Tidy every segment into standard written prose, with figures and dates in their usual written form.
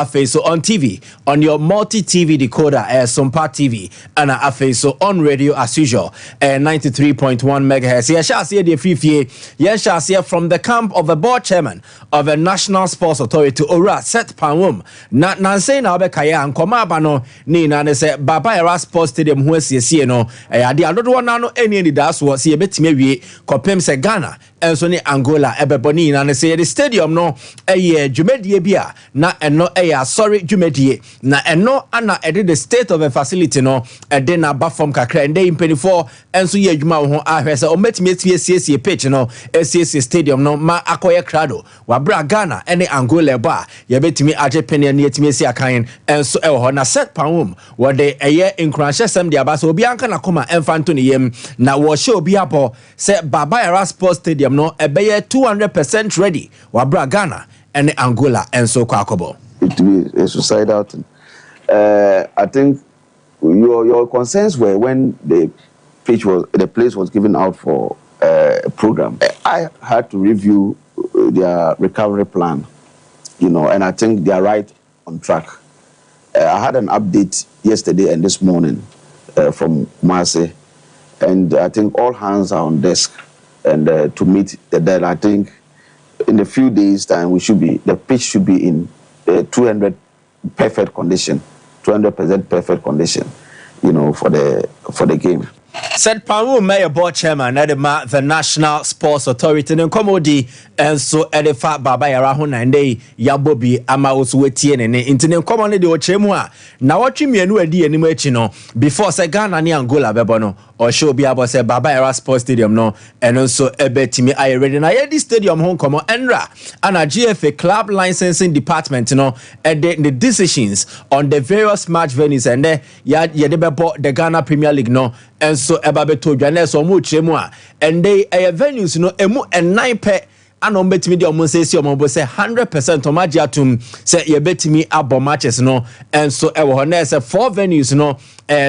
face so on TV, on your multi-TV decoder, Sompa TV, and a face so on radio as usual, 93.1 megahertz. Yes, shall see the free. Yes, shall see from the camp of the board chairman of the National Sports Authority, Ora Set Panwum. Nancy na Bekaya and Komabano, Nina, they say Baba Era Sports Stadium, who is here, no, I don't want to know any that's what see a bit maybe Kopem se Ghana, and so Angola, Ebeboni, and they say the stadium no, a year, Jumedie Bia, na and no a sorry Jumedie, na and no Anna edit the state of a facility no, and then a bafom kakra and day in 24, and so ye Juma who I has or met me CSC pitch no, SCC stadium no, ma akoya crado, wabra Ghana, any Angola bar, ye bet me aje penny and yet me see a kind, and so na set pound, what they a year in Cransha some the abaso Bianca na coma and Fantoni yem, na was show Biapo, said Baba Era Sports Stadium no, a bay 200% ready, wabra Ghana, and Angola, and so Kwakobo. It will be a suicidal thing. I think your concerns were when the place was given out for a program. I had to review their recovery plan, and I think they are right on track. I had an update yesterday and this morning from Marseille, and I think all hands are on desk and to meet the deadline. I think in a few days' time the pitch should be in 200% perfect condition, for the game. Said Paru Mayor Board Chairman Edema, the National Sports Authority and Commodi, and so Edifa Baba Yarahuna and they Yabobi Amaus Wetien and Internet Common de Ochemwa. Now what you mean with the animation before Sagan and Angola Bebono or show be about say Baba Era Sports Stadium no, and also Ebetimi I ready na this stadium home come Enra and a GFA club licensing department and the decisions on the various match venues and there the Ghana Premier League no. And so Ebabeto Jane so much more and they venues emu and 9 pe and bet me the almost say 100% on Majiatum say ye bet me abo matches no and so say 4 venues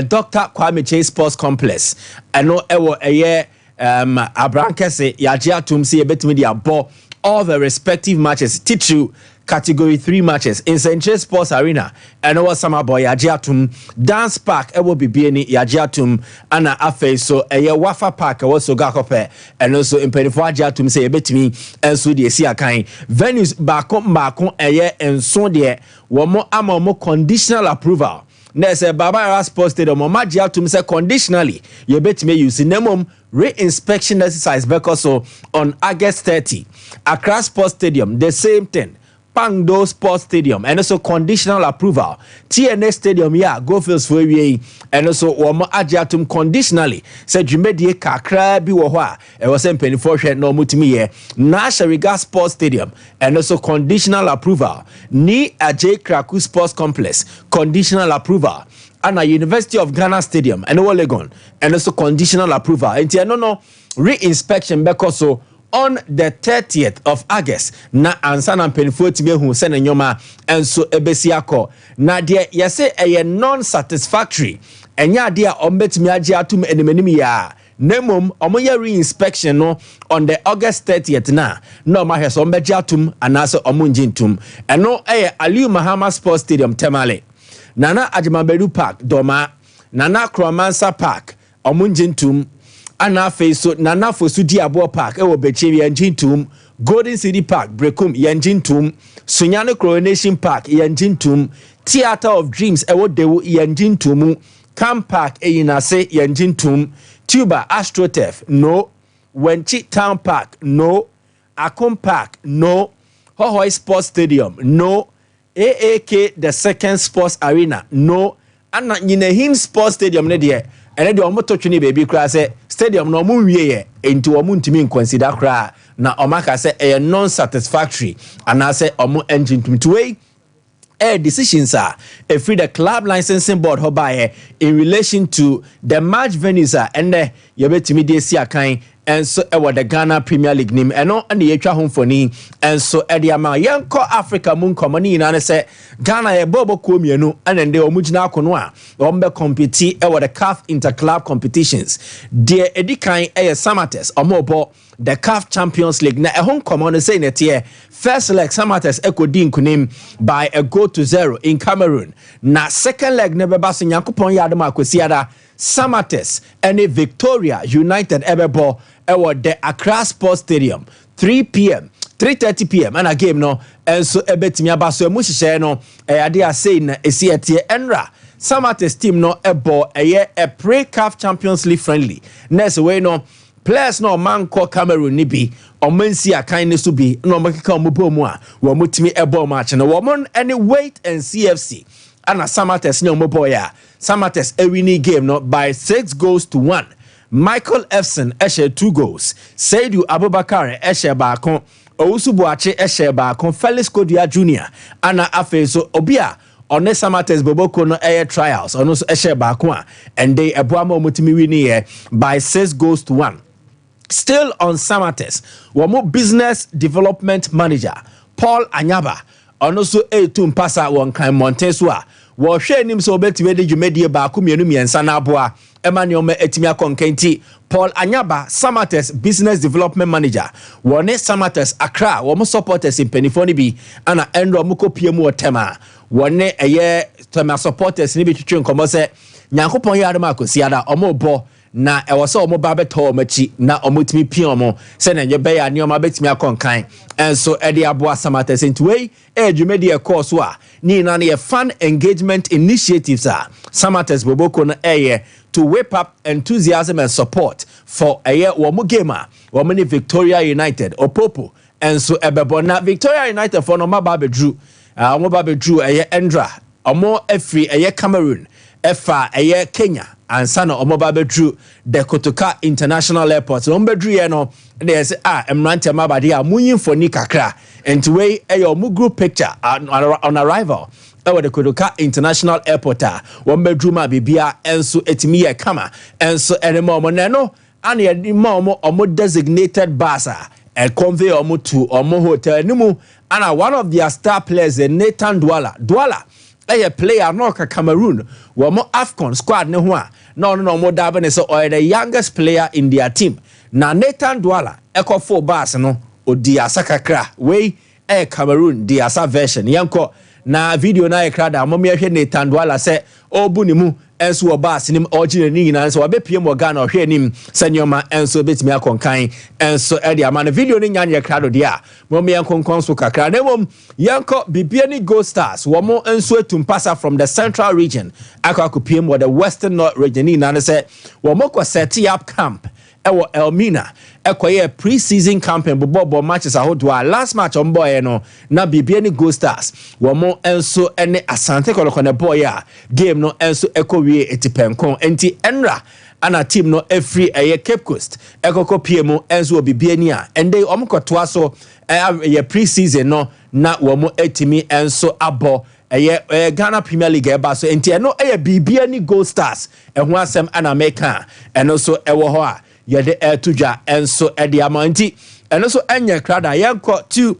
Dr. Kwame Chase Sports Complex and no a year Abrankese Yajiatum say ye bet me the abo all the respective matches teach you Category 3 matches in Central Sports Arena and our summer boy Yajiatum Dance Park will be BNE Yajiatum and Afe so a Wafa Park also Gakope and also in Penifua Yajiatum say a bit me and so the Sia kind venues back a year and so there one more conditional approval. There's a Baba Era Sports Stadium Yajiatum say conditionally you bet me use minimum re-inspection exercise because so on August 30 Accra Sports Stadium the same thing. Pangdo Sports Stadium and also conditional approval. TNA Stadium Gofields for we and also Wama Ajiatum conditionally said Jumedie Kakra bi wo hwa e was empany for hwe no mutimi ye Nashariga Sports Stadium and also conditional approval. Ni Ajay Kraku Sports Complex conditional approval. And a University of Ghana Stadium and Olegon and also conditional approval. And no re-inspection because so on the 30th of August, na ansana penifo timi hu se na nyoma enso ebesiako na de yese eye non-satisfactory enya de a ombetimi age atum enemenim ya nemom omoye re-inspection no on the August 30th na ma heso ombeje atum anase omunjintum eno eye Aliu Mahama Sports Stadium Temale Nana Ajimabedu Park Doma Nana Kromansa Park omunjintum Ana so Nana Fosu Diabo Park ewo Bechevi Yanjintum Golden City Park Brekum Yanjintum Sunyane Coronation Park Yanjintum Theater of Dreams ewo Dewu Yanjintum Camp Park Eyinase Yanjintum Tuba AstroTurf no Wenchi Town Park no Akom Park no Hohoi Sports Stadium no AAK the Second Sports Arena no Ana Nyinehim Sports Stadium ne de and the omototwini baby cry say stadium no mu wie into omuntimi consider cry na omaka say a non-satisfactory and I say omu engine to way decisions are free the club licensing board in relation to the match venues and yɛbɛtumi de asi akan enso ɛwɔ the Ghana Premier League nim ɛno ɛna yɛtwa ho mfoni enso ɛde ama yɛnkɔ Africa mu nkɔmɔ ne nyinaa ne sɛ Ghana yɛbɔbɔ kɔ mmienu ɛna nde ɔmo gyina akono a ɔmo bɛ compete ɛwɔ the CAF interclub competitions deɛ edi kan ɛyɛ Samatex ɔmo bɔ the CAF Champions League na ɛho nkɔmɔ no sɛ nɛteɛ first leg Samatex ɛkɔdi nkunim by a goal to 0 in Cameroon na second leg ne bɛba so Nyankopɔn yɛ adom akɔsiada Samatex ɛne Victoria United ɛbɛbɔ ɛwɔ the Accra Sports Stadium 3 p.m. 3:30 p.m. and a game no enso ebetimi aba so emu hyehyɛ no ade asei na esi etie enra Samatex team no ebo a pre-CAF Champions League friendly next way no players no man call Cameroon ni bi omansi akan ne so bi na omekeka omobo mu a wo mutimi ebo match no wo mon any wait and CFC ana Samatex ne omobo ya Samatex winning game no by 6 goals to 1. Michael Efson eshe 2 goals. Saidu Abubakar eshe baako. Owusu Boache eshe baako. Felix Kodia Jr. Ana afeso obia one Samatex Boboko no air trials. Ono so eshe baako and they ebuama omutimi wini by 6 goals to 1. Still on Samatex, wamo business development manager Paul Anyaba. Ono so etum pasa won kan Montesua. Wo hwe nim so obetime de dwumedie baako mienu miensa na aboa Emmanuel etimi akonkenti Paul Anyaba Samatex business development manager wone Samatex Accra wo supporters in penifoni bi ana endro mo kopie mu otema wone eye tema supporters ni bi twetwe nkomo se Nyankopon yare ma akosiada omo bo na ewo se omo ba beto machi na omo timi pie omo se na nyebe ya ni omo betimi akonkan enso ede aboa Samatex entwei dwumedie course wa ni na ne fan engagement initiatives are Samatex Boboko no to whip up enthusiasm and support for a year womu gamer womani Victoria United Opopo and so ebebo na Victoria United for no mababe drew Endra omo efri Cameroon efa Kenya and sana omo babe drew the Kotoka International Airport so ombedru ye no they say emrante mabade a munyin for ni kakra and to way omo group picture on arrival the Kotoka International Airport one bedroom bibia enso etimi ye kama enso enemo mo neno ane ye mo designated basa e convey omo to omo hotel nimu ana one of their star players Nathan Douala a player no ka Cameroon wo AFCON squad ne ho a no mo da be ne so the youngest player in their team na Nathan Douala ekofo bas no odi asakakra we Cameroon di asa version yanko na video na ekrada amom ye hwe Nathan Douala se obu ni mu enso oba asenim ogire ni nyina so obepie mo Ghana ohwe nim sanyoma enso betimi akonkan enso ede ama na video ni nyanya ekrado de a mom ye nkonkon so kakra na mom yanko bibia ni Gold Stars wo mo enso etumpasa from the central region akakopie mo the western north region ni na se wo mo ko set up camp ewo Elmina ekoye pre-season campaign bobo matches ahodwa last match on boy no na bibia ni Gold Stars wo mo enso ene Asante Kotoko ne boy a game no enso ekowie etipenkon enti enra ana team no every Cape Coast ekoko piemu enso bibia ni a ende omkotoa so pre-season no na wo mo etimi enso abo Ghana Premier League eba so enti eno bibia ni Gold Stars eho asem ana meka eno so ewo ho a yede tuja enso edi amanti eno so enye krada yenko to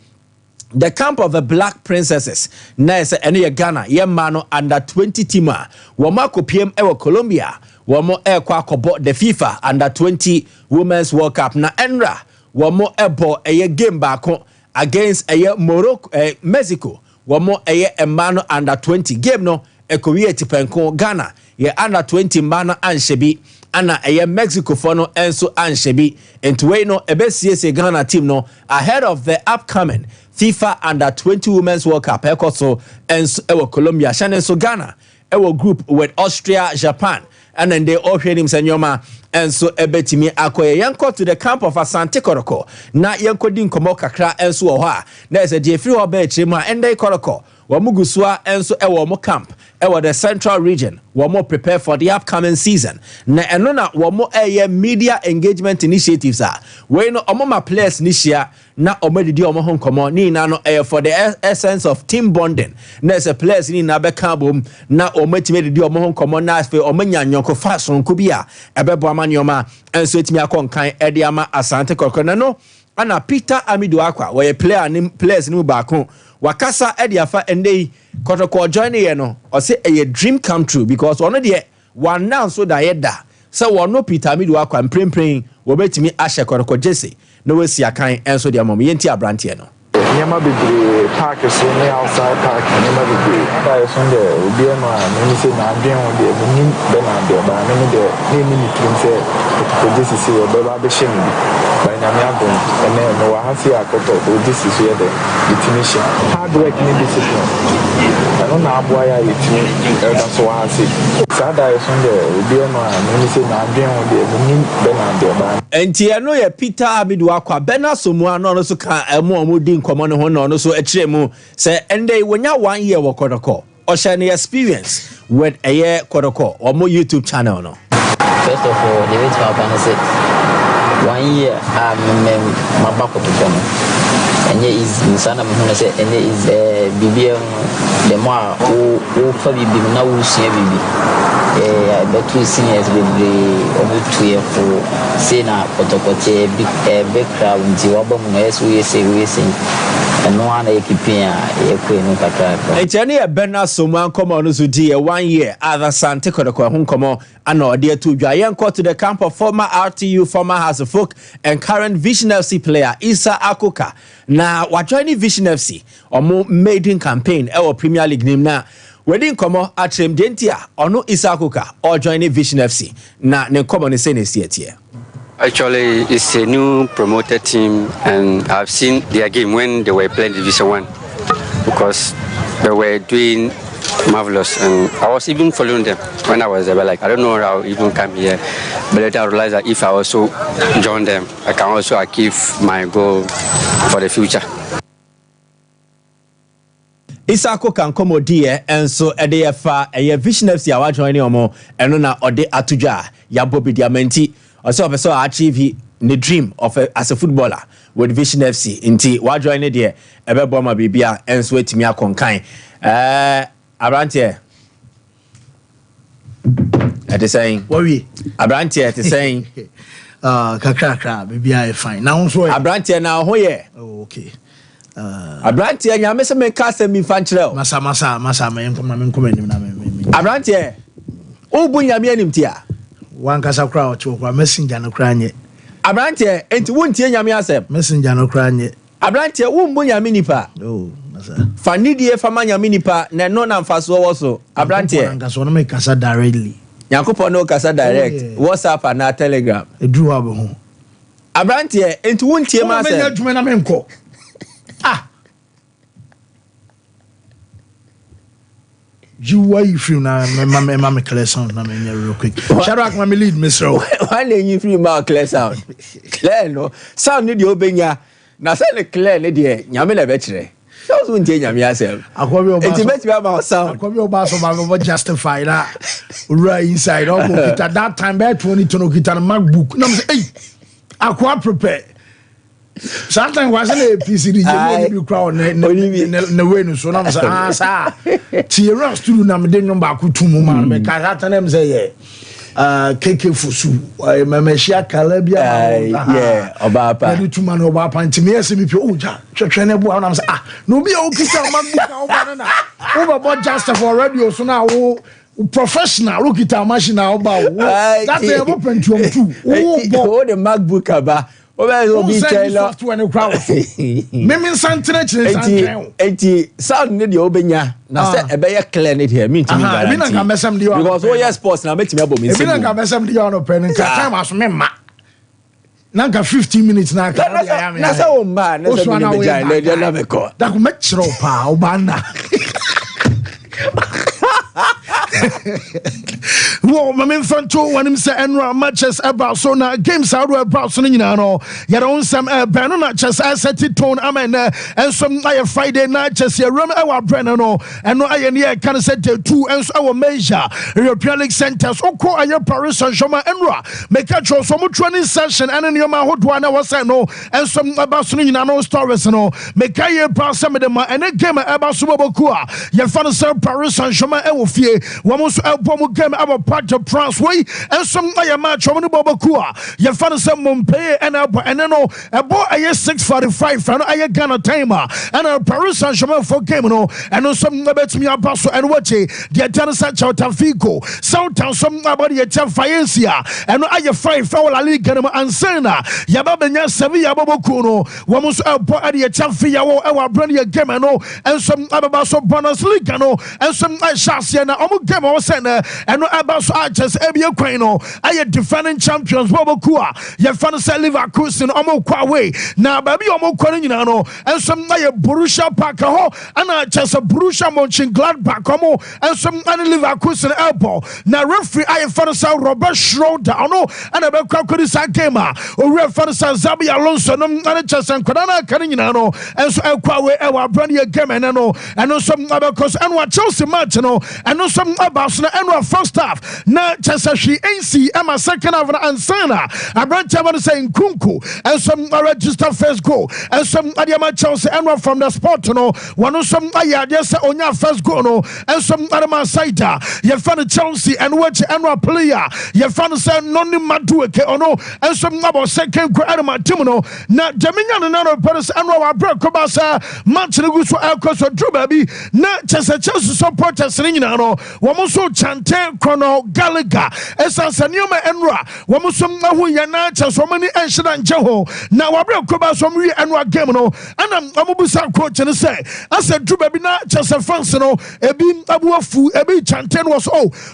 the camp of the Black Princesses na se eno ye Ghana ye ma no under 20 team a wo makopiem ewo Colombia wo mo kwa akobo the FIFA under 20 Women's World Cup na enra wo mo ebo game baako against Morocco Mexico wo mo emano under 20 game no ekowie tipenko Ghana ye under 20 mano anshebi ana Mexico for no enso anshebi and we no ebesiese Ghana team no ahead of the upcoming FIFA under 20 Women's World Cup ekoso enso ewo Colombia shane so Ghana ewo group with Austria, Japan and then they all hear him senyoma enso ebetimi akoye yanko to the camp of Asante Kotoko na yanko din komo kakra enso wo ha na se je free ho ba chima ende Kotoko Wamuguswa enso ewo mo camp ewo the central region wamo prepare for the upcoming season na eno na wamo media engagement initiatives we no omo ma players nishia na omedidi omo ho nkomo ni na no for the essence of team bonding na as a players ni na be ka bom na ometime didi omo ho nkomo na afi omanya nyonko fa sonko bi a ebebo amanioma enso etimi akonkan ede ama Asante Kotoko no ana Peter Amidu Akwa we players ni baako wakasa ede afa endei Kotoko join ye no o say a dream come true because ono de one now so da yeda so wono Peter Amidu Akwa mprempren wo betimi ahye Kotoko jesse no we si akan enso de amom yenti abrante no Nyama bebre park so ne outside park nyama bebre da so de obi e ma me say na adwen ho de me be na de ba me de ni trim say ko jesse say o be ba be hye me ba nyama abon ene no wa hasi akoto o jesse so ye de definition hard work ni discipline no na aboa ya yetimi e da so wa hasi sa da so de obi e ma me say na adwen ho de me be na de ba enti eno ye Peter Amidu Akwa bena somu ano no so ka emo di nkomo no ho no so ekire mu say ende wonya 1 year wo Kotoko o share the experience with a year Kotoko or more YouTube channel no. First of all, the way to happen is 1 year my back of the and is insana me say and is BBM the more who for BBM now we see BB but 2 seniors with the over 2 year for say na Kotoko big crowd nti wabam no we say and no one ekipia ekwenu kakra ejani e bena somu come on so di 1 year Asante Kotoko ho nkomo ana ode atu dwa yenko to the camp of former RTU former House of Folk and current Vision FC player Isa Akoka na wa join Vision FC omo maiden campaign e Premier League nim na wedding nkomo atrem dentia ono Isa Akoka or join Vision FC na ne nkomo ne se ne sietie. Actually, it's a new promoted team, and I've seen their game when they were playing Division 1 because they were doing marvelous, and I was even following them when I was there. But like, I don't know how I even come here, but later I realized that if I also join them, I can also achieve my goal for the future. Isako kan komo die enso ede ye fa eye Vision FC awa join omo eno na ode atuja ya Bobby Diamenti also person achieve the dream of as a footballer with Vision FC inti wa join there ebe bo ma bibia enso etimi akonkan Abrante at saying worry Abrante at saying kakra bibia fine now so Abrante na ho ye okay Abrante nyame se me ka se mi fa nkyerɛ masa me nkoma nim na me Abrante o bu nyame anim tia wan kasa kra o chokwa messenger no kra nye Abrante enti wontie nyame asem messenger no kra nye Abrante wo mbu nyame nipa masa fanidie fama nyame nipa na no na mfaso wo so Abrante wan kasa no me kasa directly Yakopo no kasa direct WhatsApp and Telegram edru abo ho Abrante enti wontie ma asem me adwuma na me nko Jiwa you feel na me clear sound na me real quick. Shadrack ma me lead Mr. Why you free ma clear sound? Clear no. Sound ni di obenya. Na say le clear ne de nyame na be kire. So so ntie nyame asem. Akwabi oba. Enti bet ba sound. Akwabi oba so ba justify that. Right inside all kita that time by 20 no kita na MacBook. Na me say hey. Akwa prepare. Sometimes was an APC the crowd ne way no so na say sa ti rush to na me dey number akutu mu man me ka that time say yeah KK Fusu me shia Calabia yeah obapa na tu man obapa nti me ese me pe o ja twetwe ne bo na say no be o kisa man buka oba na over just for radio so na wo professional rokita machine na oba wo that e bo pentium 2 wo the MacBook aba obi chela software no crowd me santre chire enti sound ne de obenya na say ebe ye clear ne here me ntimi guarantee na ka mesem de because o yes sports na metimi abo me nsem na ka mesem de on open nka time aso me ma na ka 15 minutes na ka na say o ma na say me be jai le na me ko da ko me chiro pa o ba na Well, my main fan too when him say enra matches about so now games out about so no yet on some banana chess I set it tone amen and some Friday night chess here run our brand no and no I near can set 2 and our measure European League centers or call your Paris Saint-Germain enra make a show some training session and in your mouth one was no and some about so no stories no make a pass some of them and a game about Subakua your fan Paris Saint-Germain and Wofie one was album game about part of France way and some match on the Bobakua your fan some Montpellier and no a boy I 6:45 and I Ghana timer and a Paris Saint-Germain for game no and no some bet me about so and watch the tennis at Tafico Southtown some about the Fayencia and I 5 foul La Liga and Sena Yababenya Sevilla Bobokuno one was a boy at the Tafia our brand game and some about so bonus league and some Shasiana game was sent and about so archers Ebia Quino I defending champions Bobokua your fan say Leverkusen way now baby and some Borussia Park and just a Borussia Mönchengladbach and some Leverkusen elbow now referee I fan say Robert Schroeder and a Kakudisa gamer or referee Zabi Alonso and just and Kodana Karinano and so our brand game and some because and what Chelsea match and no some about and first half now just she ain't see Emma second half and Sana I branch about saying Kunku and some register first goal and some Adiama Chelsea and from the spot one some just on your first goal and some other side you found Chelsea and watch and player you found say none Madueke and some about second goal and Timono now Dominion and another person and our break Kobasa match the good for Elkos or Drew baby not just a Chelsea supporters Wamuso Chante Chrono Gallagher Essence Newman Enra Wamusum Nahu Yana so many ancient and Jeho now I bring Koba some re Enra game and I'm Amubusa coach and say I said Drew baby not just a fancy Ebi Abuafu Ebi Chanten was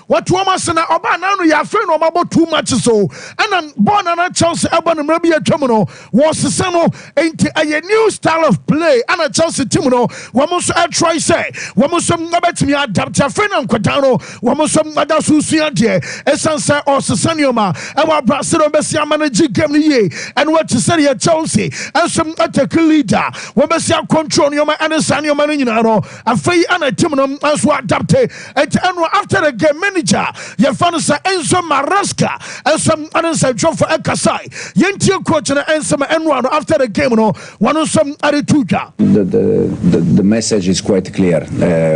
what Wamasana Obana ya friend about 2 matches so and I'm born and Chelsea Urban maybe a terminal was the son into a new style of play and a Chelsea Timono Wamuso I try say Wamusum bet me adapt a friend and Quatano Wamusum Mada Susiante Essansa or Sasanioma our Brazil Bessia manager game and what to say here Chelsea and some attack leader Wabesia control Yoma and Sanyo Marinano a free and a Timonum as what adapted and after the game manager your fanasa Enzo Maraska and some other job for Ekasai Yentil coach and Enzo and after the game one of some attitude. The message is quite clear.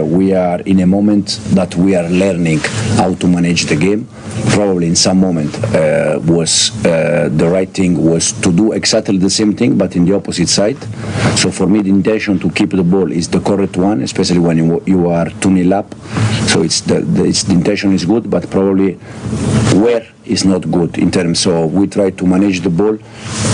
We are in a moment that we are learning how to manage the game. Probably in some moment was the right thing was to do exactly the same thing but in the opposite side. So for me the intention to keep the ball is the correct one, especially when you are 2-0 up. So it's the intention is good, but probably where is not good in terms of we try to manage the ball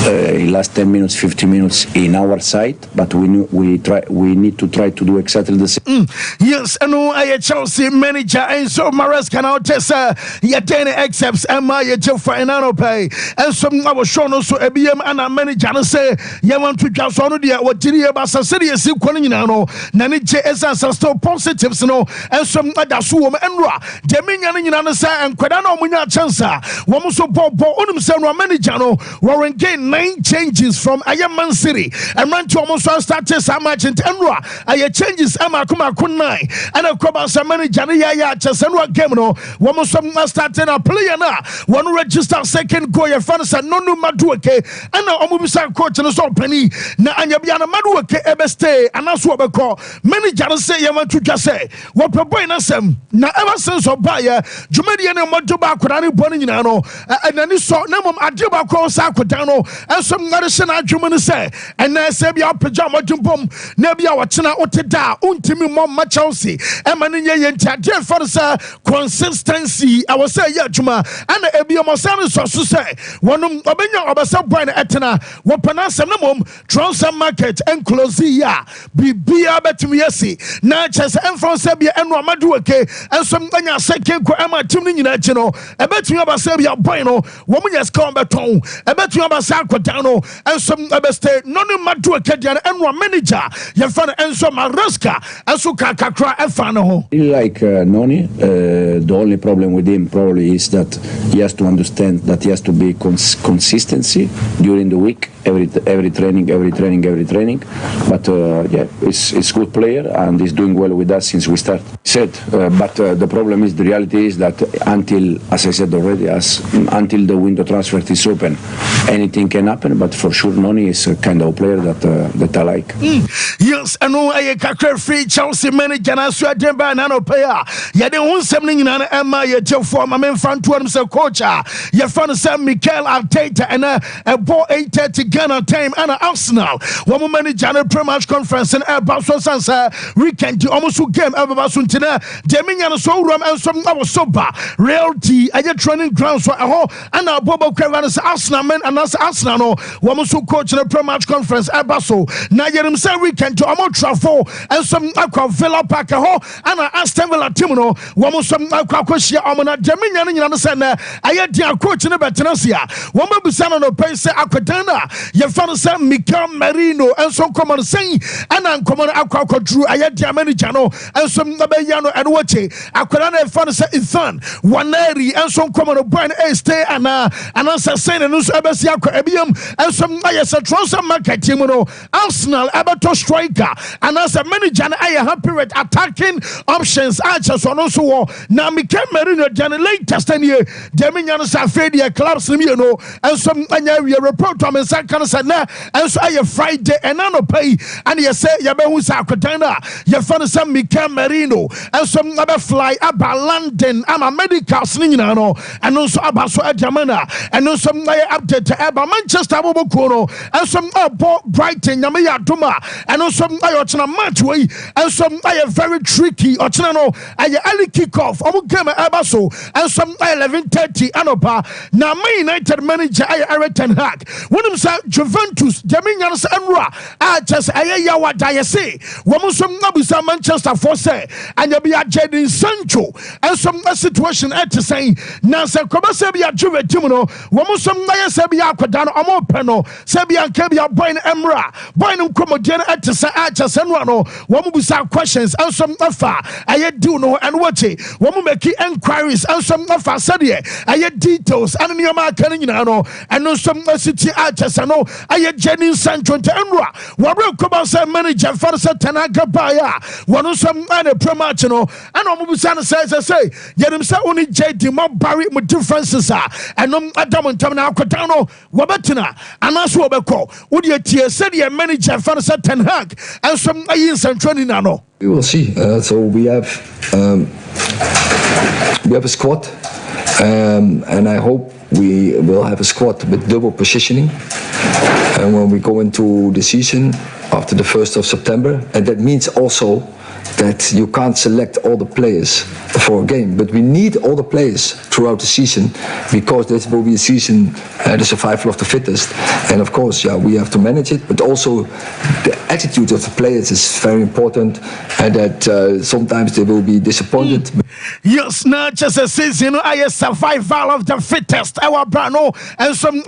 in last 10 minutes 15 minutes in our side, but we need to try to do exactly the same. Yes, and I Chelsea manager and so Mares can out test Yatene accepts and my for an pay and some our show no so ABM and a manager and say you want to just on the what did you about serious Nani JS still positives and some other suom and ra Dominion in say and Quadano Munya chance Wamuso Bobo Unum manager Warren gain 9 changes from Man City and ran to almost started some match in Tenra. I changes Emma Kuma Kunai and a Kobasa manager Chesenwa game Wamuso started a player now one register second goal your fans and no Madueke and now Omubisa coach and so penny na Anyabiana Madueke Ebeste and that's what we call manager say you want to just say what boy na sem na ever since Obaya Jumedian and Motoba Kurani Bonnie and then saw Namum Adiba Cross Akutano and some Narishana Juman say and I say your pajama jumpum Nebia Wachina Oteda Untimi Mom Chelsea and Maninya Yenta for consistency I was say Yajuma and the Ebia Masana so say one Obenya Obasa Point Etna Wapana Namum Transfer Market and Closia Bibia Betimiesi Natchez and from Sabia and Ramaduake and some second Emma Timini Nachino a bet you about say be a boy no woman yes come beton e betu abasa akodan no enso ebeste no no madu akadian enwa manager ye fa enso Maresca enso kakakra e fa no ho like Noni, the only problem with him probably is that he has to understand that he has to be consistency during the week, every training. But yeah, it's good player and he's doing well with us since we started. But the problem is, the reality is that until, as I said already, until the window transfer is open, anything can happen. But for sure, Noni is a kind of player that I like. Yes, I know I can't free Chelsea manager and I swear Demba and I pay. Yeah, the one something in an Emma, you tell for my man fan to himself, coach. You found some Mikel Arteta and a ball 8:30 Ghana time and Arsenal. One manager and a pre-match conference and a Barcelona Sansa weekend to almost game ever Basuntina, Deminian so rum and some our Sompa, reality. I get training grounds for a whole and our Bobo Cravans Arsenal men and us Arsenal. One so coach in a pre-match conference at Basso. Now you himself weekend to Amo Trafo and some Aqua Villa Park a whole and Aston Villa Timono. One some Aqua Koshia Amana Deminian in Anasana. I had their coach in a Betanasia. One Babusana no Pese Aquadana. You found some Mikel Marino and some common saying and uncommon Aqua Drew. I had their manager and some Nabayano and Wache. Aquadana found Ethan, Waneri and some common Brian Este and answer saying and Usabasia Ebium and some Ayasa transfer market Timono, Arsenal, Abato striker, and as a manager, I am happy with attacking options. Archers on also now Mikel Marino, the latest 10 year, Dominion Safadia clubs, you know, and some report on Sakana, and so I Friday and I pay, and you say Yabehu Sakatana, you found some Mikel Marino, and some other fly about London, I'm a medical slingano, and also about so Jamana, and also some update about Manchester Bobokono, and some Brighton, Yamaya Duma, and also some Iotana Matway, and some very tricky, Ochnano, I early kick off, Omugama Abaso, and some 11:30 Anopa. Now, my United manager, I Ten Hag. When I'm saying Juventus, Dominions and Ra, I just Ayawa Diase, Womusum Nabusa Manchester for say, and you'll be a Jadin Sancho, and some situation at the same. Now, Sabia Juve Timono, Womusum Naya Sabia Quadano, Amo Peno, Sabia Kabia, Boyn Emra, Boynum Comodian at the Sacha Sanwano, Womusa questions, and some offer, I do know and watch it, Womumaki enquiries, and some offer Sadia, I had details, and Niama Canino, and no some city artists, and no, I had Jenny Sancho and Enra, Wabro Kobasa manager, Farsa Tanaka Baya, one of some other premachino, and Omusana says, I say, yet himself only JD, more Barry with differences are, and no Adam and Tamana Cotano, Wabatina, and also Beko, would you tear said your manager, Farsa Ten Hag, and some Ayins and Troninano. We will see. So we have a squad, and I hope we will have a squad with double positioning. And when we go into the season after the 1st of September, and that means also that you can't select all the players for a game, but we need all the players throughout the season, because this will be a season, the survival of the fittest, and of course, yeah, we have to manage it, but also the attitude of the players is very important, and that sometimes they will be disappointed. Yes, not just a season, I survival of the fittest, our Brano, and some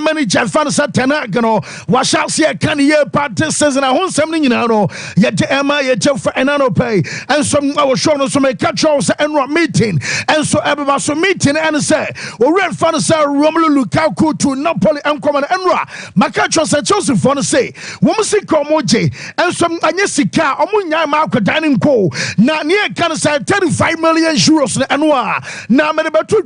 manager, Fansa Tenagano, what shall see a can year parties, and I want something, you know, yet Emma, yet for an pay, and some our show some catch and meeting, and so everybody so meeting and say, well, Red Fanasa Romelu Lukaku to Napoli and Common Enra, Macachos and Joseph for say, Womusi Komoje, and some Anyesika, Omunya Marco Dining Co. Now near Canada 35 million euros annual. Now, I'm about 2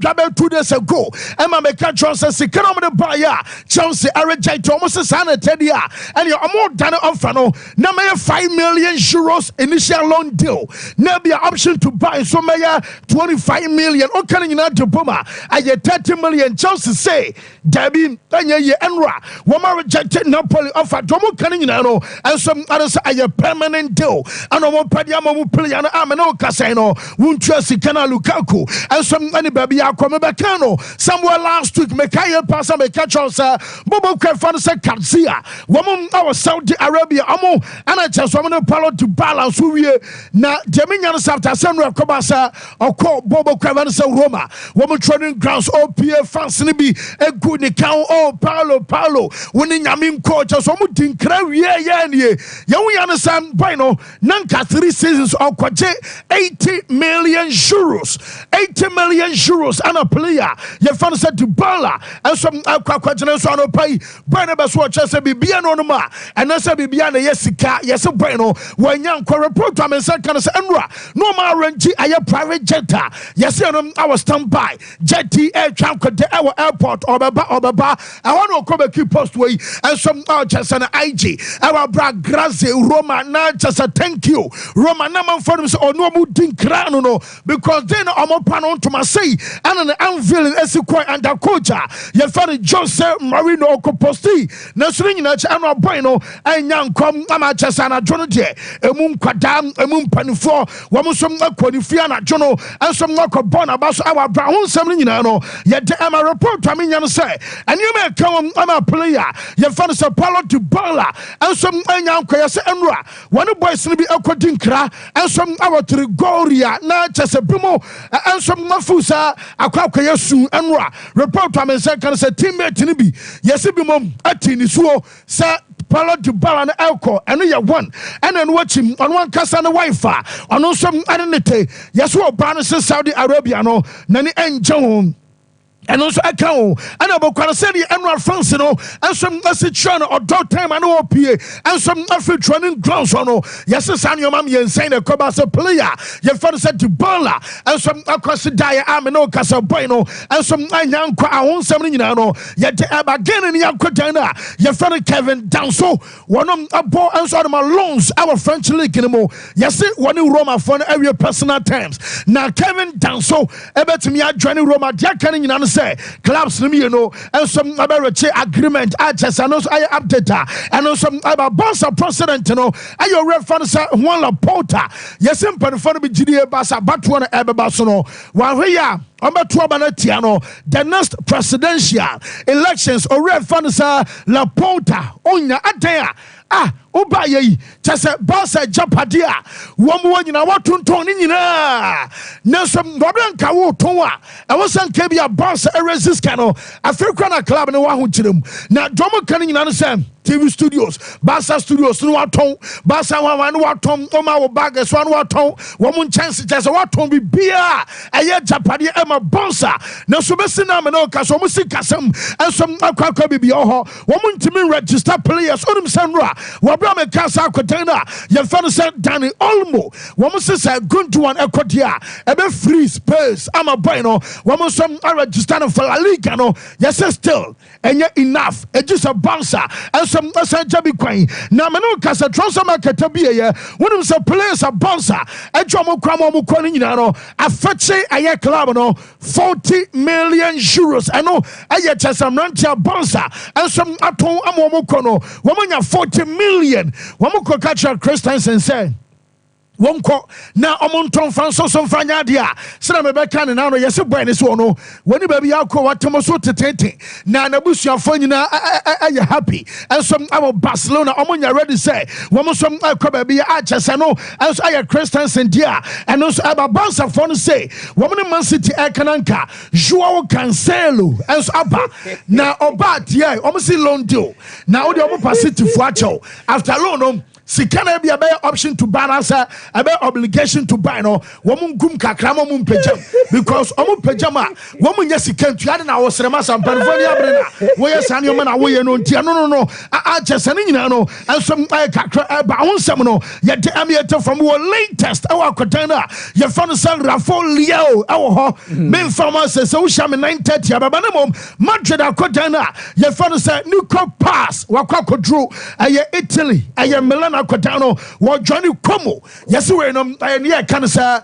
days ago, and my Macachos says, Sikano the buyer, Chelsea, Arajai Thomas, Sana Tedia, and you're more than offer. Now, 5 million euros initial loan deal. Now be an option to buy so may 25 million. Or can you not to Puma? I get 30 million. Chelsea say, Debbie, Tanya Enra, Wama rejected Napoli offer. Domo can you know? and some others are a permanent deal. And on Padiamo play and Amano Casino, Wuntresi Kana Lukaku, and some any baby Acomebacano. Somewhere last week, Mekaya Pasa Mekachos, Bobo Kefan Katzia, woman our Saudi Arabia, Amo, and I just want to follow to balance who we now Jaminian South Assemble Kobasa or call Bobo Cavansa Roma, woman training grounds, OPA fans, Nibi, a good account, oh, Paulo, winning Yamin coach, or someone think, yeah, we understand, Bino, Nanka 3 seasons of 80 million euros, 80 million euros, and a player, your fan said to Bala, and some Aquaquatinus on a pay, Barnabas watches a Bibian on ma, and that's a Bibiana, yes, a Bueno, when young report to me, second Enra, no more renty, I a private jetta, yes, our standby, jetty air trunk at our airport, or Baba, I want to come a keep postway, and some archers and IG, our brag Grazi, Roma, not just a thank you, Roma, number for them, or no mutin crano, because then I'm up on to my say, and an unveiling Esquire and the coach, your father Joseph Marino Coposti, Nasrin, and Bueno, and young come Amachasana Jonate, a moon quadam, a moon panifo, Wamusum Quadifiana Jono, and some knock of Bonabas, our brown Saminano, yet I'm a report, I mean, say, and you may come, I'm a player, your father Sapalo to Bala, and some young Quayas Enra, one of boys will be a Quadinkra, and some our Trigoria, not just a Brumo, and some Mafusa, a Quayasu, Enra, report, I mean, second, say, teammate Nibi, yes, it be mom, at Tiniswo, sir. Palo to Balan Elko, and you one, and then watch him on one cast on the Wi-Fi, on some identity. Yes, what Barnes Saudi Arabia, no, Nani and John. And also a cow, and about Quasari and Francino, and some message or dog time and OPA, and some African training grounds on. Yes, son, your mammy and saying a Cobasa player. Your father said to Bola, and some across the Dia Amino Casa Bueno, and some young Quaon Seminano, yet again in young Quatana, your father Kevin Danso, one of a ball and sort of my loans, our French league anymore. Yes, one in Roma for every personal terms. Now, Kevin Danso, ever to me, joining Roma, Jack Canning in say clubs you know and some about agreement arches and also I update and also about boss president you know and your reference one la porta yes impan for be GDA basa but one ebebasono one here the next presidential elections or reference la porta onya atea Oba ye chase bossa japadia womo nyina watonton ni nyina na some dobran ka wo ton a e wosan ka bia boss resist kano African club ne wa ho kirem na domo kan nyina no sem TV studios Basa studios no waton Basa wan no waton o ma wo bag so no waton wo mun chance chase waton bi bia eye japadia e ma bossa na so besi na me no ka so musi kasam en so akwa bi ho wo mun timi register players onum sanra Abraham Casa Cotena, your father said Danny Olmo, woman says a good to one equatia, a bit free space. I'm a bueno, woman some are registered for La Liga, no, yes, still, and yet enough, it's just a bouncer, and some Jabi Queen. Now, no Casa Transfer Market to be a one of the players a bouncer, and Jomo Cramo Mukonino, a fetch a club, no, 40 million euros. I know, I yet has some rancher bouncer, and some Aton Amomokono, woman 40 million. Wamuko catch Christians and say, Wonko na omonton fanso so fanya dia sina mebeka ne na no yesi boy ne so no woni ba bia ko watemo so tetete na nabusuafo nyina aye happy and some our Barcelona omonya ready say womo some ko ba bia a chese no and so aye Christians and dia and also about Barca for no say womo ne Man City ekananka Joao Cancelo and so aba na oba dia omo si loan deal na odi omo pass it to Fuacho after loan Sikana be a better option to balance a better obligation to buy no woman gum kakrama mum pejam because omu pejama woman yes can to add na was rema sam California brena we yes an man away no ntia no a chesani nyina no and some kakra ba wonsam no ye de amiete from our latest our container ye fan san Rafael Leo our ho men farmers say so sham 9:30 ababa na mom Madrid container ye fan say Nico pass wakwa kodro aye Italy aye Milan Aquadano, what Johnny Como, yes, we're near Canasa,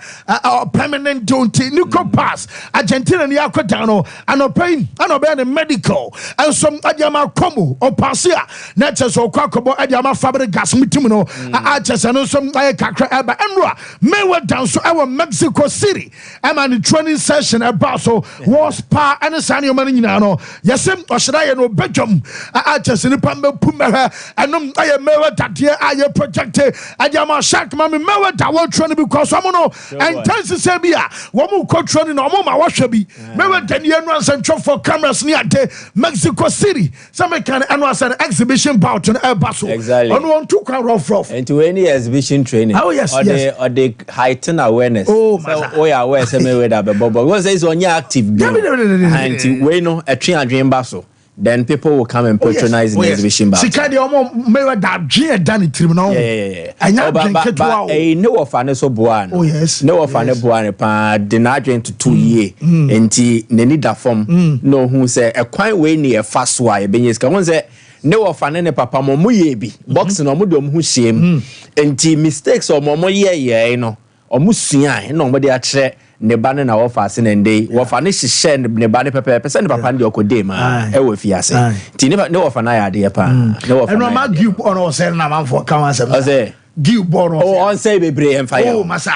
permanent don't Nico pass, Argentina near Aquadano, and a pain, and a medical, and some Adama Como, or Passia, Natchez or Quacobo, Adama Fabric Gas Mitimuno, Arches, and some Kakra Abba Emra, Mewa down to our Mexico City. I'm on the training session at Basso, was pa and a Sanio Marinano, Yasem, or should I know Belgium, Arches in the Pamba Pumera, and I am Mewa that year I projected Adama Shak Mammy Mewa that won't train because I'm no and Tansi Sabia, one more coach training or Mama Washabi, Mewa 10 years and for cameras near Mexico City. Some can announce an exhibition bout in El Basso. Exactly. On one two can rough and to any exhibition training. Oh yes, or the heighten awareness. Oh, so we are aware some way that but because it's on your active and we know a tree and dream Basso. Then people will come and patronize the exhibition bout. Sikadi omo mewa da dwe dan tribunal. Yeah. But no of an so buan. Oh yes. No of an buan pa denadwen to 2 year. Enti neni da form no who say a quite way near fast why benyes ka won say no of an papa mo ye bi box no mo dom hu hiem. Enti mistakes o mo ye no o musua no mo de a kire ne ba ne na wo fa se nende wo fa ne hihye ne ba ne pepe se ne papa ndi okode ma e wo fiase ti ne wo fa na ya de pa ne wo fa no ma give on o se na man for come answer o say give born on say bebre en fa oh masa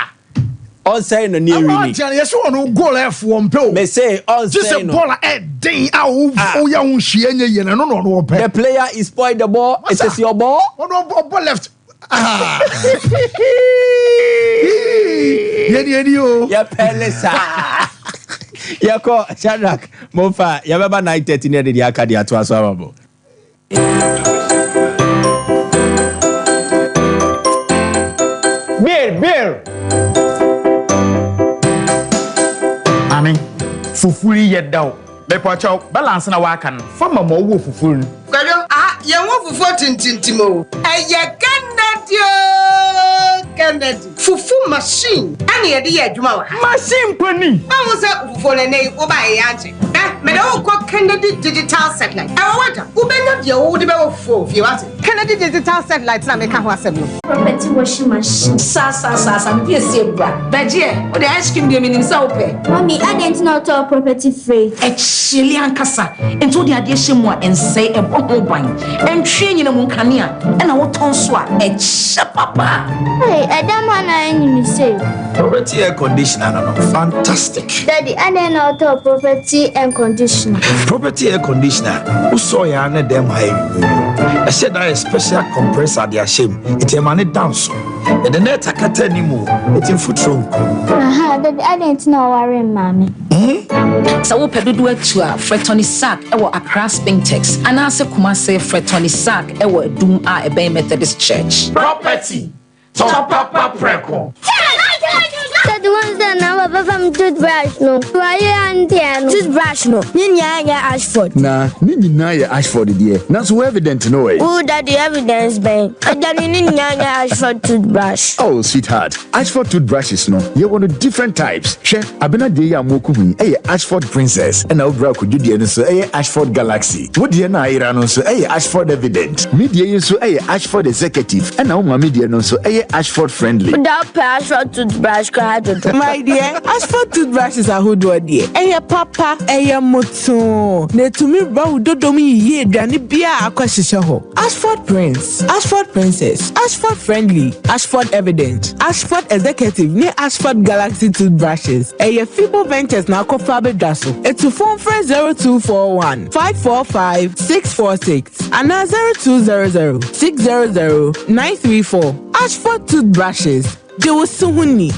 on say no near me yes one goal f one pe me say on say just a ball den o ya hu hie nye no the player is spoiled the ball. It is your ball. Ball left. Yeah, Pelesa. Yako Shadrack Mofa. Yababa 9:30 near the Akadia to Aswabo. Beer. Amen. Fufuri yet down. Bepocho balance na wakan. Fama mo wo fufuru. Kwajo ye wo fufu tintintimo. Eye Kennedy. Fufu machine. Ani ye de adwuma wa. Machine pani. Ba wo se fufu ne nei wo ba ye ante. Me do ko Kennedy digital satellite. E wo wata. Wo benya de wo de be wo fufu fie wate. Kennedy digital satellite na me ka ho asem no. Property washing machine. Sa me be see bra. Beje, wo de ice cream de minim sa wo pe. Mommy, I didn't know to property free. Actually ankasa. Ento de ade hye mu a ense e bo ho ban. Entwe nyina mu kanea. E na wo ton so a e hye papa. Hey, I don't want any say. Property air conditioner no fantastic. Daddy, I didn't know to property and conditioner. Property air conditioner. Who saw ya na dem high. I said that a special compressor they are shame. It emanate down so. And the net akata ni mu. It in foot trunk. Daddy, I didn't know worry mommy. So wo pedodo atu a Fretoni Sack e wo Accra Spintex anase Kumase Fretoni Sack e wo Adum a e ben Methodist Church. Property. Sompa preko. The ones that now from toothbrush no. Why and toothbrush no. Ninya Ashford. Nah, Nina Ashford dear. Not so evident no way. Oh, that the evidence bang. And then Ninya Ashford toothbrush. Oh, sweetheart. Ashford toothbrushes no. You want different types. She abena de ya moku bi. Ashford Princess. And now bra could you dey so Ashford Galaxy. What dey na ira no so Ashford Evident. Media so Ashford Executive. And now media no so Ashford Friendly. That Ashford toothbrush. My dear, Ashford toothbrushes are who do dear. Papa, moto. Ne to me bow dodomi ye dani bia akwashisha ho. Ashford Prince, Ashford Princess, Ashford Friendly, Ashford Evident, Ashford Executive, ne Ashford Galaxy toothbrushes. Fibo Ventures na kofabe daso. To phone friend 0241 545 646 and 0200 600 934. Ashford toothbrushes. They were suhuni.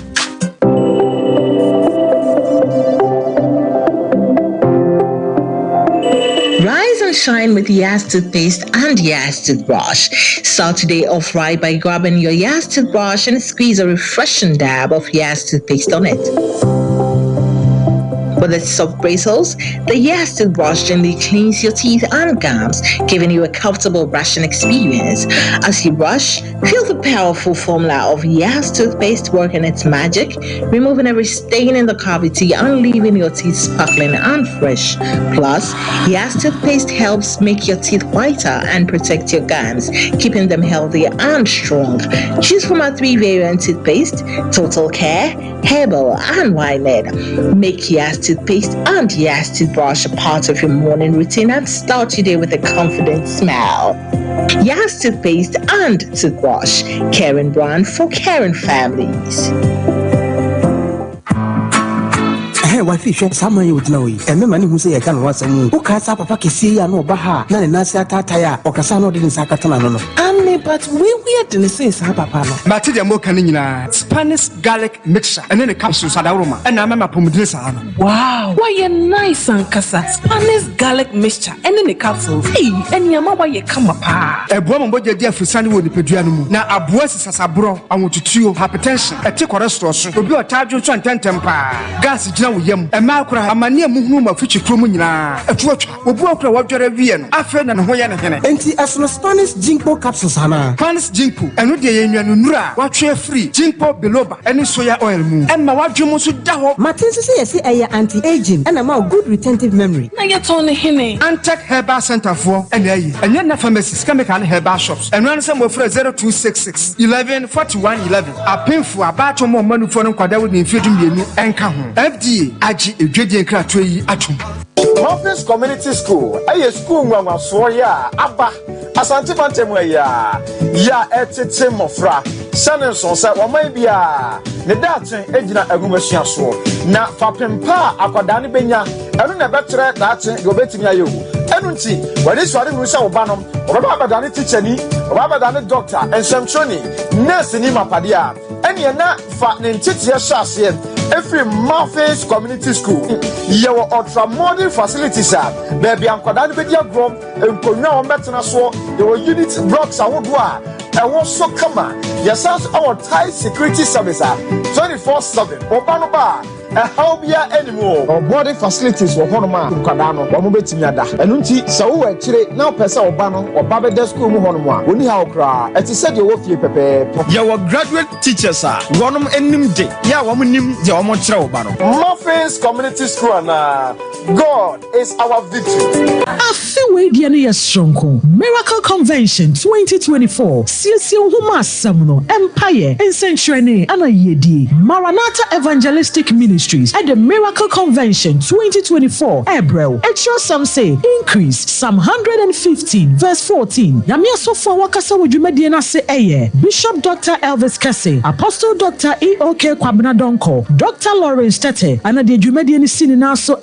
Rise and shine with Yas toothpaste and Yas toothbrush. Start today off right by grabbing your Yas toothbrush and squeeze a refreshing dab of Yas toothpaste on it. For With its soft bristles, the Yas toothbrush gently cleans your teeth and gums, giving you a comfortable brushing experience. As you brush, feel the powerful formula of Yas toothpaste working its magic, removing every stain in the cavity and leaving your teeth sparkling and fresh. Plus, Yas toothpaste helps make your teeth whiter and protect your gums, keeping them healthy and strong. Choose from our 3 variant toothpaste: Total Care, Herbal, and Wineland. Make Yas toothpaste and Yas toothbrush a part of your morning routine and start your day with a confident smile. Yas toothpaste and toothbrush, caring brand for caring families. Wafisha sama you know and many who say I can was who cast up a pakisi and no baha, none nasa tataya, or casano didn't sakatano. But we didn't say Sapapano. Matilda Mokanina, Spanish garlic mixture, and then a capsules at aroma, and I'm a pomodressa. Wow, why a nice and casa, Spanish garlic mixture, and then a capsule. Hey, and your mama, you come apart. A woman, what you're there for Sunny with the Pedriano. Now, a boss is a bro, I want to chew hypertension, a tick or restaurant, to be a target to temper. Gas is now yum, a macra, a mania movement of future crumina, a watch, who broke the water of Vienna, a friend and Hoyan. And as no Spanish jinko capsules, Hana. Spanish jinko, and with the Nura, what share free, jinko biloba, and soya oil moon. And my watch you must do. Martin says, I anti-aging and I'm good retentive memory. Now you're turning him and tech herbal center for and then pharmacies can make an herbal shops and run some of 0266 11 41 11. A painful about more money for them quadra with infection and come FDA, AG, a Jadian Cratry atom. Province Community School, a school where was for ya, Abba, Asante Bantemwaya, ya etete mofra, Sanenson said, or maybe the dancing Edina Agumasian so. Na Fapempa, Aquadani Benya, and a better that you're betting you. Enunti, when this one Rusa Obanum, or Baba Dani Ticheni, or Baba Dani Doctor, and Samsoni, Nurse Nima Padia, and you're not fat in Titia Shasien. Every Murphy's Community School, your ultra modern facilities are baby and Kodani Bedia Grom and Konya Metanaso, your unit blocks are Wodwa, and also come on. Yes, our tight security service 24/7, Obanoba. A hobia anymore or boarding facilities for Honoma, Kadano, or Mubetiada. And Unti, so actually now Pesa Obano or Babada School Honoma, only how cry, as he said, you will feel pepe. Your graduate teachers are one of any day. Ya woman, Yamotra Obano. Muffins Community School, and God is our victory. I feel way the strong Miracle Convention 2024, Silsio Huma Samuno, Empire, and Sanctuary, and a Yedi, Maranatha Evangelistic Ministry. At the Miracle Convention 2024, April, it shows some say increase Psalm 115 verse 14. Yamia Sofa Wakasa Wujumediana say Bishop Dr. Elvis Kese, Apostle Dr. E.O.K. Kwabena Donko, Dr. Lawrence Tete, and the Jumedian Sinina so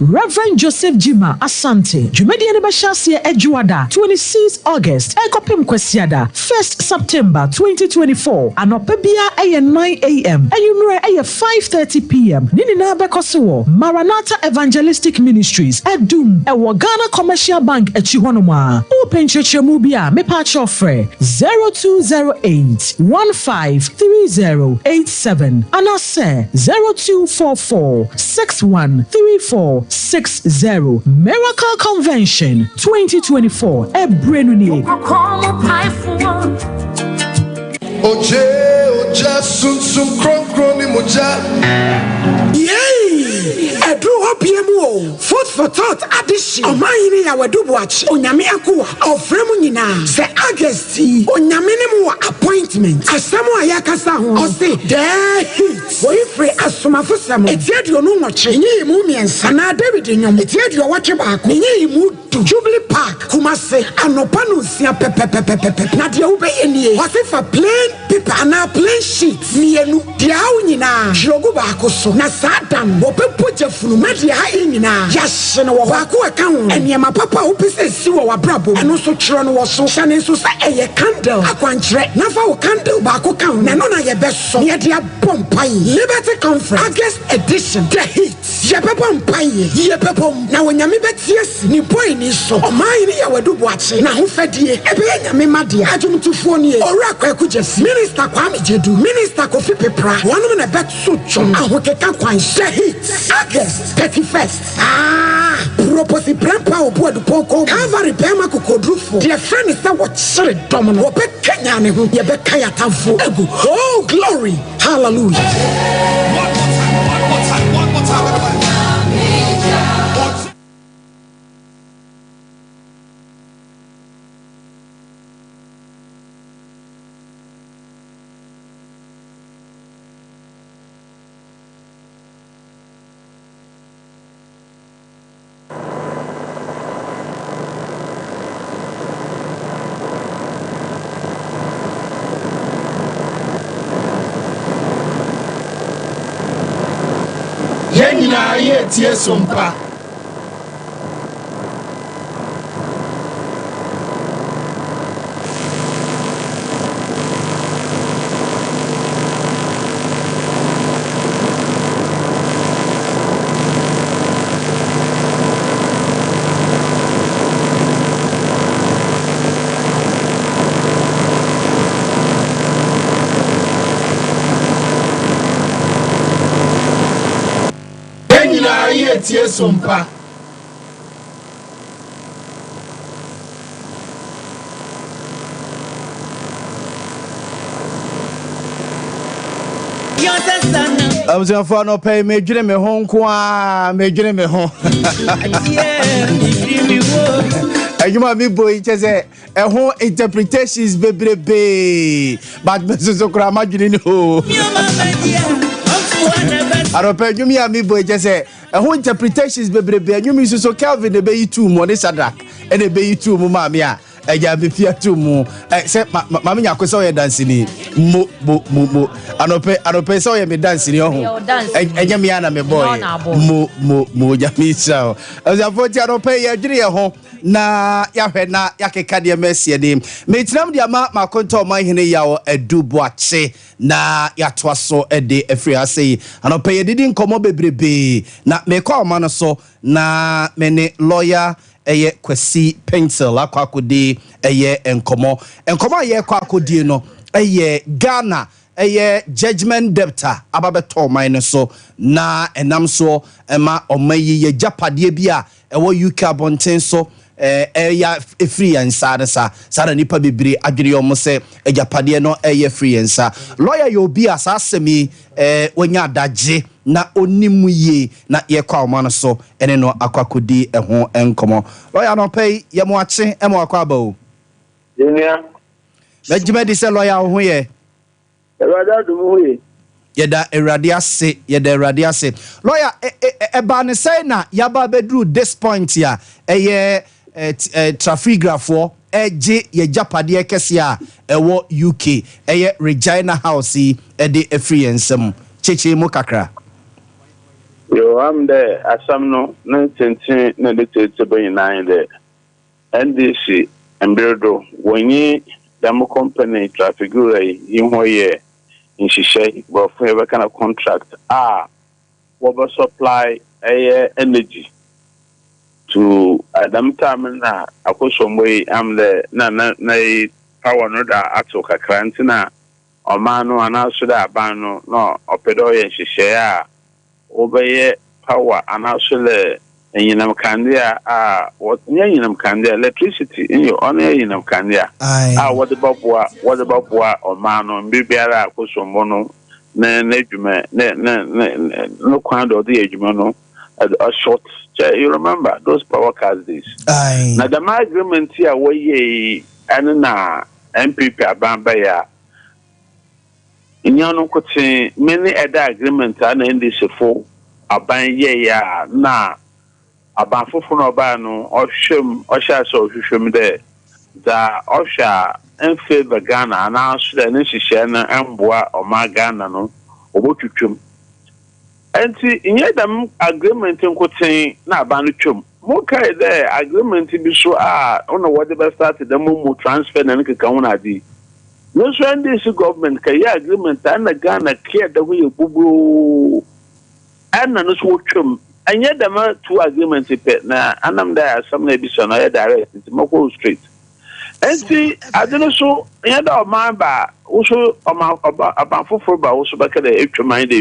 Reverend Joseph Jima Asante, Jumedian Bashasia Ejuada, 26 August, Ekopim Kwesiada, 1st September 2024, and Opebia 9 a.m. and you know 5:30 p.m. Nini na bekoso Maranatha Evangelistic Ministries Edum Ewo Ghana Commercial Bank Echihonoma Open Church Mubia me patch offer 0208 153087 and I say 0244 613460 Miracle Convention 2024 Ebrenuni Oje sunsum kroni moja. Yay! Edu hopiemu. Food for thought addition. Omayini ya wedu watch. Onyame akuwa. Ofremu nyina. Se Augusti. Onyame nemu appointment. Asamo ayakasa ho. Ose there hit. Wo ifre asomafo samo. Etiedio no nwoche. Nyi mu miensa na David nyom. Etiedio wache baako. Nyi mu Jubilee Park. Kumase anopa no sia pepepepepe. Na de ube enie. Ose fa plain paper na plain sheet. Mienu dia nyina. Jogo baako so. Na sadam opepo jefunu media ha nyina. Yahye no wo baako aka ho. Eniema papa opese si wo wabrabo. Eno so kiro no wo so. Shane so sa eye candle. Akwankyere. Na fa wo candle baako kan. Na no na ye beso. Ne dia bompai. Liberty Conference August edition. The hit. Yababam paye, Yababom, now when Yamibet, ni boy ni so, or mine ya wadu watching, now who fed ye, Ebe Yamimadi, Ajum to Phone, or Rakwakujas, Minister Kwame Jedu, Minister Kofi Pepra, one of the bet suchum, and who can quite say August 31st. Proposi Prampa or Board Poco, Calvary Pema Kukodrufo, dear friend is that what Sir Domino, or Bet Kenyani, who Yabekaya Tafu, oh glory, hallelujah. One more time, everybody. Yenina ye tie Sompa. Tie Sompa. I'm saying for no pay me dream me home kwa me dream me home. You might be boy just a whole interpretations baby but Mrs. Okrama didn't know. I don't pay you me and me boy just say a whole interpretations baby and you miss so Calvin the bay 2 more this Sadak and the bay 2 mamma. I have be fear 2 more except mammy Yakosa dancing mo I don't pay so me dancing your home and Yamiana me boy mo Yamisa as a 40 I don't pay your dear home na yahwena yakeka mercy dem metinam dia ma konto man hene yawo eduboache na yatoaso ede afri asei anope yedidi nkomo bebrebe na mekwa ma no so na mene lawyer eye Kwesi Pencil akwakodi eye enkomo ye kwakodi no eye Ghana eye judgment debtor ababeto man so na enam so ema omayi ye japade bia ewo UK abonten so ya free and sada nipa bibiri adwere omo se ejapade no free and sa lawyer yo bi asasemi onya adagye na onimu ye na ye kwa oma no so ene no akwakodi ho enkomo lawyer no pay ye mo ache e mo akwa ba o yenia mejime di se lawyer ho ye erada dum ho ye yeda erade ase lawyer eba ne say na yaba bedru this point ya traffigrapher eje ye japade kese a ewo UK Regina House de free ensem cheche mu kakra yo am there asam no na tenten na de tete bayinan there NDC embredo wonyi dam company traffigrapher yin hoye inshishe but for ever kind of contract what supply energy to Adam time na akosomwe am the na power no da ato kakranti na omano anaso da abano no opedo ye hihye a obeye power anaso le enyinam kandia what enyinam kandia electricity in your on enyinam kandia what about omano mbibiara akosombo no na edwuma no kwando the edwuma no a short. You remember those power cars days. Now the agreement here we and na MPP abamba in yano kote many other agreements and in this for aban ya na aban fofo no ba no ohwem ohya so ohwem there da ohya en favor Ghana na so da ne hihye na emboa o ma Ghana no obotwetwem enti inye dam agreement nkoten na abanu twom mo kai there agreement bi so ono what the start the mo transfer na nkeka wona di no so this government kai agreement na Ghana care da ho ye bubu ana no so twom and yet the two agreements now and I'm there some maybe some direct it's more straight. And see, I don't so yet of my bar also about for also back at the mind.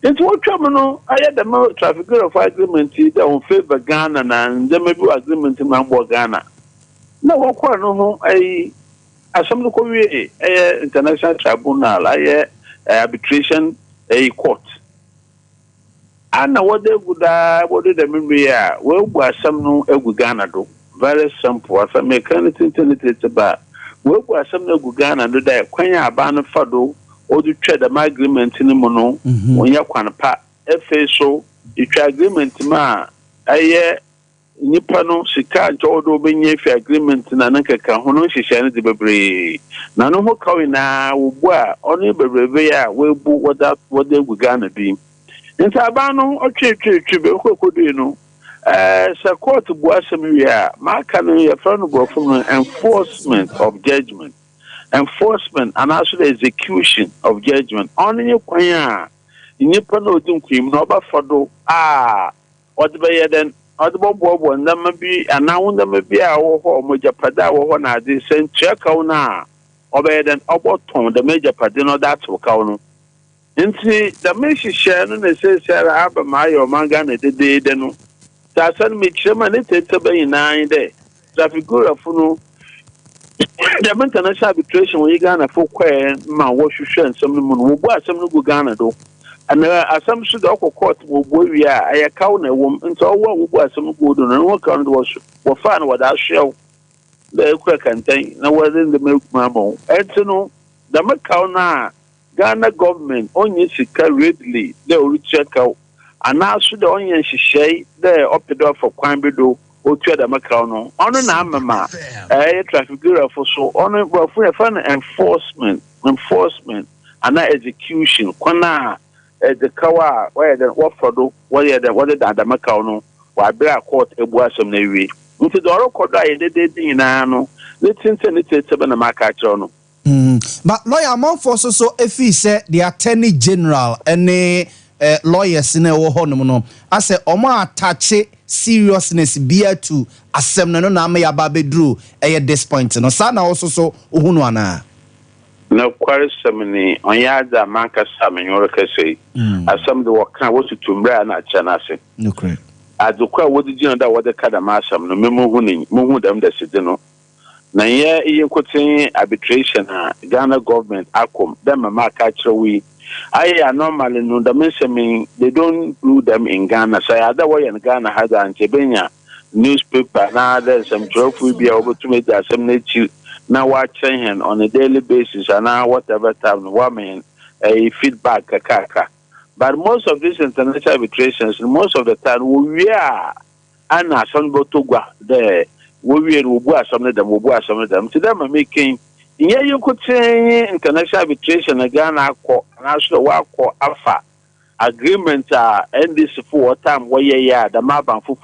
It's what trouble. I had the more traffic of agreement on favor Ghana and there may be agreement in Mambo Ghana. No, what no, I some local international tribunal, arbitration, a court. And what they would what did the memory well was some no Ghana do. Very simple. As I make anything about well was some no Ghana do that when you ban fado or you trade the agreement in the mono when you can pa FSO you try agreement ma I nipa no sika jodo benye fi agreement na nanka hono hihye ne de bebre na no ho kawe na wo bo a ono bebrebe ya we bu wada Ghana bi nta ba no otwetwetwe be kokodu no sa court bu asem wi a maka no ye fa no go from enforcement of judgment and also the execution of judgment on any kwan a nipa no odinkwim no ba fodo odbe den odbo ndama bi anawo ndama bi a wo ho mojapada wo ho na ade sentua kawo na obe den oboton the major party no that wo kawo no nti the meshi share no na say sara aba mayo manga na de no ta san me chema ne tete be nan de traffic gura funu the international arbitration when you Ghana for queer ma wo hwehwe nsem no mu no wo bu asem no go Ghana do and asem so the court wo bo wi a aye kawo na wom nti wo bu asem go do no wo kawo do wo fa na wo da hwew the kwa kantan na wo den the make mamo etino the makawo na Ghana government onye sika readily the ori check out and also the onye hihye the opedo for kwan bedo otua da makawo no ono na amama traffic bureau for so ono for fun enforcement and execution kwana the kawa where the what for do what the da makawo no wa bra court ebu asem na wi nti the oro kodo aye de na no letting se na maka kiro no. But lawyer among forces so if he said the attorney general and lawyers in a wohonum no I say omo attache seriousness beer to asem no na me ababedru at this point no sa na also so ohunu ana no kware semini onyada manka samenyo rekese asem de wokan wotu tumbra na chanase no correct adukwa wodi jina da wode kada masam no memu hu dem da sidi no na ye yinkotin arbitration Ghana government akom dem ma ka kirewi I normally no the mean they don't do them in Ghana. So other way in Ghana has an Chebenya newspaper now there's some trophy be able to make that some nature now watching on a daily basis and now whatever time woman a feedback kaka. But most of these international arbitrations most of the time we are and some botogwa there we will some of them to them are making yeah, you could say international arbitration again. National work alpha agreement end this for time where the map and full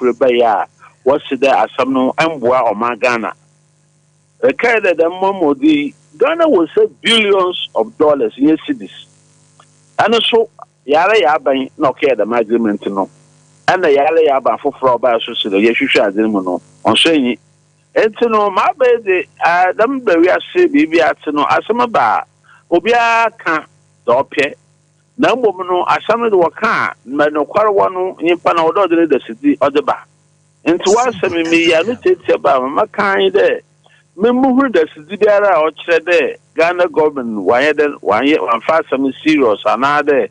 what's there as some no Amboa or Magana. The kind that the Momo the Ghana will save billions of dollars in cities. And so Yara Yaban no care the agreement no. And the Yara Yaban for fraud by so the Yeshua Demono on saying no my baby them be we say bibi atino asema ba obia ka do pe na mbom no asema de waka na no kware wono nyimpa na odo de city odeba nti wa asema mi ya no tete ba mama kan de memu hu de city biara o kire de Ghana government wan fa some serious anade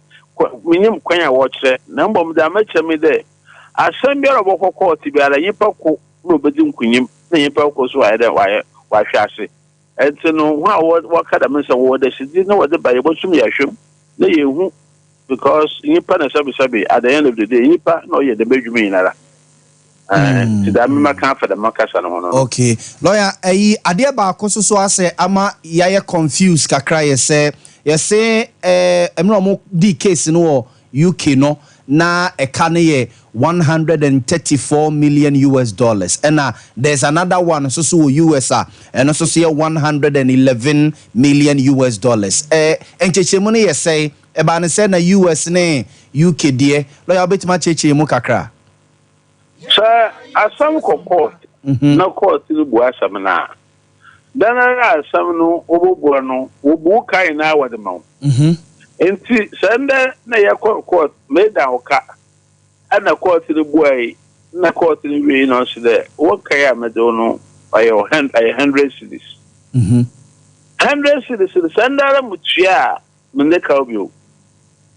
minyim kwanya wo kire na mbom de amache mi de asema biara bokọ court biara nyimpa ko no bedi nkunyim na yipa ko so ayede wa hwase entino wa kada mensa wo de sidi na wo de ba yebo sum yahwem na yehu because yipa na sabi at the end of the day yipa no ye de bedwumi nara ti da me maka fa da makasa no no okay lawyer ade ba ko so ase ama yaye confused kakra ye say emro mo di case no UK no na ekane ye $134 million and there's another one so US and also say $111 million enchechemu ne say eba ne say na US ne UK de lawyer betima cheche mu kakra sir asam court na court ni bu asam na dana asam no obobo no obu kai na wadema enti sende na ya court made oka ana court ni bu ai na court ni we no so there what kai amedo no by 100 cities 100 cities sendara mutua mende kaubio.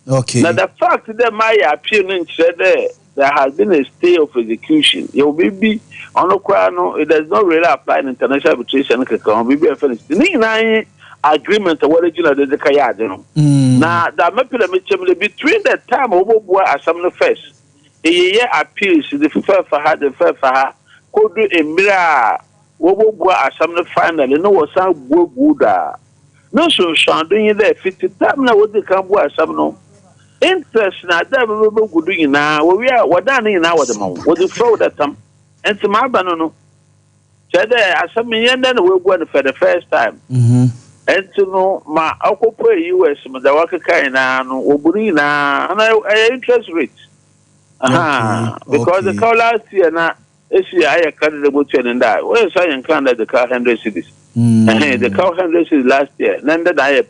Okay. Now the fact that my appeal said there has been a stay of execution. You will be on the crown. It does not really apply in international arbitration. Can be a finished. The agreement of original the Kayadino. Now that may between the time of Assam first. A year appeals the fair for her, the fair for her. Could do a mirror. Wobo Assam finally no was some good. No so doing there 50 times now what they can boy some no interest na that we go doing now we are what done in our the mount what the flow that time and to my banano said there as some million then we go for the first time and to know my occupy US the worker kind no oburina and I interest rate because the call last year na I candidate to and that where say candidate the car 100 cities. The cow 100 cities last year. Then that I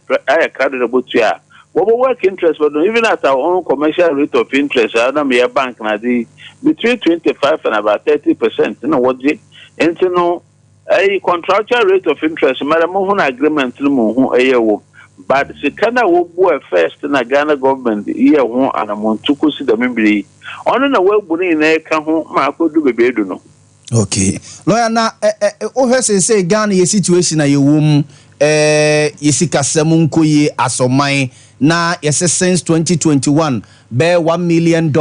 carried about here. What work interest, but even at our own commercial rate of interest, I don't be a bank now. Between 25 and about 30%. You know what? And you know, a contractual rate of interest, madam, agreement no a but the Canada will first in a Ghana government year one and a month to see the memory. On the way, Bunny in come home, Marco do be better no. Okay. Lawyer na say Ghana ye situation na ye wom yesika samu nkoye asomai na yese since 2021 be $1 million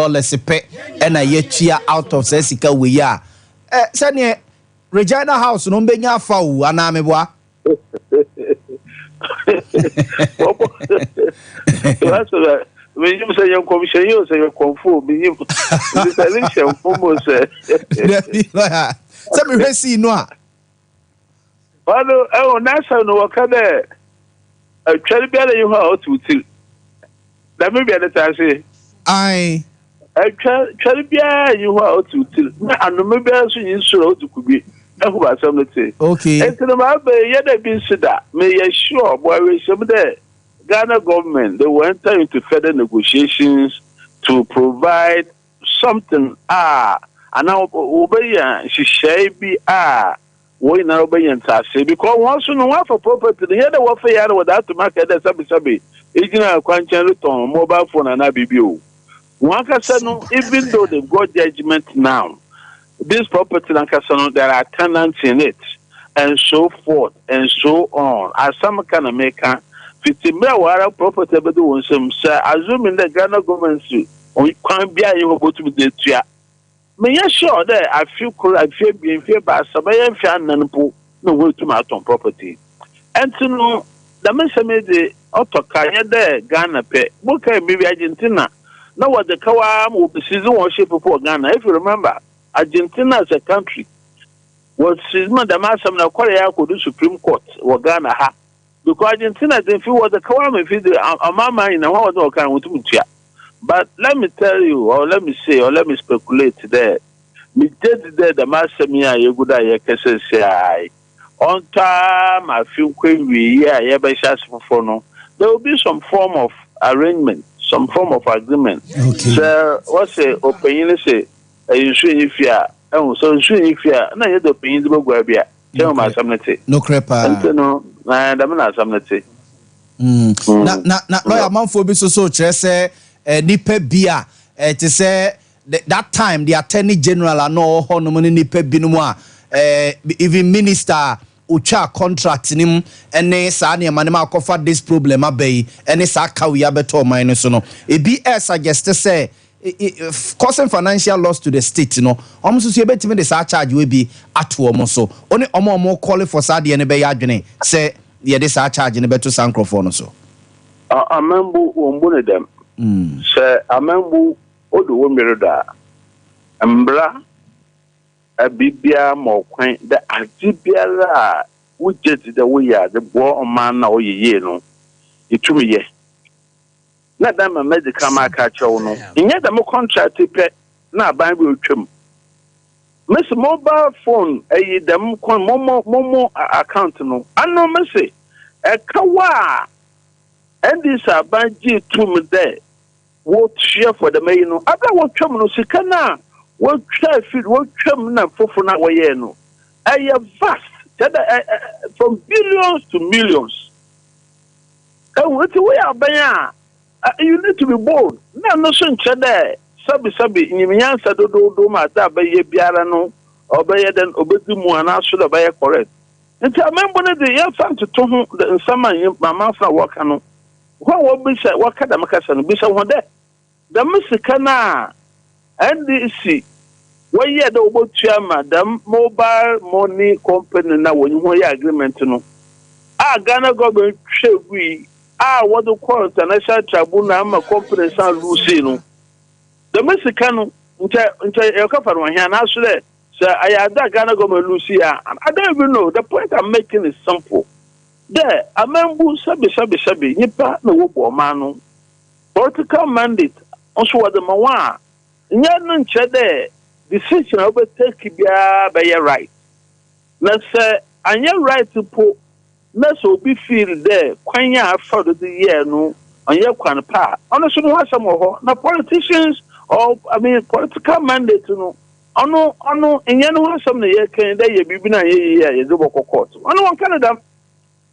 pe na ye tua out of sika we ya sane Regina House no benya afa wo ana meboa when you say your commission, you say you're conform. This election almost. Some may see no. Oh, national no wakade. I try to be able you how to tell. That may be the time say. I try to be you how to tell. And maybe I should ensure to could be. Okay. And to the Mabbe, yet I've been said that. May you sure, boy, we some there. Ghana government, they will enter into further negotiations to provide something. And now, Obeya, she shall be, we now obey and say, because once you know for property, the other warfare without to market the Sabi, Igna Quanchen on mobile phone and ABBO. One can say, no, even though they've got judgment now, this property, there are tenants in it, and so forth, and so on. As some kind of maker, 50 million property, but do some say, assuming the Ghana government, we can't be able to go to the tia. May I sure that I feel being feared by Sabayan Fan and Poo, no way to my own property. And to know the Mesa made the Otokaya there, Ghana pay, what can be Argentina? Now, what the Kawam will be season worship before Ghana, if you remember. Argentina as a country was Madam Assam na Korea could do Supreme Court or Ghana ha because Argentina didn't feel what the Kawam if a mama in a what kind of mutia. But let me tell you, or let me say, or let me speculate there. Me did there the Massamia Yaguda Yakasa say on time I feel queen we for no. There will be some form of arrangement, some form of agreement. Okay. So what's the opinion say? If you are, so if you are, no, the pains of Guabia, tell my samnity. No crepa. No, I'm not samnity. Na lawyer man for be so say nipe bia to say that time the attorney general no hono nipe binumwa even minister ucha contract nim ene sa na ma ma kofa this problem abey ene sa ka we abeto man so no e bi suggest say causing financial loss to the state, you know. Almost you bet me the charge will be at home so. Only more calling for Sadi and Bay Adjune say, yeah, this charge in a better Sancrophone so. I remember one of them. Say, I remember all the women there. Ambra, a bibia more quaint, the Azibia, which is the way the war man now, you know. It to me, na da ma medical ma ka chew no inye da mo contract pe na ban bi otwam Miss mobile phone dem momo account no ano message e kawa and this abanji to me there what share for the main no abla what twam no sika na what try feed what twam na fofo na we no vast from billions to millions what we are banya you need to be bold no so nche there sabi nyimiyansa do ma da baye biara no obaye den obedi mu ana so da baye correct nti amembo ne de ya fan to ho nsama mama fa waka no wo bi sha waka da makasa no bi sha ho de da misika na NDC waye da obotua madam mobile money company na woni ho ya agreement no Ghana government shegui what do call international tribunal ma company san lucy no the Mexicano, your cover one here, and actually, sir, I had that Ghana government Lucia, and I don't even know. The point I'm making is simple. There, a man who sabi, nipa no wo manu. Political mandate, also what the Mawa. Nyan there, decision over take by your right. Let's say, and your right to put, let's be feel there, Quanya for the year, no, on your quan pa. Honestly, no, some of the politicians. Political mandate no ono enye no asem na ye kan da ye bibi na ye do boko court ono won Canada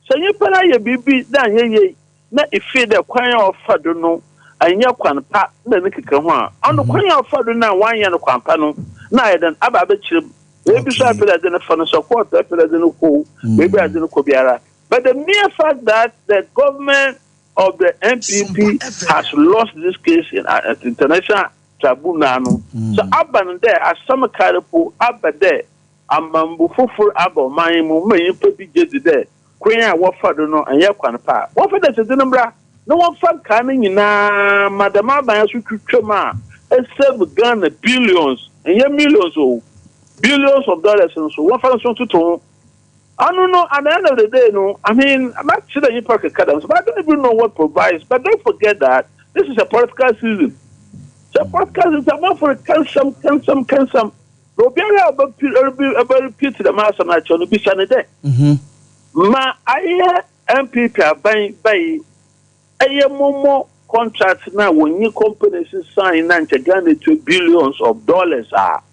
so ye para ye bibi da ye na ifi da kwan of fado no anya kwan pa na ne keka ho a ono kwan of fado na wan ye no kwan pa no na ye den aba ba chirim we bi so apela de fa no support apela de no ko we bi ade no ko biara but the mere fact that the government of the MPP has lost this case in international tribunal so aban there as some karipo abade amambu fufur abo man mu mayin pebi jedi there kwen a wo fado no anya kwan pa wo fada se dinambra no wo fa kan nyina madama ban so twetwam a save Ghana billions and millions of billions of dollars so wo fa so to I don't know. At the end of the day, no. I mean, I'm not sure that you park a cadence, but I don't even know what provides. But don't forget that this is a political season. So political season, I'm not for cancel. Robiara about repeat the mass and I tell you, be sunny day. Ma, I MPP are buying a more contracts now when new companies sign and Ghana to billions of dollars are.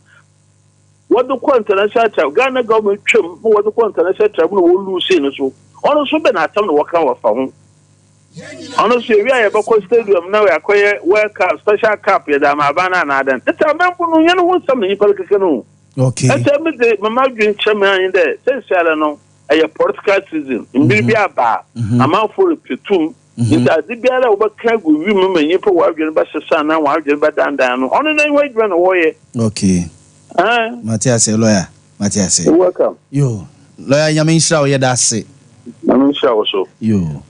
What the international travel Ghana government trim, what the international travel will lose in so. Honestly, been at time to work out for honestly, we are about stadium now. We acquire World Cup, special cup, my banana. Then it's a man who you know something you can okay. And tell me the Mama Green chairman in there, says, I don't know, a political season in Libya bar, a mouthful of platoon. It's a Libya over Kag with women, and you put what you're about to son and what you're about down. On the way, run away. Okay. Matthias, lawyer. Matthias, welcome. You, lawyer, Yamin Shaw, yeah, that's it. Yamin Shaw, so. You.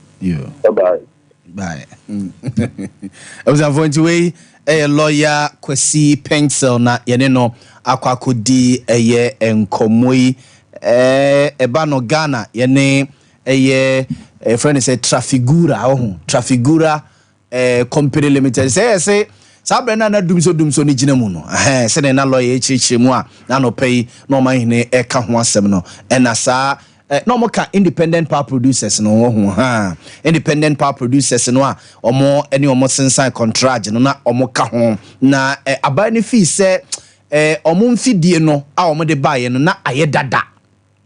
Bye. Bye. I was going to way a lawyer, Kwesi Pencil, na yeneno, Akwakudi, a ye, and Komui, Ebano Ghana, yene, a friend is a Trafigura, Company Limited. Say, Sabrina na dumso ni jinemuno se na lawyer echichemu a na no pay no man ne e ka ho asem no e na sa no mo ka independent power producers no ho ha independent power producers no a omo ene omo sensan contract no na omo ka ho na aba ne fi se omo mfidie no a omo de baye no na ayedada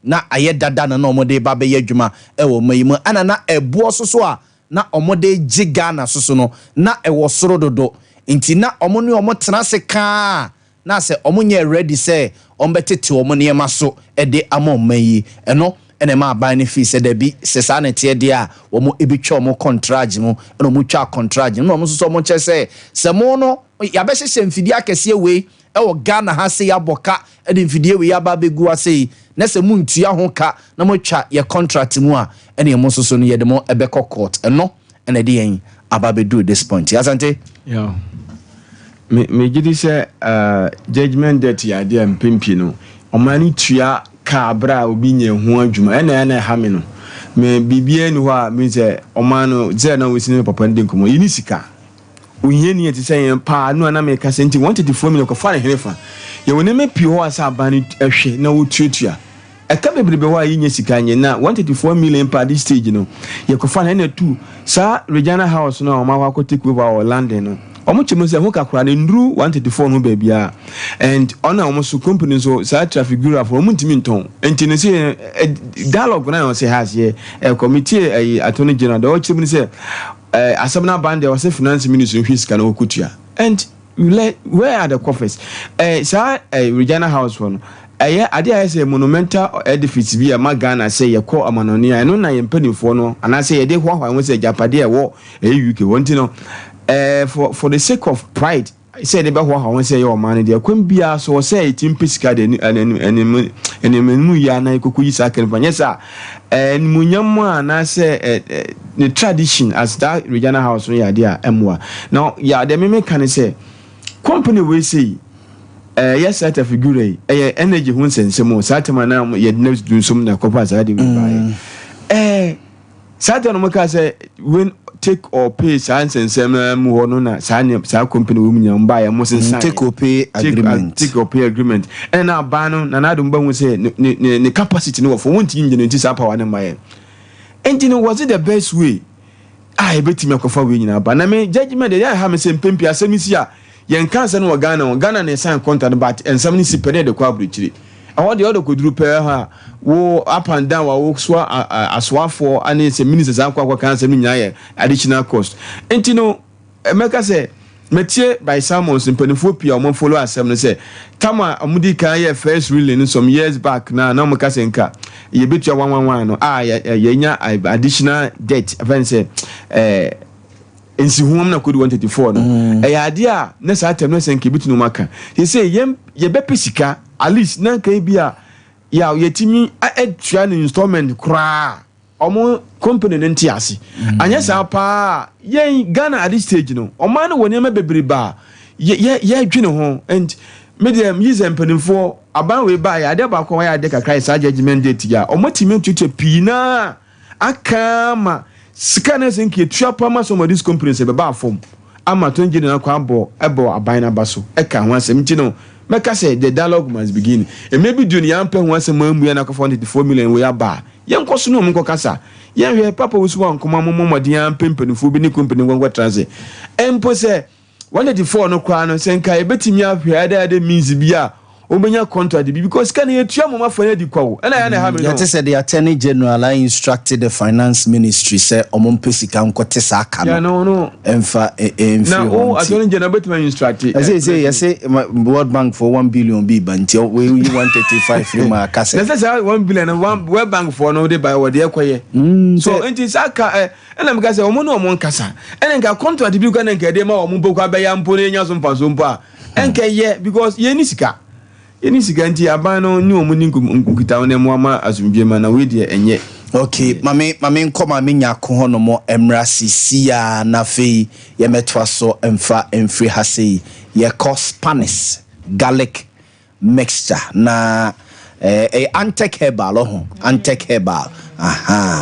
na omo de ba be yadwuma e wo mayimu ana na ebuo soso a na omo de gigana soso no na e wo soro dodo inti na omo ne omo tena se ka na se omo nye ready say ombetete omo ne ma so e de amayi eno ene ma ban ne fi se da bi se sa ne tie de a omo ebitwa omo contract mu eno omo twa contract no omo so omo che se mo no ya be hye mfidi akese we e wo Ghana ha se ya boka e de mfidi we ya ba begu ase na se mu ntua ho ka na mo twa ye contract mu a ene mo so no ye de mo ebe court eno ene de yen ababedu this point asante yeah me gidi say judgment that ya de mpempi no omani tua ka bra obi nye ho adwuma ena ha me no me bibie ni ho a me say omano ze na wosini papa ndin komo yini sika Uyeni ati say pa no na make senti 134 million ko fa ne herefa ye woni me pio ho asa abani ehwe na wo tuatua eka bebrebe ho ayi sika nye na 134 million pa this stage no ye ko fa na tu sa Regina House no ma wa ko take over Orlando no omo chemo se ho kakura ne nduru 134 no ba bia and ona omo so company so sa traffic bureau for omo ntimi nton enti ne se dialogue na o se has ye committee attorney general do chemo se Asabna band there was a finance ministry who is can okutua and where are the coffers Regina House one ade I say monumental edifice bi Ghana say ye call amanonia no na ye mpanimfo no and I say ye dey ho ho say japade e wo UK wonti no for the sake of pride I said they be ho ho say your man dey kwam bia so say it impesika de enemu ya na ikokuyi saka nfanyesa munyam na say the tradition as that Regina House no ya there emwa now yeah the me can say company we say yes set a figure energy hun sensemo satema na ye news do some na kopa za de buy Saturday no make say when take or pay science and mu hono na sa company we munyam buy mo sense take or pay agreement take or pay agreement and na ba no na do mba hu say ne capacity no for won't engine nti sa power na my engine was it the best way I bet me akofa we nyina ba na me judgment dey ha me say mpempi asemisi a yen kansa no Ghana na sign contract but and some ni sipede de kwa abruchiri all the other koduru pe ha wo up and down wo so aswafo ani say ministers akwa kansa no nyaaye additional cost enti no emeka say metie by Simons mpanifo pia o follow asem no say kama amudi kan ye first ruling some years back na meka say nka ye betua 111 no ye nya additional debt even say ensi huam na kodi 134 no ade a na sa atem no senke bitunu maka he say ye bepesika at least na kai bia ya yetimi atua no installment kra omo company nti ase anya sa pa ye Ghana at this stage no oman no woni ma bebreba ye adwene ho and medium use empanimfo aban we ba ya ade ba kwa ya ade kakra sa judgment date ya omo timi tutu pina akama scanner senke tua pa ma some of these companies be ba form ama to engine na kwa abo aban na baso e ka ho asem nti no meka say the dialogue must begin e maybe dunia ampe ho asem amu na ka 404 million we aba yen koso no mko kasa yen hwe papa wusu wa nkoma momodi ampe mpanifo bi ni company ngwa transit empo say 184 no kwa no senka e betimi ahwe ade means bia obenya contract because can you tua mama for di kwawo na ya na ha me no that said the attorney general instructed the finance ministry say omompesika nkote sa aka no no emfa na attorney general betimi instruct say World Bank for 1 billion be banti we 135 from akase na say 1 billion and World Bank for no dey by what dey kwaye so enti saka na me ka say omo no omo nkasa ene nka contract bi kwa na nka dey ma omo bokwa be ya mpo na nya so mfa so mpo a enka ye because ye ni sika eni siganti abano ni omuni nkukita onemu ama azumbiema na we de enye okay mame nkoma menya ko hono mo emra sisia na fei ye metwa so emfa emfri hasei ye ko Spanish garlic mixture na antek herbal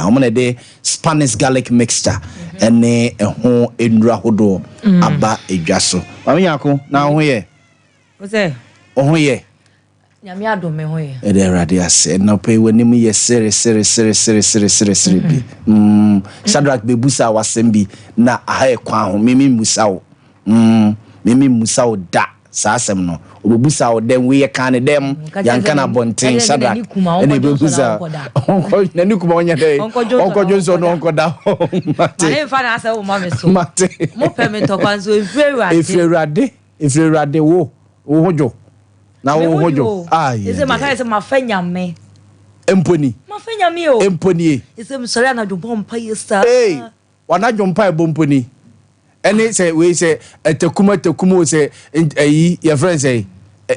omo na de Spanish garlic mixture ene ho enura hodo aba edwaso mame nyako na ho ye ose ho ye nyame adome ho ye ede radia se na pay wenim ye sere bi Shadrach bebusa wasembi na ahe kwa ho mimi musawo da sasem no obebusa wo dem we kan dem yanka na bonten Shadrach ene bebusa onko na nikuma onya dey onko Johnson onko da mate mane fa na asa wo mame so mate mo permit kwanzo efrerade wo hojo na wo hojo ese makare se mafanya me emponi mafanya me o emponi ese msori na jompa mpa yesa wana jompa e bomponi ene se we se etekuma se ayi your friends say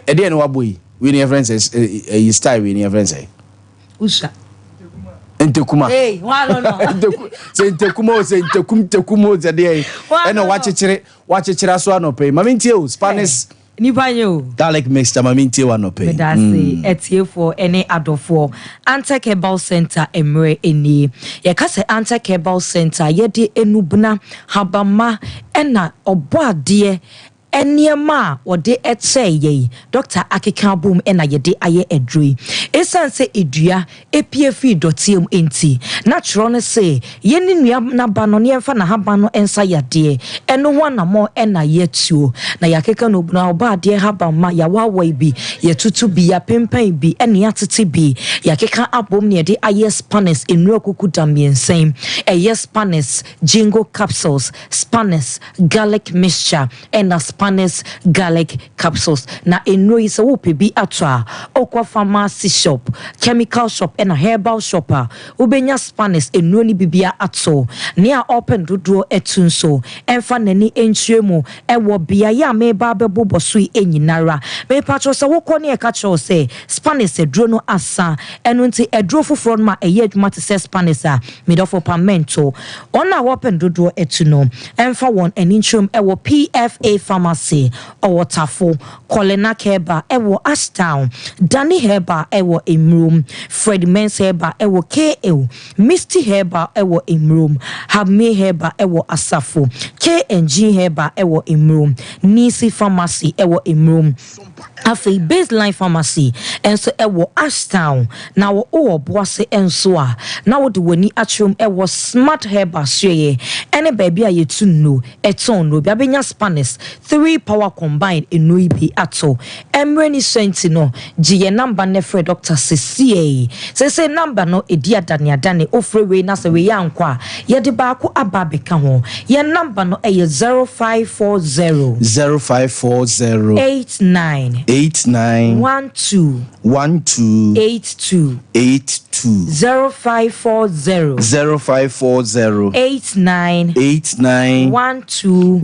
e dey no waboyi we your friends say style we your friends say usha entekuma no se entekuma se dey ene wachechire so anope mami ntie o Spanish Garlic mixture, my minty one no pay. That's it for any other for anti-cable center emre eni. Yakase anti-cable center yedi enubna habama ena oboade Enyama or de et say ye, Dr. Akika boom ena yede aye edri. Esan se edua, EPF dotium enti. Natural say, yeni na banoni enfa na habano ensa yade. Eno wana mo ena yetu. Na yakeka no na oba de habama ya wawa bi, ye tutu bi ya pempen bi, eni atiti bi. Yakeka abom ne de aye Spanish enro kuku damien same. Eye Spanish jingo capsules, Spanish garlic mixture, and Spanish garlic capsules. Na enro is a whoopie be atwa. Okwa pharmacy shop, chemical shop, and a herbal shopper. Ubenya Spanish enro ni bibia atso. Nia open dodo etunso. Enfa neni enchemo. Ewo biya ya me babe bobo sui enyinara. Me patro sa woko ni ekacho se. Spanish edro no asa. Enunti edro fufron ma eye juma se Spanish a. Midofo pamento. Ona open dodo etuno. Enfa won eninchum ewo PFA pharmacy. Or Tafo, Colena Heba, Ewo Ashtown, Danny Heba, Ewo Imroom, Fred Men's Heba, Ewo KL, Misty Heba, Ewo Imroom, Habme Heba, Ewo Asafo, KNG Heba, Ewo Imroom, Nisi Pharmacy, Ewo Imroom. Afi baseline pharmacy and so ewo Ashtown now o boase enso now the wani atrum ewo smart herba sweye any baby aye to know eton no bia Spanish 3 power combined enu ibi ato emre ni sentino giye number ne fre Dr. CCA say number no edia dane ofre we na se we yankwa ye de ba ko ababeka ho ye number no eye 0540 89 12 82 0540 89 12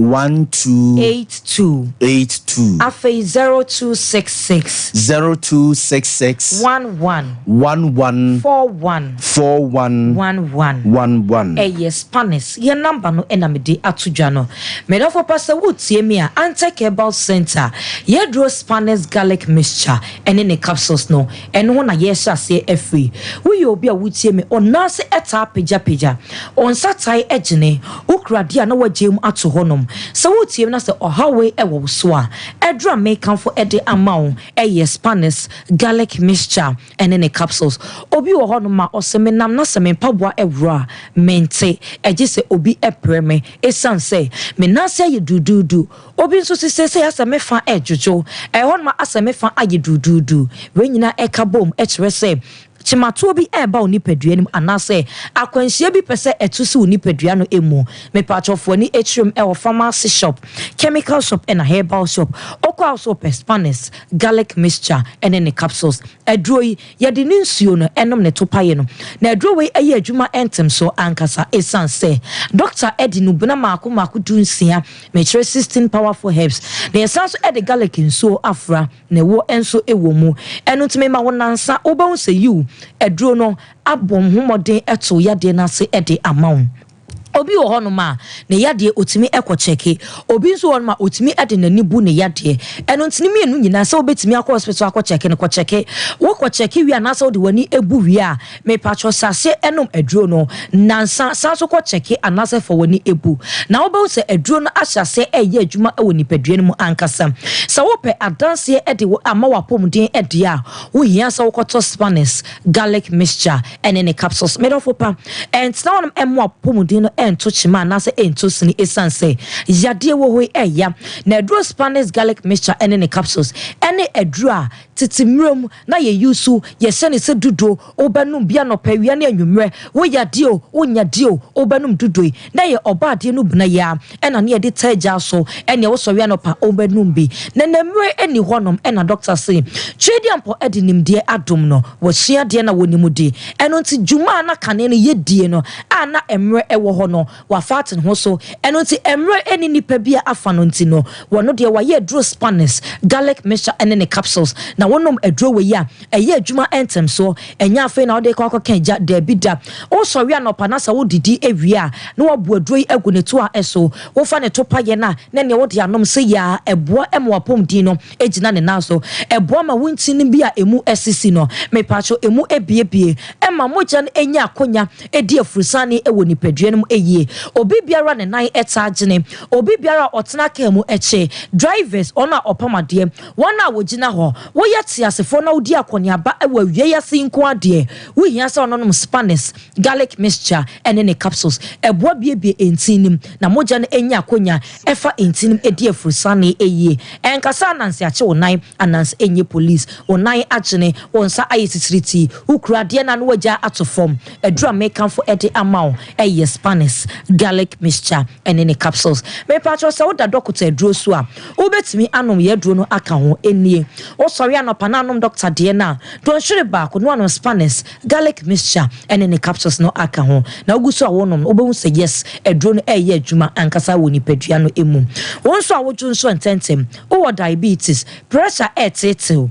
82 Afe 0266 11 41 Spanish ye number no enamide atudwa no me don for pastor wotie me a anti-cable center ye draw Spanish garlic mixture ene ne capsules no eno ho na ye sha se afri we obi a wotie me onase eta peja on satai ejene ukrade na wagem ato honom se wotie me na se ohawe ewo so a edra make am for ede amount Spanish garlic mixture ene ne capsules obi wo honom ma oseme nam na se me paboa ewra mente eje se obi epreme esan se me na se ye dududu obi nso se asa me fa ejojo hon ma asa me fa aye dududu we nyina ekabom ekere se chimato bi eba onipadua nim anase akwanhia bi pese etusi onipadua no emu me patchofo ni etrum e pharmacy shop chemical shop and a herbal shop okwa also Spanish garlic mixture and then the capsules edroi ye de nsuo no enom ne topaye no na edroi aye adwuma entem so ankasa esan se Dr. Edinu buna mako dunsia me 16 powerful herbs na esan so ede garlic nsuo afra na wo enso ewo mu eno ntime ma wonansa oba se you edro no abom homode eto yade na se ede amount obi wo hono ma ne yade otimi ekocheke obi nso hono ma otimi ade nani bu ne yade eno ntini mienu nyina se obetimi akọ hospital akọcheke ne kocheke wo kocheke wi anasa ode wani ebu wi a me patcho sase enom edro no nansa sanso kocheke anasa for wani ebu na wo be se edro no ahyase eye adwuma e woni padua mu ankasa sa wo pe adanse ede wo ama wapomden ede a wo hia sa wo koto Spanish garlic mixture and in a capsules made of opa and now am wapomden no ento chima na se ento sini esanse yade wo ho eya na edro Spanish garlic mixture and in the capsules ene edro titimrom na ye yusu ye sene se dudo obanum bia no pawia na anwumre wo yade o onyade o obanum dudoi na ye obade no buna ya ena na ye de taja so ene wo sori anopa obanum bi na namre eni honom ena doctor say twediampo edinim de adom no wo hia de na wonimu de eno nti juma na kane no ye die no ana emre ewo no wa faten ho so eno nti emre eni nipa bia afa no nti no wono de wa ye aduro Spanish garlic mixture ene ne capsules na wonom aduro we ya eye adwuma entem so enya afa na wode kwa kan ja da bida o so wi anopa na sa wo didi ewia na wo bu aduro egu ne to a eso wo fa ne to pa ye na ne wode anom se ya eboa emwapom din no ejina ne na so eboa ma wonti ne bia emu esisi no me pacho emu ebiebie ema moja no enya akonya edi afurusane ewo nipadua no eyie obi biara ne nan etagene obi biara otena ka mu eche drivers ona opamade wona wogina ho wo yete asefo na odi akoniaba ewo awie yase nko ade wo hia se ononom Spanish garlic mixture ene ne capsules eboa biebie entinim na moja no enya akonya efa entinim edi afurusane eyie enkasa nanse ache onan ananse enye police onan agene wonsa ayesisiriti ukurade na no waja atofom edura make for ede amount Spanish garlic mixture and in capsules me patcho se woda doctor eduro so a obetimi anom ye eduro no aka ho enie o sori anopa na anom doctor de na don hwere back no anom Spanish garlic mixture and in capsules no aka ho na oguso a wonom obehu se yes eduro no adwuma ankasa woni padua no emu wonso a woju nso ententem o diabetes pressure etetel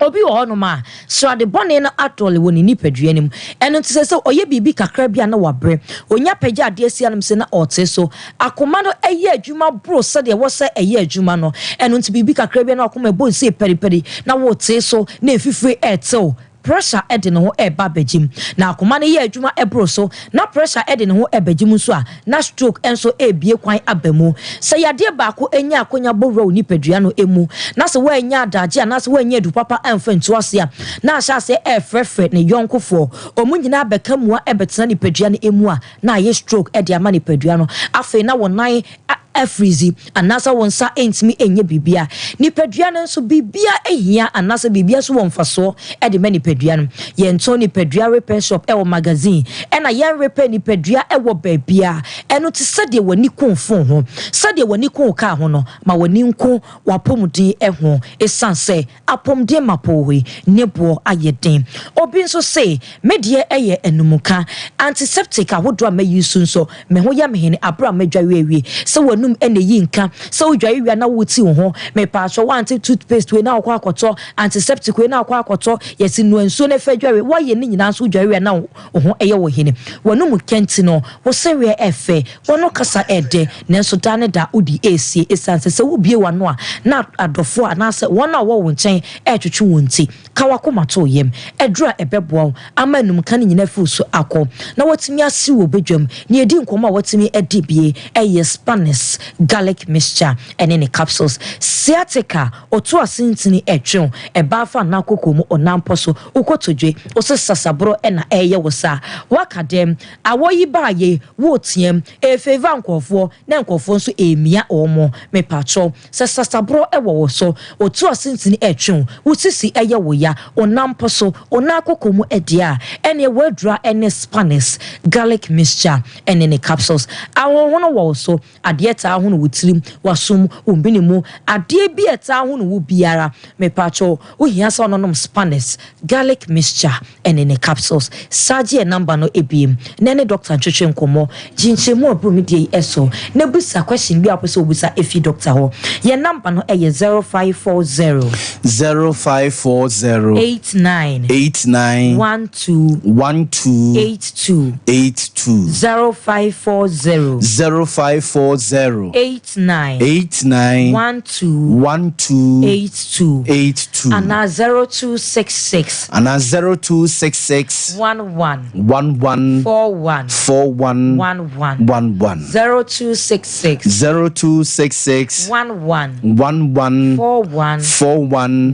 obi wo no ma so de bone na atole woni nipadua nim eno tse se oye bibi kakra bia na wabre onya pagya ade asia nim se na ote so akoma no eye adwuma bro se de wo se eye adwuma no eno nti bibi kakra bia na akoma bo se periperi na wo te so na efifre etel pressure ede no ho eba begim na akoma ne ye adwuma ebro so na pressure ede no ho ebegim so a na stroke enso ebie kwan abamu se yade baako enya akonya bowro nipadua no emu na se wa enya adaje na se wa enya du papa amfa ntuase a na ahya se efrefre ne yonkofo omunyina bekamua ebetena nipadua no emu a na ye stroke ede ama nipadua no afi na wonan freezy anasa wonsa entimi enye bibia nipadua no nso bibia ehia anasa bibia so wonfaso e de manipadua no ye nto nipadua repair shop e wo magazine e na ye repair nipadua e wo babia eno ti sade wani konfon ho sade wani kon ka ho no ma wani nko wapomden e ho esanse apomden mapowe nebo ayeden obi nso say medie eye enumuka antiseptic ahodo a mayusu nso me ho ya mehene abra madwawe se num ene yinka so dwaye wi na wuti ho me pa so wanti toothpaste we na akwa akoto antiseptic we na akwa akoto yesi no nso na fa dwaye wo ye ni nyina so dwaye wi na ho eye wo hene wonum kenti no wo se we efe wono kasa ede nenso dane da udi esi esanse se wo bie wano a na adofo anase wona wo wo nchen etwetwe wonti kawakoma to yem edura ebeboa amanum kan nyina fuso akọ na watimi asi wo bedwam ne edi nkoma watimi edibie Spanish garlic mixture and in capsules sciatica oto asintini etwe ebafa na kokomu onamposo ukotodwe osesasabro na eye wosa wakadem awoyi baaye wotiem efeva nkofo na nkofo nso emia omo mepacho sesasabro ewo so oto asintini etwe wutisi eye woya onamposo onakokomu edia ene wadra ene Spanish garlic mixture and in capsules awon hono wo so ade ta ho no wutirim wasum ombini mu ade bi eta ho no wo biara mepacho wo hia sa ononom Spanish garlic mixture and in capsules saje number no ebiem nene doctor twetwe nkomo jinchemu obrum die eso na busa question bi aposo obusa efi doctor ho ye number no eye 0540 89 0540 89 1282 and 0266 11 41 0266 11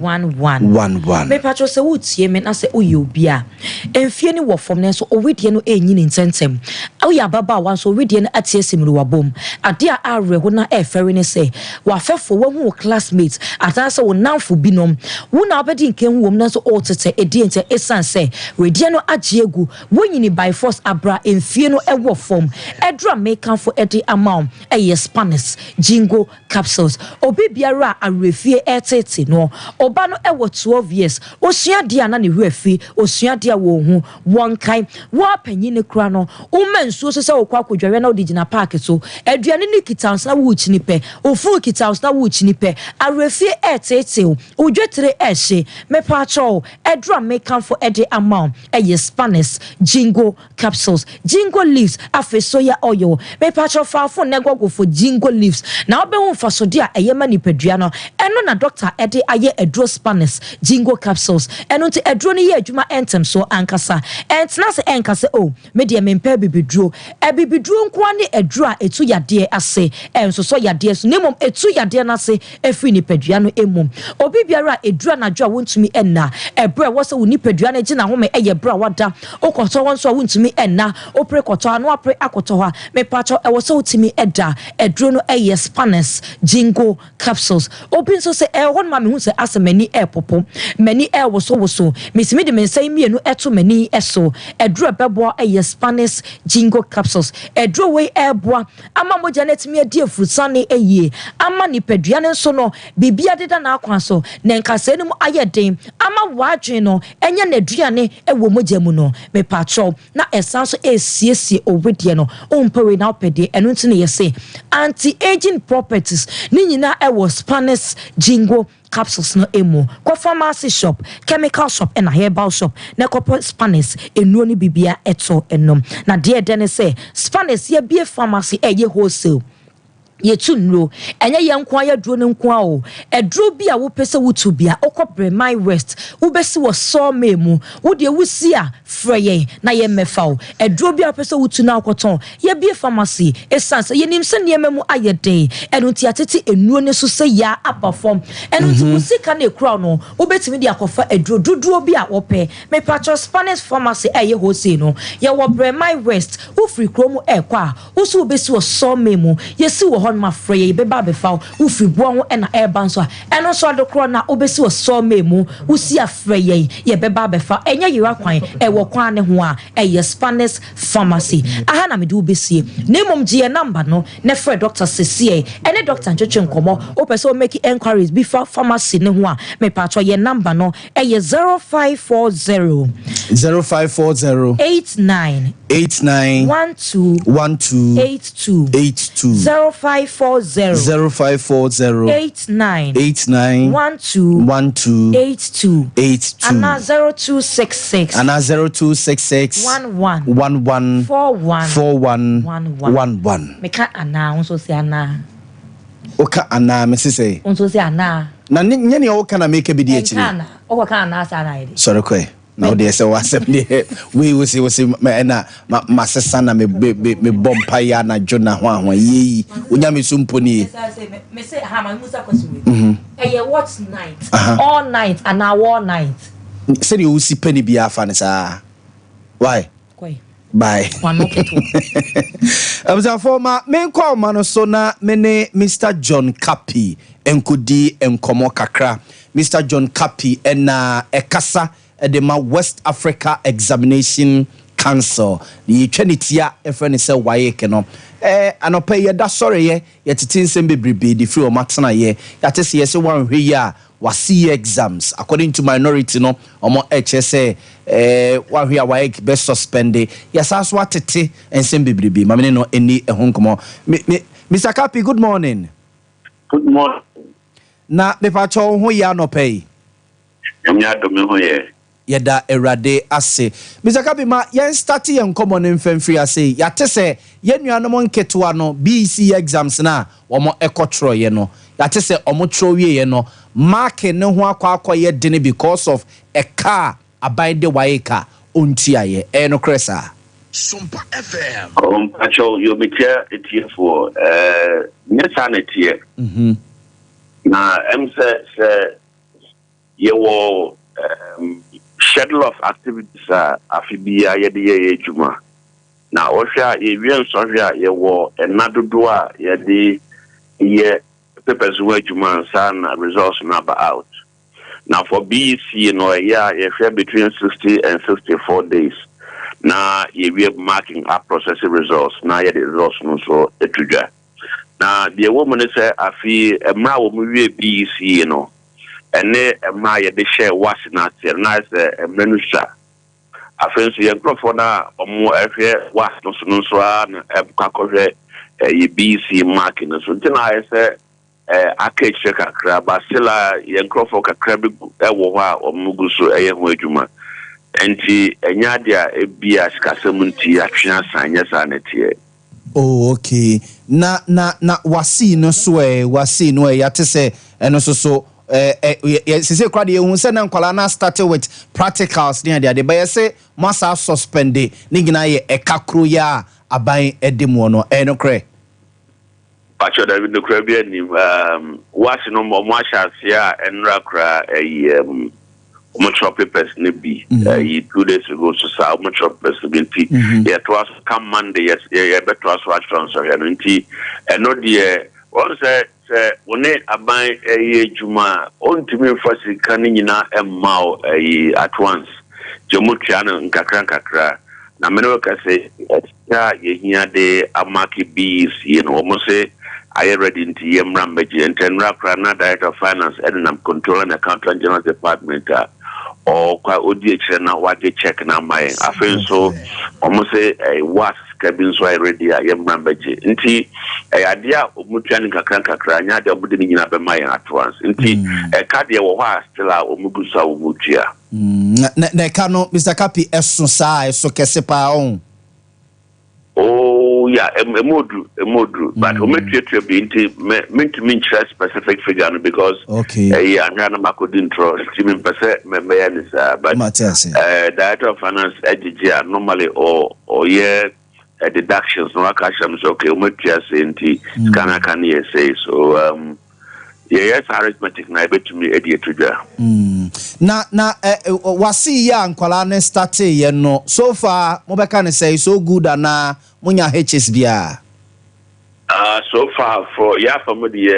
41 me patro se wutie me na se oyobia emfie ni wo fom na so owedie no enyi ni ntentem awo ya baba wan so owedie no atiesimru wabom ade a arre ho na e fere ne say wa fefo wo hu classmates atanse wo namfo binom wo na obedi nke hu wom na so otete ediente esan say redie no agiegu wo nyini by force abra emfie no ewo form edra make am for edi amount Spanish jingo capsules obi biara arefie etete no oba no ewo 12 years osua dia na ne hwefi osua dia wo hu won kan wa panyi ne kura no umensuo so se okwa kodware na odigina park so aduane ne kitans na wo chini pe ofu kitans na wo chini pe arefie etete odwetre ehye me pacho edra make am for edi amount Spanish jingo capsules jingo leaves afesoya oil me pacho fa for negwo for jingo leaves na obehu fasode a eyema nipadua no eno na doctor ede aye edro Spanish jingo capsules eno nti edro ne ye adwuma entem so ankasa entna se enkase o me de mempa bibidro ebibidro nko ane edro a etu yade ase enso so yade so nemom etu yade na se efi nipadua no emom obi biara edro na dwo wontumi enna ebre wo se wo nipadua na gina ho me eye bra wada okoto won so wontumi enna opre koto ano apre akoto ha me pacho e wo se wotumi eda edro no Spanish jingo capsules obi so se won ma me hu se asemani popo mani wo so misimi de mensai mienu eto mani eso edro bebo Spanish jingo capsules edro we eboa ama moja netimi adi afurusane eyie ama nipadua ne so no bibia deda na akwan so na nkase num ayeden ama wadwen no enye na aduane ewo moja mu no me pacho na esan so esiesie owedie no ompewe na opede eno ntine yese anti-aging properties ni nyina ewo Spanish jingo capsules no emo kwa pharmacy shop chemical shop and a herbal shop na kwa Spanish enuo ni bibia eto enom na de dene say Spanish ye bie pharmacy eye wholesale yetu nro enye ye nko ya duro ne nko a o eduro bia wo pese wutu bia okobre my west wo besi wo so memu wo de wusi a freye na ye mefa o eduro bia pese wutu na akoton ye bie pharmacy essence ye nim se ne memu ayede enu ti atete enuo ne so se ya aperform enu ti musika na ekura no wo betimi de akofa eduro duduo bia wo pe me patro Spanish pharmacy eye wholesale no ye wo bre my west wo free kromo ekwa wo so besi wo so memu ye si wo ma frey beba befa wo fi bo ho na airban so eno so adokro na obesi wo so memu wo si afrey ye beba befa enye yira kwan e wo kwan ne ho a e Spanish pharmacy aha na me do besie nemom gie number no ne frey Dr. Cesie ene Dr. Nchoche nkomo o pese o make inquiries before pharmacy ne ho a me patro ye number no e 0540 89 12 82 0540 89 12 82 and 0266 11 41 meka ana onso si ana oka ana mesese onso si ana na nye ne oka na make bi di echi ana oka ana asa na ide sorry kwe na odi ese wasem de we see na masesa na me bompa ya na jona ho yi onya me sumpo ni me say ha ma musa kwesi we eh what night all night and all night say you see penny bi afa ne sa why koi bye one okay to abza forma men kwa ma no so na me ne Mr. John Kapi enkudi enkomo kakra Mr. John Kapi na ekasa edema West Africa Examination Council the twanitia efreni se waye ke no anopa ye da sorry ye yetitin bebrebe the free o matena ye yatese ye se wan hwe ya wasi exams according to minority no omo HSA wan hwe ya waye be suspended yasaso atete ensem bebrebe mamene no eni ehonkomo Mr. Kapi, good morning. Good morning. Na me pa cho ho ya no pay Yamya do me ho ye yeda erade ase Mr. Kapi ma yen start yen common mfemfri ase yate se yen nuanom nketoa no BC exams na omo ekotro ye no yate se omo tro wie ye no mark ne ho akwa ye dene because of a car abide waika ontua ye no kresa Sompa FM pacho you be here it here for sanity na say you will schedule of activities afibia ye de ye juma Now, Osha, if you and Sofia, you were another door, ye papers where you man son results number out. Now, for BEC, if you're between 60 and 64 days. Now, if you're marking up processing results, now the results so a trigger. Now, the woman is I feel a mile will be BEC, and then a mile they share what's not there. Now, it's a minister. I feel so young for now, or more every what's no so on a cacovet a BEC marking. So, then I said, I can't check a crab, but still, young Crawford a crab, a war or Mugusu, a young wajuma. And Yadia, a beer, Casamunti, a chance, and yes, and oh, okay. Na wasi no swe, wasi no yate se, and also so. Sisi kwa diye unse na nkwala na started with practicals ni ade ba say masa suspended ni gina ye ekakru ya aban edemu no enokre Pacho David no krabia ni wasi no mo asha sia enra kra mutual papers ne bi 2 days ago so sa mutual papers binti ya to us come Monday yes ya beto us watch transfer ya nti eno de one say one aban juma on timi fasi kan nyina emma at once jomutia no nkakra na meno ka say ya yehia de amaki bees almost say I ready into Yemram Beji and Tenra Director of Finance and I'm controlling the Accountant General Department or quite ODH now what they check now my I feel so almost say a was cabin so I ready I Yemram Beji. Inti a idea of Mutian Kakra, the Budin in Abemay at once. Inti a cardia was still out of Mugusa Mutia. Nekano, Mr. Capi, Essosa, so Kesepa on. Oh yeah, a module, but we make to be into specific figure because okay, I'm not couldn't trust even percent but Director of Finance AGG normally or deductions no cash so okay, we make to say can say so yes, arithmetic na ebe to me edie trigger. Na wasi ya nkwala ne start ye no so far mo be kan say so good na munya HSBR. So far for me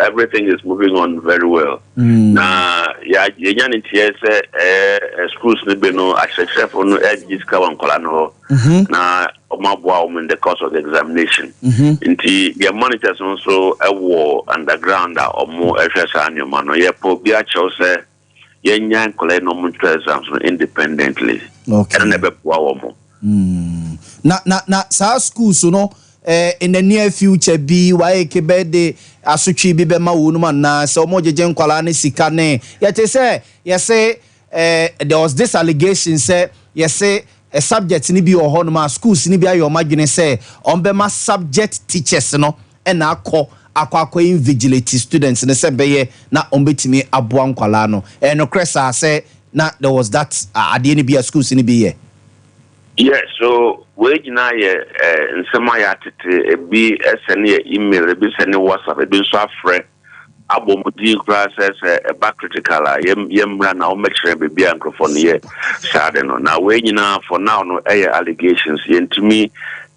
everything is moving on very well. Na ya yenyan ntie say schools ne be no except no edgiska wan kwala no na omabwa in the course of the examination. Inti the monitors also underground or more FSA no ye po bia cho say yenyan kwala no mu exams independently. Okay. And never bwa mo. Na sa schools no in the near future be why kebe de asutwi bi be ma wonu man na so mo jeje nkwala ne sika ne yete say there was this allegation say say a subject ni bi ohon ma schools ni bi ayo madwene say on be ma subject teachers no e na akwa invigilate students ne say be na on betimi aboa nkwala no no cresa say na there was that ade ni bi schools ni bi ye. Yes, so we na ye nsema ya tete bi send email bi send WhatsApp bi so afre abomudi process e back critical yemra na o mekere be bia microphone ye sade no na we nyina for now no allegations yentumi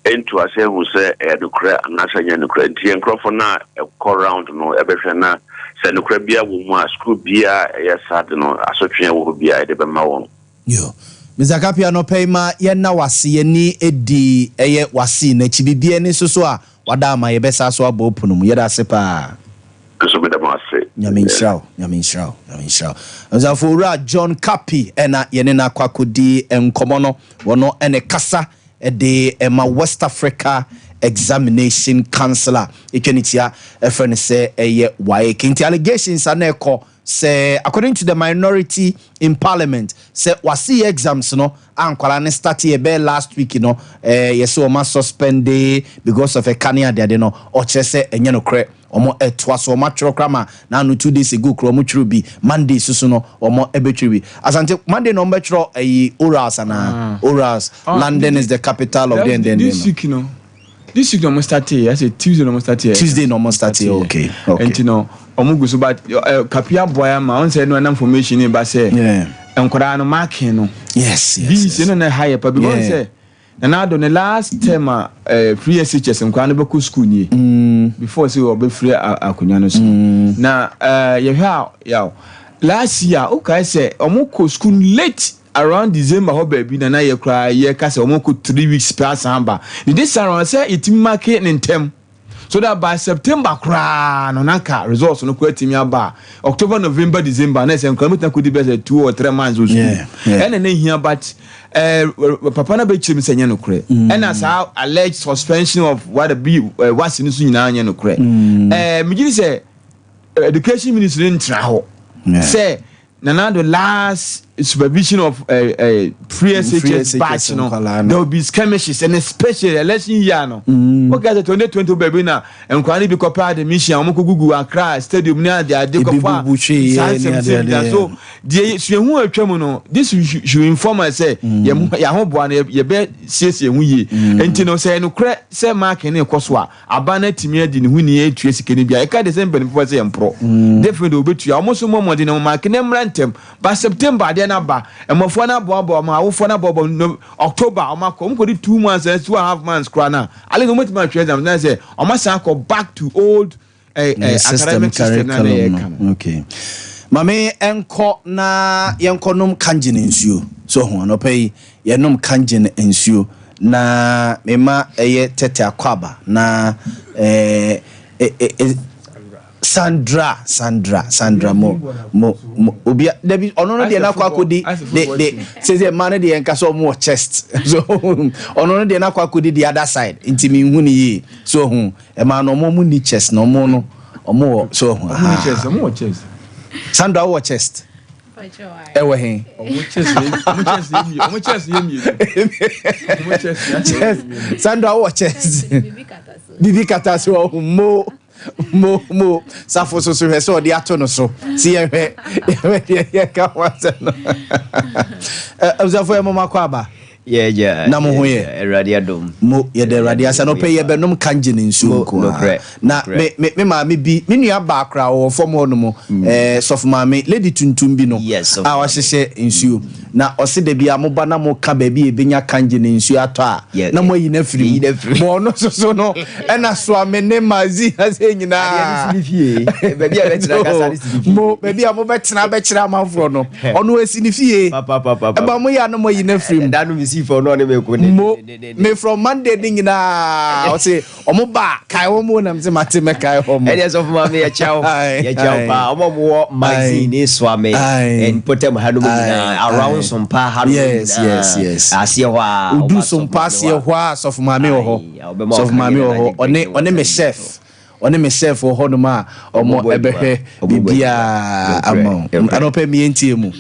into ase hu say do kra na sanya no kra nti microphone na call round no e be hwe na se no kra bia wo mu a school bia ye sade no asotwe wo bia de be ma won yo Mr. Kapia no payma yenna wasi ni edi eye wasi na chibibie ni so a wada ma ye besa so abopunu mu yeda sepa so be dem ase Nyamin shraw Nzafura John Kapi ena yene na kwakodi enkomo no wono ene kasa de ema West Africa Examination Counselor ikenitia efrene se eye wae kinti allegations aneko say according to the minority in parliament say wasi exams no ankwala ne start ye be last week yes o ma suspended because of a kania de no o chese enye no kre omo etwa so ma trokrama na no 2 days ago kro mo bi Monday susu no omo ebetwi asante Monday no mbetro orals na orals London is the capital of the this week no start here. I say Tuesday no start here. Okay. And you know, omugu so but kapia boy ma on say no information ba say. Yeah. Enkwara no marking no. Yes. This no na higher but because say and now the last term free SHS and kwano be school ni before say we be free akunya no so na you hear last year okay say omoko school late around December ho baby na ye kra ye ka say omoko 3 weeks pass amba this around say it market in term so that by September kra no nanka results no kwatimi aba October November December na say nkwamita could be 2 or 3 months or so and then here but papa na be chim senya no kre and as how alleged suspension of what be what's in so nyina anya no kre me gidi say education ministry ntra ho say na the last supervision of pre-SHS batch no there will be skirmishes and especially election year no okay the 2020 baby na enkwani be copy admission am ko gugu Accra stadium na they are kofa so the suehu atwam no this should inform us say ya ho boa na ye be siesie hu yi enti no say no kre say mark ne koso a abana timi adi ne hu ne etue sikeni bia e ka de sem benefo say empro definitely obetu ya almost mo modi na mark ne mrantem by September na ba emofo na boabo ma awofo na boabo October omakom ko di 2 months and 2.5 months kra na ale no mutima twa exam na say omasa go back to old academic system na na okay mame enko na yenkonom kanjine nsuo so ho no pay yenom kanjine nsuo na mema eye tete akwaba na Sandra mo obi debi ono no de na kwa kodi de say man de enka so mo chest so ono no de na kwa kodi the other side intimi hu ni yi so hu e ma no mo ni chest no mo no omo so hu mo chest Sandra wo chest ewe he Sandra wo chest bibi kata so mo safo so so de ato no so si ye ka wasa no observe mo makwaba yeah na mo ho ye eradiadom mo ye de radiasa no pe ye benom kanjine nsu ko na me ma me bi me nua ba akra wo fom ho no mo sof ma me lady tuntum bi no a wa hyehyɛ nsu na ose de bia mo ba na mo ka ba bi e benya kanjine nsu ato a na mo yi na firi mo no so no e na so amene mazi ase nyina ba bia betena kasa ni sidi mo ba bia mo betena be kira amanfo no ono esi ni fie papa e ba mo ya no mo yi na firi da no mi si for no ne me ko me from Monday ding na o say omo ba kai wo mo na me mate me kai ho mo e dey so for me ya chao pa omo mo magazine ni so ame and potem hanu mo around Sompa hanu yes asie ho a udu Sompa asie ho a so for mame ho so for mame ho one me chef ho no ma omo ebehwe bibia amo anope mi entie mu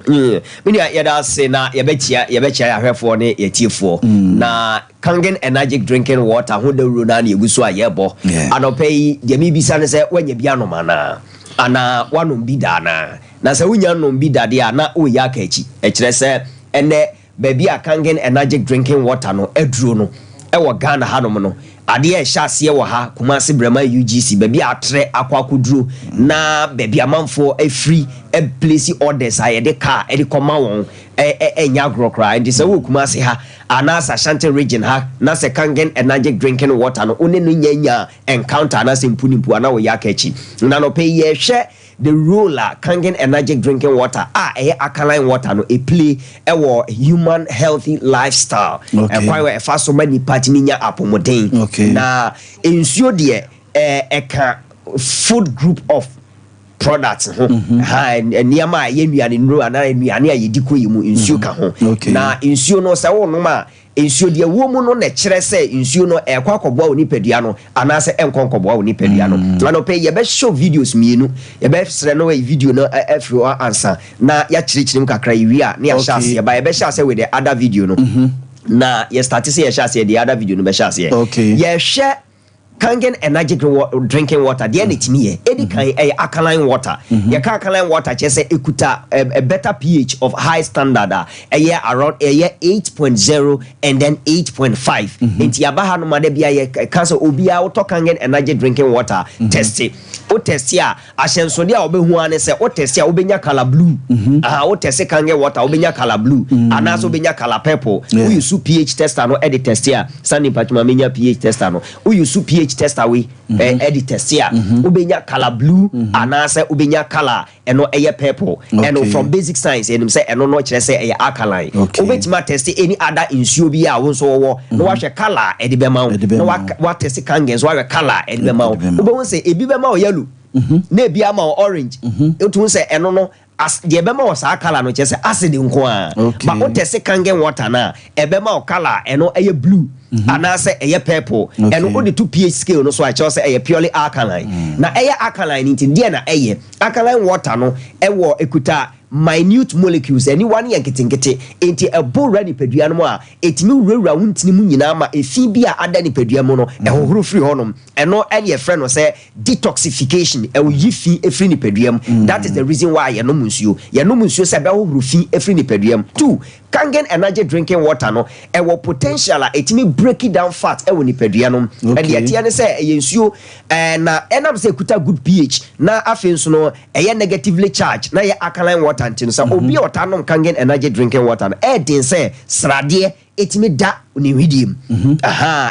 mini ya say na ya bechia ahwefo ne yetiefo na Kangen Energic drinking water ho da ru na eguso ayebo anopai de mi bisa ne se wanya bia no mana ana wanom bi da na se wunya nom bi da dia na o ya kachi e kire se ene baby a Kangen Energic drinking water no eduro no e wo Ghana hanom no ade e hyase wo ha Kumasi Brema UGC baby atre akwakoduro na baby amanfo free e place orders aye de car e de koma won enya grokra and se wo Kumasi ha anasa Ashanti region ha na se Kangen Energic drinking water no one no nyanya encounter na se mpunipu na wo yakachi na no pay ye hwe the roller Kangen Energic drinking water alkaline water no e play e human healthy lifestyle e kwa we fa so many party ninya apomoden na ensuo de eka food group of products ha niama ye nuane nro ana nuane ayediko yimu ensuo ka ho na ensuo no se wo no ma ensuo de wo mu no na kire se ensuo no ekwa koboa oni padua no ana se enkonkoboa oni padua no na no pe ye be show videos mienu ye be sere no video no afro answer na ya kire kakra yiwi a na ya shase ye ba ye be shase with the other video no na ye start say ye shase the other video no be shase ye hwe Kangen energy drinking water the energy me edi kan alkaline water ya alkaline water che say ekuta a better pH of high standard around 8.0 and then 8.5 enti abaha no made bia ye cancer obia auto kangen energy drinking water test it o test ya ahyenso de obehu ane say o test ya obenya color blue o test kangen water obenya color blue anaso obenya color purple we use pH tester no edit test ya sani patuma menya pH tester no we use pH tester we edit test ya ubenya color blue anase ubenya color eno eye purple and from basic science enim say eno no kire say eye alkaline ubetima test any other insuo bi a won so wo no wa hwe color edi be ma no wa test kangen so wa hwe color edi be ma ube won say ebi be ma yellow na ebi ama orange etu say eno no as the ebema was a color no chese acid nko a but o test kangen water na ebema o color eno eye blue anase eye purple eno o the 2 pH scale no so I chose eye purely alkaline na eye alkaline nti dia na eye alkaline water no ewo ekuta minute molecules anyone yanketenkete enti ebo ready pedua no a etimi wura huntini mu nyina ma efi bia ada ni pedua mu no ehohoro free honom eno ene ye friend no say detoxification e yifi efri ni pedua mu that is the reason why ye no munsuo say be hohoro fi efri ni pedua mu 2 kangen energy drinking water no ewo potential a etimi break down fat ewo ni pedua no and ye tie ne say ye nsuo na enam say kuta good pH na afenso no eye negatively charged na ye alkaline water antino sa obi otanom kangen energy drinking water no edin say srade etimi da ni widim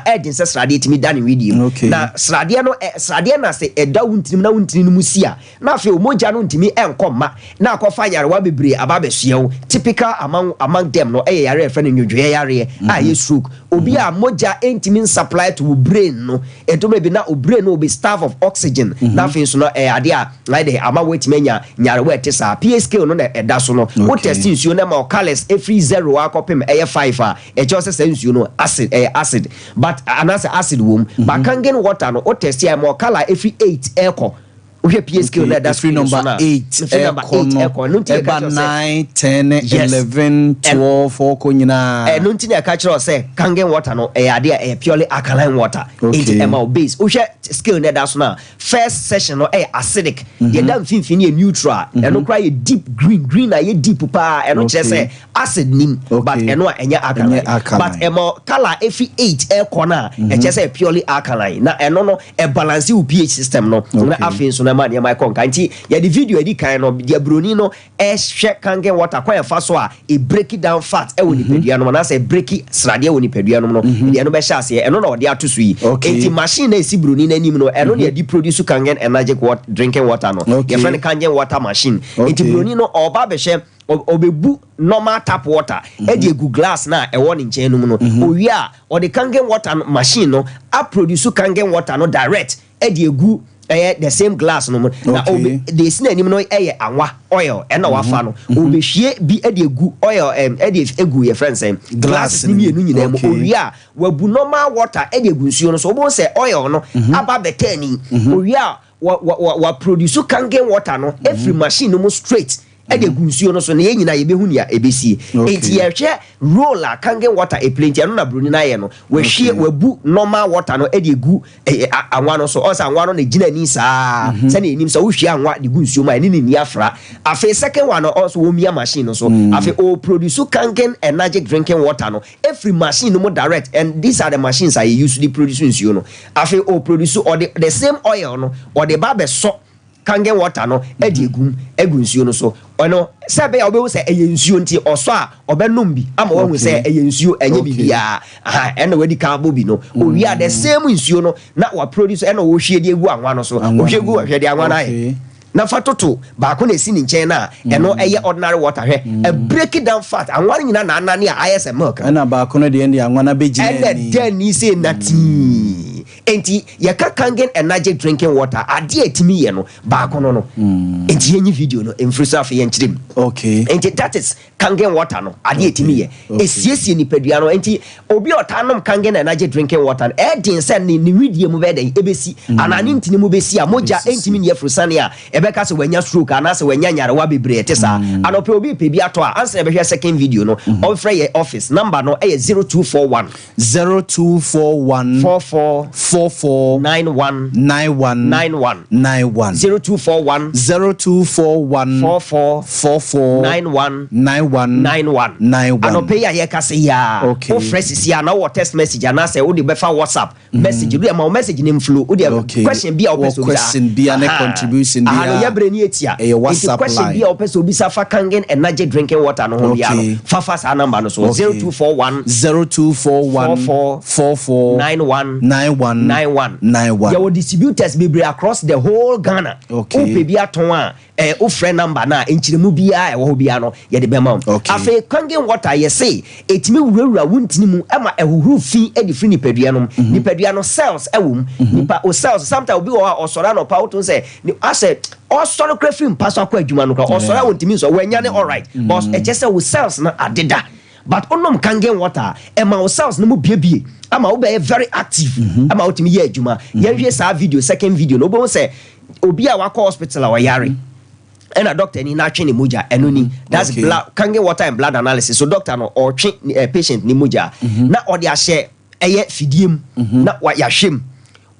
edin say srade etimi da ni widim na srade no srade na say eda wuntinim na wuntini mu sia na afi omoja no ntimi enkomma na akofa yarewa bebre ababesuew typical among them no yare friend nwodwe yare ye stroke obi a moja entimi supply to brain no edomo bi na brain no be starve of oxygen na afi so no ade a like the ama wetimi nyarewa etisa PSK no na eda so no wo test nsuo na ma colors every 0 akopem 5 a e just say nsuo no acid but anase acid wom but kangen water no o test ya ma color every 8 eko we PSK na that's free number 8 eko no 9 10 11 12 oko nyina no ntini aka kire say kangen water no ade a purely alkaline water into ML base o hwe scale na that's na first session no acidic the dam finfini neutral no cry deep green na ye deep pa no kire say acid nim but eno enya alkaline but ML color every 8 eko na e kire say purely alkaline na eno no e balance u pH system no na afin so na ma my conkanti ya the video edi kan no dia broni no hwe kangen water kwa fa so a e break down fat e woni pedua no na say break srade woni pedua no dia no be sha ase eno na odi atoso yi enti machine na esi broni na nim no eno na di produce kangen energy drinking water no ya friend kangen water machine enti broni no oba be hwe obebu normal tap water e dey gu glass na e woni nchen no no owi a odi kangen water machine no a produce kangen water no direct e dey gu the same glass no na obi the sin anim no anwa oil na wafa no obi hwie bi e dey gu oil e dey egu your friends glass ni mienu nyina mo owi a wabu normal water e dey gu nsuo no so obo say oil no aba betani owi a wa produce kangen water no every machine no straight e dey gu nsuo no so na yenyina ye behu nia ebesie enti ye hwe roller kangen water e plenty no na bruni na ye no we hwie wabu normal water no e dey gu anwa no so o sa anwa no na gina ni saa se na enim so wo hwie anwa de gu nsuo ma ni afra afi second one also wo mia machine no so afi o produce kangen energy drinking water no every machine no mo direct and these are the machines I use to produce nsuo no afi o produce or the same oil no or the barbe so kangen water no edi egu nsuo no so ono sebe ya obewu se eye nsuo nti oso a obenum bi ama wo hu se eye nsuo enye bibia ena wedi ka bobi no owi a the same nsuo no na wa produce ena wo hwie de egu anwa no so wo hwie gu hwie de anwa na ye na fatoto ba ko na esi ni nchen na eno eye ordinary water hwe e break it down fat anwa nyina na anane a IS milk ena ba ko no de ndi anwa na begine ni ena den ni se nati enti yaka kangen energy drinking water ade etimi ye no ba ko no enti yenyi video no emfrusa afa ye nchirem enti that is kangen water no ade etimi ye esiesie ni padua no enti obi otanom kangen energy drinking water e din se ni widie mu be den ebesi anani ntini mu besi a moja entimi ni efrusa ne a ebeka se wanya stroke ana se wanya nyarewa bebre etesa anope obi pe bi ato a anse ebe hwe second video no offer ye office number no e 0241 44 44 91 91 91 91 0241 0241 44 91 91 anɔpɛ yi a yɛka sɛ yi a okay. wofrɛ sisi a na wɔ text message anaasɛ wode bɛfa whatsapp message wode ma wo message ne mflo wode question bi a wopɛ sɛ obisa question bi a ne contribution bi a no yɛbrɛ ne ɛtia ɛyɛ whatsapp question bi a wopɛ sɛ obisa fa kangen energy drinking water no ho bia no fafa saa number no so 0241 44 91 yɛwɔ distributors bebree across the whole Ghana wopɛ bi atɔn a wofrɛ number na nkyerɛmu biara ɛwɔ hɔ biara no yɛde bɛma wo afei kangen water yɛse ɛtumi wurawura wo ntini mu ama ɛhohoro fi de firi nipadua no nipadua no cells ɛwɔ mu nipa o cells sometimes obi wɔ a ɔsɔre anɔpa woto sɛ asɛ ɔsɔre kora firi mpa so akɔ adwuma no kora ɔsɔre a wɔntumi nsɔ wɔanya ne alright but ɛkyɛ sɛ wo cells no adeda but onom kangen water ɛma wo cells no mu biebie ama wo bɛyɛ very active ama wotumi yɛ adwuma yɛhwɛ saa video second video no wobɛhu sɛ obi a wakɔ hospital a wɔyare ɛna doctor ni na twe ne mogya ɛno ni that's blood kangen water and blood analysis so doctor no ɔtwe patient ni mogya na ɔde ahyɛ ɛyɛ fidiem na yɛahwɛm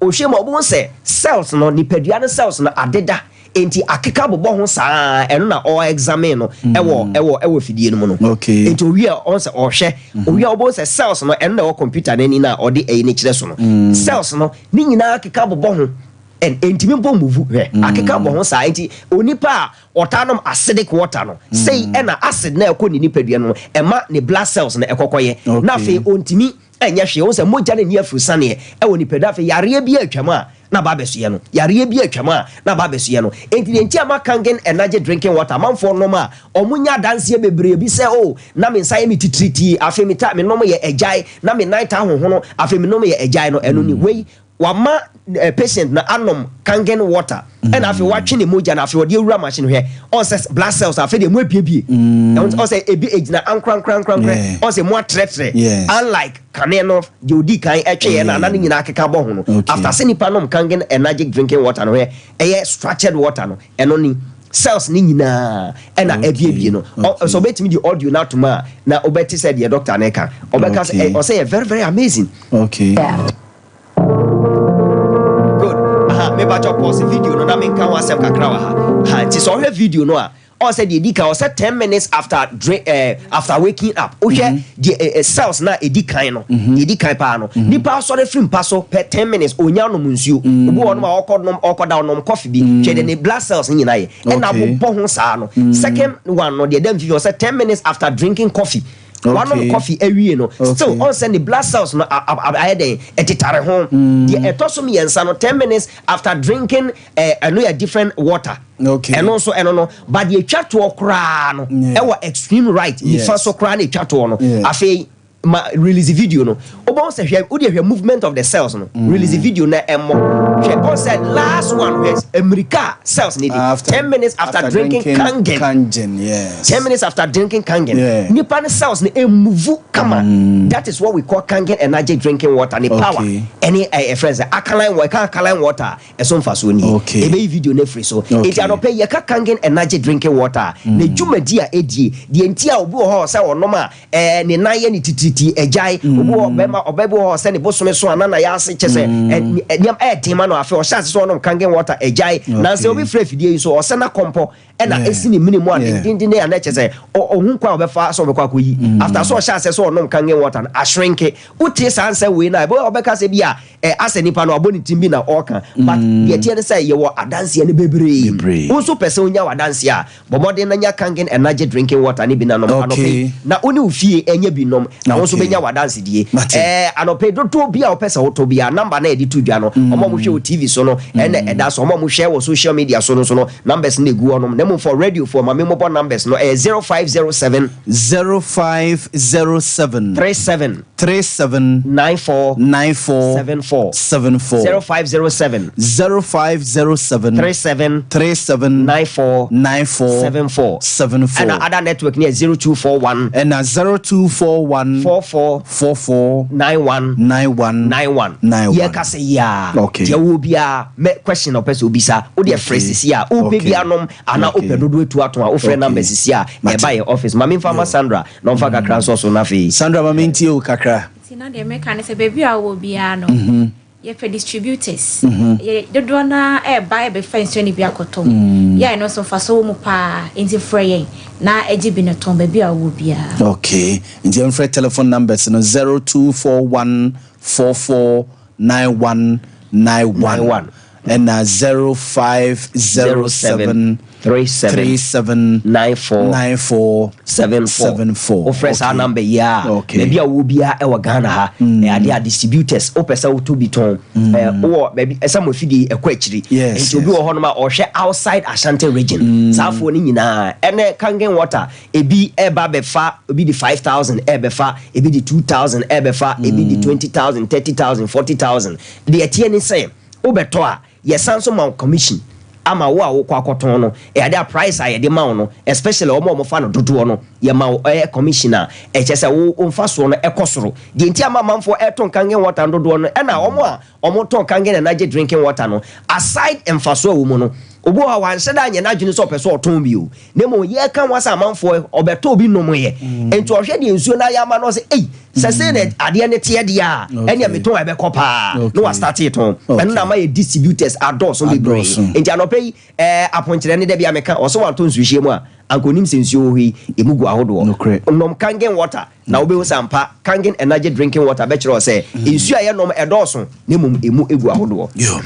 ɔhwɛm a ɔbɛhu sɛ cells no nipadua no cells no adeda enti akeka bobɔ ho saa ɛno na ɔ examine no ɛwɔ fidie no mu no enti owie a ɔn sɛ ɔhwɛ owie a ɔbɛhu sɛ cells no ɛno na ɛwɔ computer no ani na ɔde ɛyi ne kyerɛ so no cells no ne nyinaa akeka bobɔ ho ntimi mpo muvu akeka bɔ ho saa enti onipa a ɔtanom acidic water no sei ɛna acid na ɛkɔ ne nipadua no ɛma ne blood cells na ɛkɔkɔyɛ na afei ontimi ɛnyɛ hwee wo sɛ mogya ne ni afurusaneɛ ɛwɔ nipadua afei yareɛ bi atwam a na ba bɛsoyɛ no yareɛ bi atwam a na ba bɛsoyɛ no enti ne nti ama kangen energy drinking water manfoɔ nom a ɔmo nya danseɛ bebree bi sɛ o na me nsa yɛ me titiriti afei me nom yɛ agyae na me nan ta hohono afei me nom yɛ agyae no ɛno ni wei wama patient na anom kangen water ɛna afei watwe ne mogya na afei wɔde awura machine hwɛ ɔsɛ blood cells afei de mu apiepie ɔsɛ ebi egyina ankrankrankrankran ɔsɛ mu atrɛtrɛ unlike kane no de odi kan ɛtwe na ne nyinaa keka bɔ ho no after sɛ nipa nom kangen energy drinking water no hwɛ ɛyɛ structured water no ɛno ni cells ni nyinaa ɛna ebiebie no so obetimi di audio na tuma na obeti sɛ the doctor na ɛka ɔbɛka sɛ ɔsɛ very very amazing me ba chop pause video no na me nka ho asem kakra wa ha nti so hwe video no a o said the edika o said 10 minutes after waking up o hwe the cells na edikan no edikan pa no nipa sore free mpa so per 10 minutes onya no munsuo obi won ma okoda no coffee bi hwe the blood cells nyina ye e na bo ho saa no second one no the dem video said 10 minutes after drinking coffee one of coffee every no still on send the blood cells no I dey etitare ho the etosom yensa no 10 minutes after drinking a different water and also no but the twa to okra no e wa extreme right the first okra na twa to no afei release video no obo say hwe odi hwe movement of the cells no release video na emmo hwe on said last one was America cells need 10 minutes after drinking kangen yes 10 minutes after drinking kangen nipa ne cells ne move kama that is what we call kangen energy drinking water ne power any friends alkaline water eso mfa so ni ebe video na free so it anope ye ka kangen energy drinking water ne dwumadi a edie de enti a obi ho say onom a ne nan ye ne titi ejai obebi ho se ne bosome so anana ya ase chese niam tema no afi o chance so onom kangen water ejai na se obi frɛ fidie so o se na kompo na esi ne minimum a dindin na na chese ohun kwa obefa so obekwa koyi after so chance so onom kangen water a shrink utie sanse we na obeka se bia ase nipa no aboni timbi na oka but ye tie ne say ye wo adanse ne bebre unso pese onya wadanse a bomode na nya kangen energy drinking water ne bi na no anope na oni ofie enya bi nom na wonso benya wadanse die anope dodo bia opesa woto bia number na edi tudwa no omo mo hwe o TV so no ene eda so omo mo share wo social media so no numbers na egu onom na mo for radio for ma mobile numbers no 0507 37 94 74 0507 37 94 74 and other network near 0241 and 0241 44 91 ye ka say ya ye wo bia question of person obisa o de phrases ya o be bia nom ana opedodo etu ato a o friend numbers ya e buy office mami fama Sandra no fa kakra so na fe Sandra mami ntie o kakra na de me kan se baby a wo bia no yɛpɛ distributors dodoɔ na ɛba ɛbɛfa nsuo no bi akɔtɔm yɛa ɛno nso mfa so wɔ mu paa nti frɛ yɛn na ɛgye bi no tɔn baabi a wɔ biara. Okay, nti yɛmfrɛ telephone numbers no 0241449191 and 0507 3794 ofrɛ saa number ya baabi a wo bia ɛwɔ Ghana ha ade a distributors opɛsɛ wo to bi tɔn wo baabi ɛsɛ mo fidi ɛkɔ akyiri nti obi wɔ hɔ no ma ɔhwɛ outside Ashanti region saafo ni nyinaa ɛnɛ Kangen water ebi ɛba bɛfa ebi di 5,000 ɛbɛfa ebi di 2,000 ɛbɛfa ebi di 20,000 30,000 40,000 de ɛtie ne sɛ wo bɛtɔ a yɛsan so ma commission ama wo a wo kwa koton no ade a price a yɛde ma wo no especially omo fa no dodo no ye ma wo commissioner kyese wo mfa so no ekosoro de nti ama manfo eton Kangen water dodo no na omo ton Kangen energy drinking water no aside emfaso a wo mu no obo ha wan hye da nya na dwene so opeso oton bi o nemo ye kan wasa manfo obeto obi nom ye enti ohwe de nsuo na ya ma no se sese ne ade ne tie de a ene meton ebe kopa no wa start it on eno na ma ye distributors adore so be brain enti anope aponkyere ne de bia meka o so wa to nsuhie mu a ankonim sensuo hwi emugu ahodo nom Kangen water na obe Sompa Kangen energy drinking water be kire o se nsuo aye nom edoso nemum emu egu ahodo yo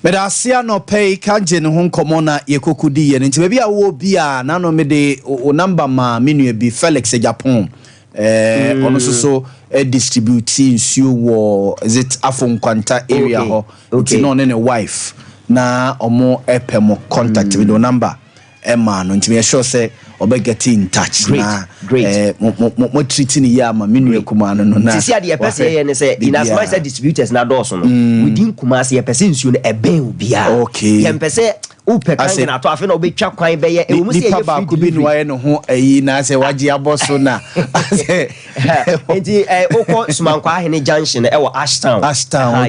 meda asia no pay Kangen ho nkomo na yekokudi ye nti bia wo bia na no me de o number ma menu bi Felix Japan ono so distribute nsuo wo is it Afon Kwanta area ho nti no ne wife na omo epemo contact with the number Emma no nti me sure say obe get in touch na mo treating ya ma menu kuma no na sisi ade pese ye ne say in as much as distributors na doors no within Kumasi ye pese nsuo no ebe obia ye pese upe Kangen ato afi na obetwa kwan be ye ewumu se ye ba ku bi no waye no ho ayi na se waje aboso na enti okọ Sumankwa Ahene junction e wo Ashtown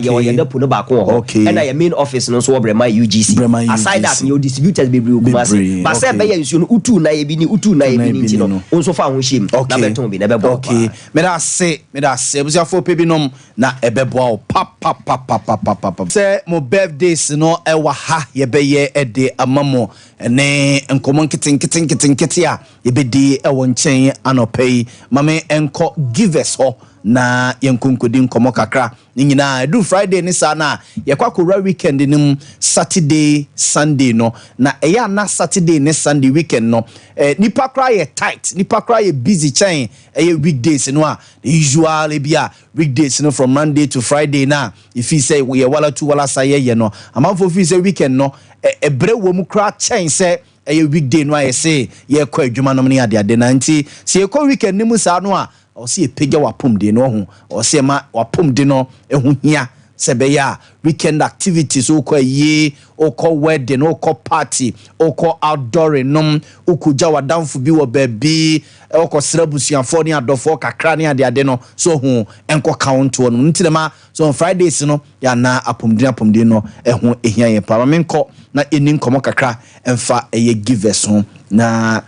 ye wo ye depo no ba ko ho e na ye main office no so wo Brema UGC aside that your distributors be Kumasi ba se be ye nsuo no utu na ye bi ni nti no onso fa ho hiem na beton bi na be bo me da se busia fo pe bi nom na ebebo pap se mo birthdays no e wa ha ye be ye de amamo ne enkomo nkiti a ye be di e won chen anopai mame enko givers ho na yenkonkodi nkomo kakra ni nyina do Friday ni sa na ye kwakora weekend nim Saturday Sunday no na eya na Saturday ne Sunday weekend no nipa kra ye tight nipa kra ye busy chain weekdays no a usually bia weekdays no from Monday to Friday na if you say ye wala tu wala sa ye no amanfo fi say weekend no ebre wo mu kra chain say weekday no a say ye kwa adwuma no ne ade na nti se ye kwa weekend ni mu sa no a o se pega wapom de no ho o se ma wapom de no ehu hia se be ya weekend activities o kwa ye o ko wedding o ko party o ko outdoor nom o ko ja wadamfo bi wo baabi o ko srabusuafo ne adofo kakra ne ade no so hu enko count no ntilema so on Fridays no ya na apomde no ehu ehia ye pa menko na eni nkomo kakra emfa eye givers ho na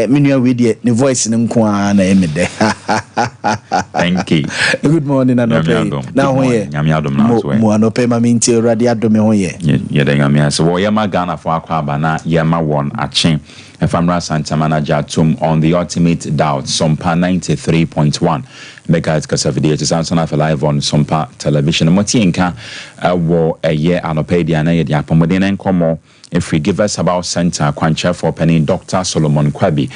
minua we de ne voice ne nko na emede thank you good morning anope na ho ye nyamiadom na so mo anope ma minti radio adom ho ye ye de nyamia so wo ye ma Ghana for akwa aba na ye ma won achen Efamra Santa Manager Tum on the ultimate doubt Sompa 93.1 megahertz kasavidi to Samsung for live on Sompa television motienka wo eye anopedia na ye dia pomodene nkomo if we give us about center kwancha for penny Dr. Solomon Kwabi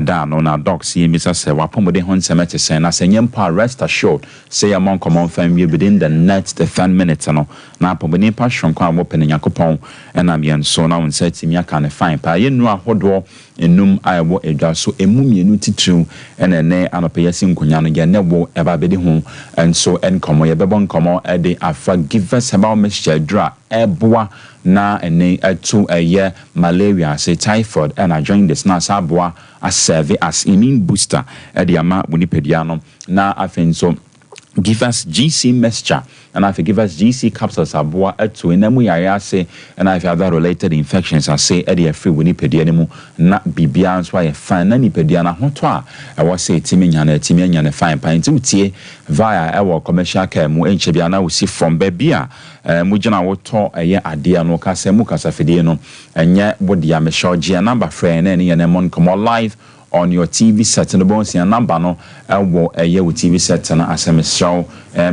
da no na doc see Mr. se wapomode hon semete sen na senyempa rest assured say among common fam we within the next 10 minutes no na pomode pa shonko am open yakopon na me so na won set mi aka ne fine pa ye nu ahodo enum ayewo edwa so emu mienu titru ene anope yesi nkonya no ye nebo eba bedi ho enso enkomo ye bebo nkomo e de afa give us about mixture dra eboa na ene etu eye malaria say typhoid and I join this na saboa as serve as immune booster e de ama wonipedia no na afenso give us GC mixture, and if you give us GC capsules aboa etu enemu yare ase, and if you have other related infections I say edi free we nipedia nemu na bibia nso aye fine na nipedia na hoto a I was say timi nyane fine pint utie via our commercial care mu enche bia na we see from baby a mu gina woto eye ade no ka se mu kasa fidie no enye wodia me shoge number friend na ne mon come live on your TV set and the bones your number no year with TV set and as a show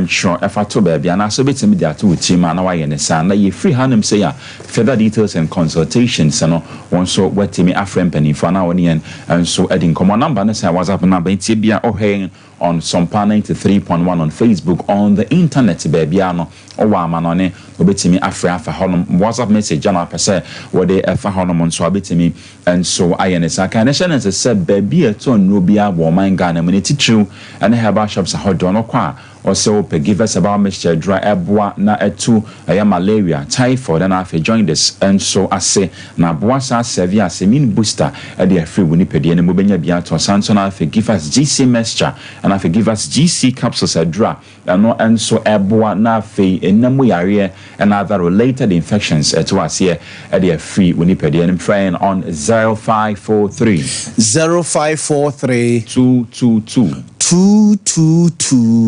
sure if I to baby and I so bit media to team and why in the sun na you free hand him say further details and consultations and one so what me a friend penny for now and so adding come on number na say WhatsApp number tibia or hang on Sompa 93.1 on Facebook on the internet baby ano or manone obetimi afra fa honum WhatsApp message jana pese wo de fa honum so obetimi and so ayenesa kan na say baby eto no bia wo man Ghana mu ne titru and herbal shops ahodo no kwa or so give us about mixture dry eboa na etu malaria typhoid and afi join this and so I say na boa sa serve as immune booster e dey free we nipedi ne mo benya bia to sanso na afi give us GC mixture and afi give us GC capsules adra and so eboa na afi enamo yare and other related infections to us here e dey free we nipedi and friend on 0543 222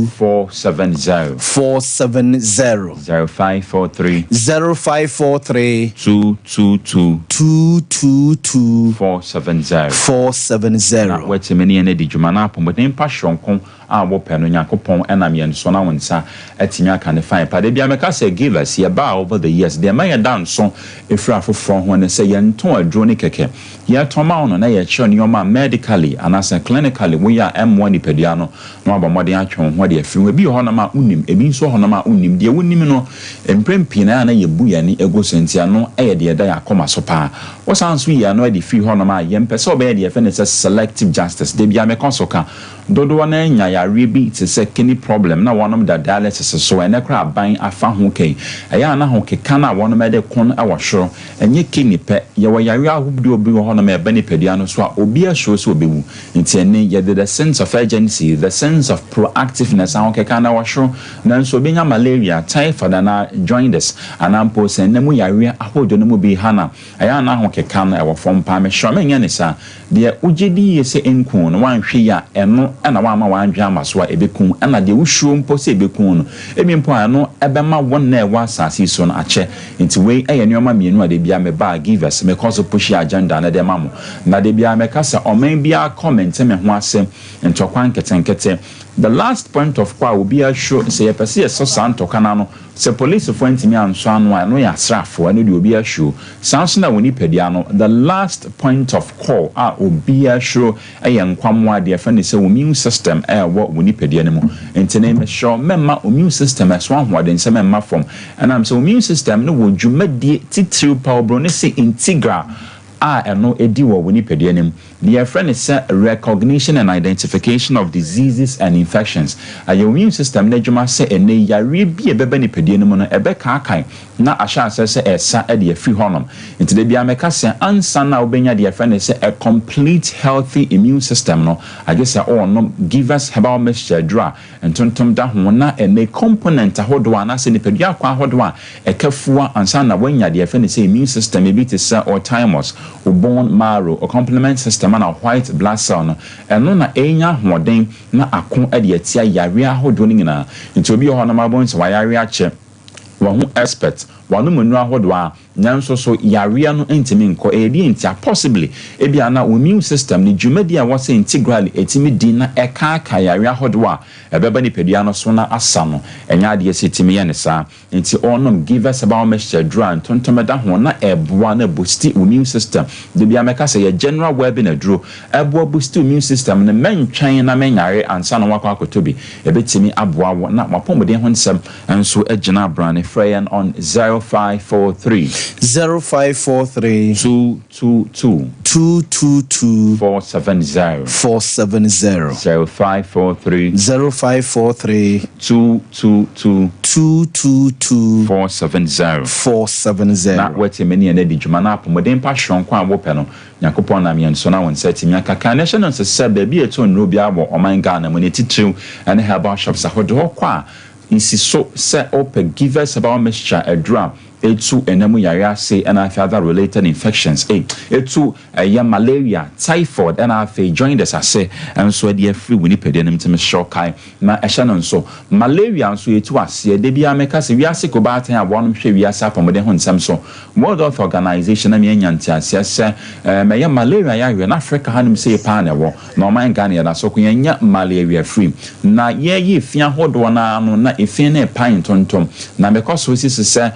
470 0543 222 470 na wati meni ene di dwuma na apom den pa hwonko a wo pɛ no Nyankopɔn ɛnam yɛn so na wonsa atinya ka ne fine pa de bia meka say give us ye ba over the years de ma yɛ dan so efra foforo ho ne say yɛn ton adro ne keke yɛ toma no na yɛ kyerɛ ne yoma medically and as clinically we are M1 nipadua no no abamode atwe ho de afiri we bi ho na ma unim ebi nso ho na ma unim de wonim no emprempi na na yɛ bu yɛni ego sentia no ɛyɛ de da yakoma so pa wo san so yɛ no de free ho na ma yɛ mpɛ so be de yɛ fɛ ne selective justice de bia me konsoka dodo na nya yare bi te se kini problem na wonom da dialysis so ene kra ban afa ho kai eya na ho keka na wonom de kon awhoro enye kini pe ye wo yare ahubdi obi ho na me ba ni padua no so a obi ahwo so obewu nti ene ye the sense of urgency the sense of proactiveness ho keka na awhoro na nso obi nya malaria typhoid na join this anampo se ne mu yare ahodo no mu bi hana eya na ho keka na ewo fom pa me hwo me nya ne sa de ugedi ye se enku no wanhwe ya eno ana wa ma wandwa amaso a ebekun ana de wuhuro mpo se ebekun no emi mpo ano ebema won na ewa asase so no ache nti we eye nneoma mienu a de bia me ba give us me cause push agenda na de mamo na de bia me kasa omen bia comment me ho asem ntokwa nketenkete the last point of kwa obi a show say ye pese so santo kana no se police for ntimi anso ano no ya srafo ano de obi a show sanso na woni pedia no the last point of call a obi a show ayenkwamwa de fa ne se immune system what woni pedia ne mu ntene me show memma immune system so ahoden se memma from and am so immune system no wo dwumadie titiri power bro ne se integral eno edi wo woni pedia ne mu the friend is recognition and identification of diseases and infections. Your immune system na dwuma se ene yare bi ebeba ni pedie no no ebe ka akan na asha se esa e de free honum. Into the bia meka se ansa na obenya the friend is a complete healthy immune system no. I guess all no give us herbal mixture dra and tontom da ho na ene component ahodo ana se ni pedie akwa ahodo a ekafua ansa na wenya the friend is immune system e bi te se or thymus or bone marrow or complement system na white blood cell no eno na enya hoden na akon ade atia yare ahodo ni nyina nti obi ho na mabon se wa yare ache wa hu expert wa no manu ahodo a nanso so yare no entimi nko edi enti possibly ebi ana immune system ni dwumadi a wose integrally etimi di na eka aka yare ahodo a ebeba ni pedua no so na asa no enya ade setimi ye ne sa enti onom give us about mixture dra tontomeda ho na eboa na boost immune system de bia meka say ye general well-being adro eboa boost immune system na mentwan na menyare ansa no wakwa akotobi ebetimi aboa wo na mapomode ho nsem enso agina brane frey on 0543 0543 222 222 470 0543 0543 222 222 470 na wati many and the Jumana Pomodin Passion Kwa Wopeno, Yakupon and Sona and Setting Yakaka Nation and said, Baby, a tone Rubia or mine Ghana when it too and her bar shops are Qua. So set up a give us about mixture a drum. Etu enemu yaya say and other related infections. Etu malaria, typhoid and I joined us I say and so the free Winnipeg and to shokai na eshanon so malaria so etu asie de bia meka se wiase ko ba tan abon hwe wiase apomode ho nsam so World Health Organization am yanti asie se me malaria ya we na Africa hanum say pa na wo na man Ghana na so kunya malaria free na ye fia hodo na no na efie na pan tontom na because so sisi se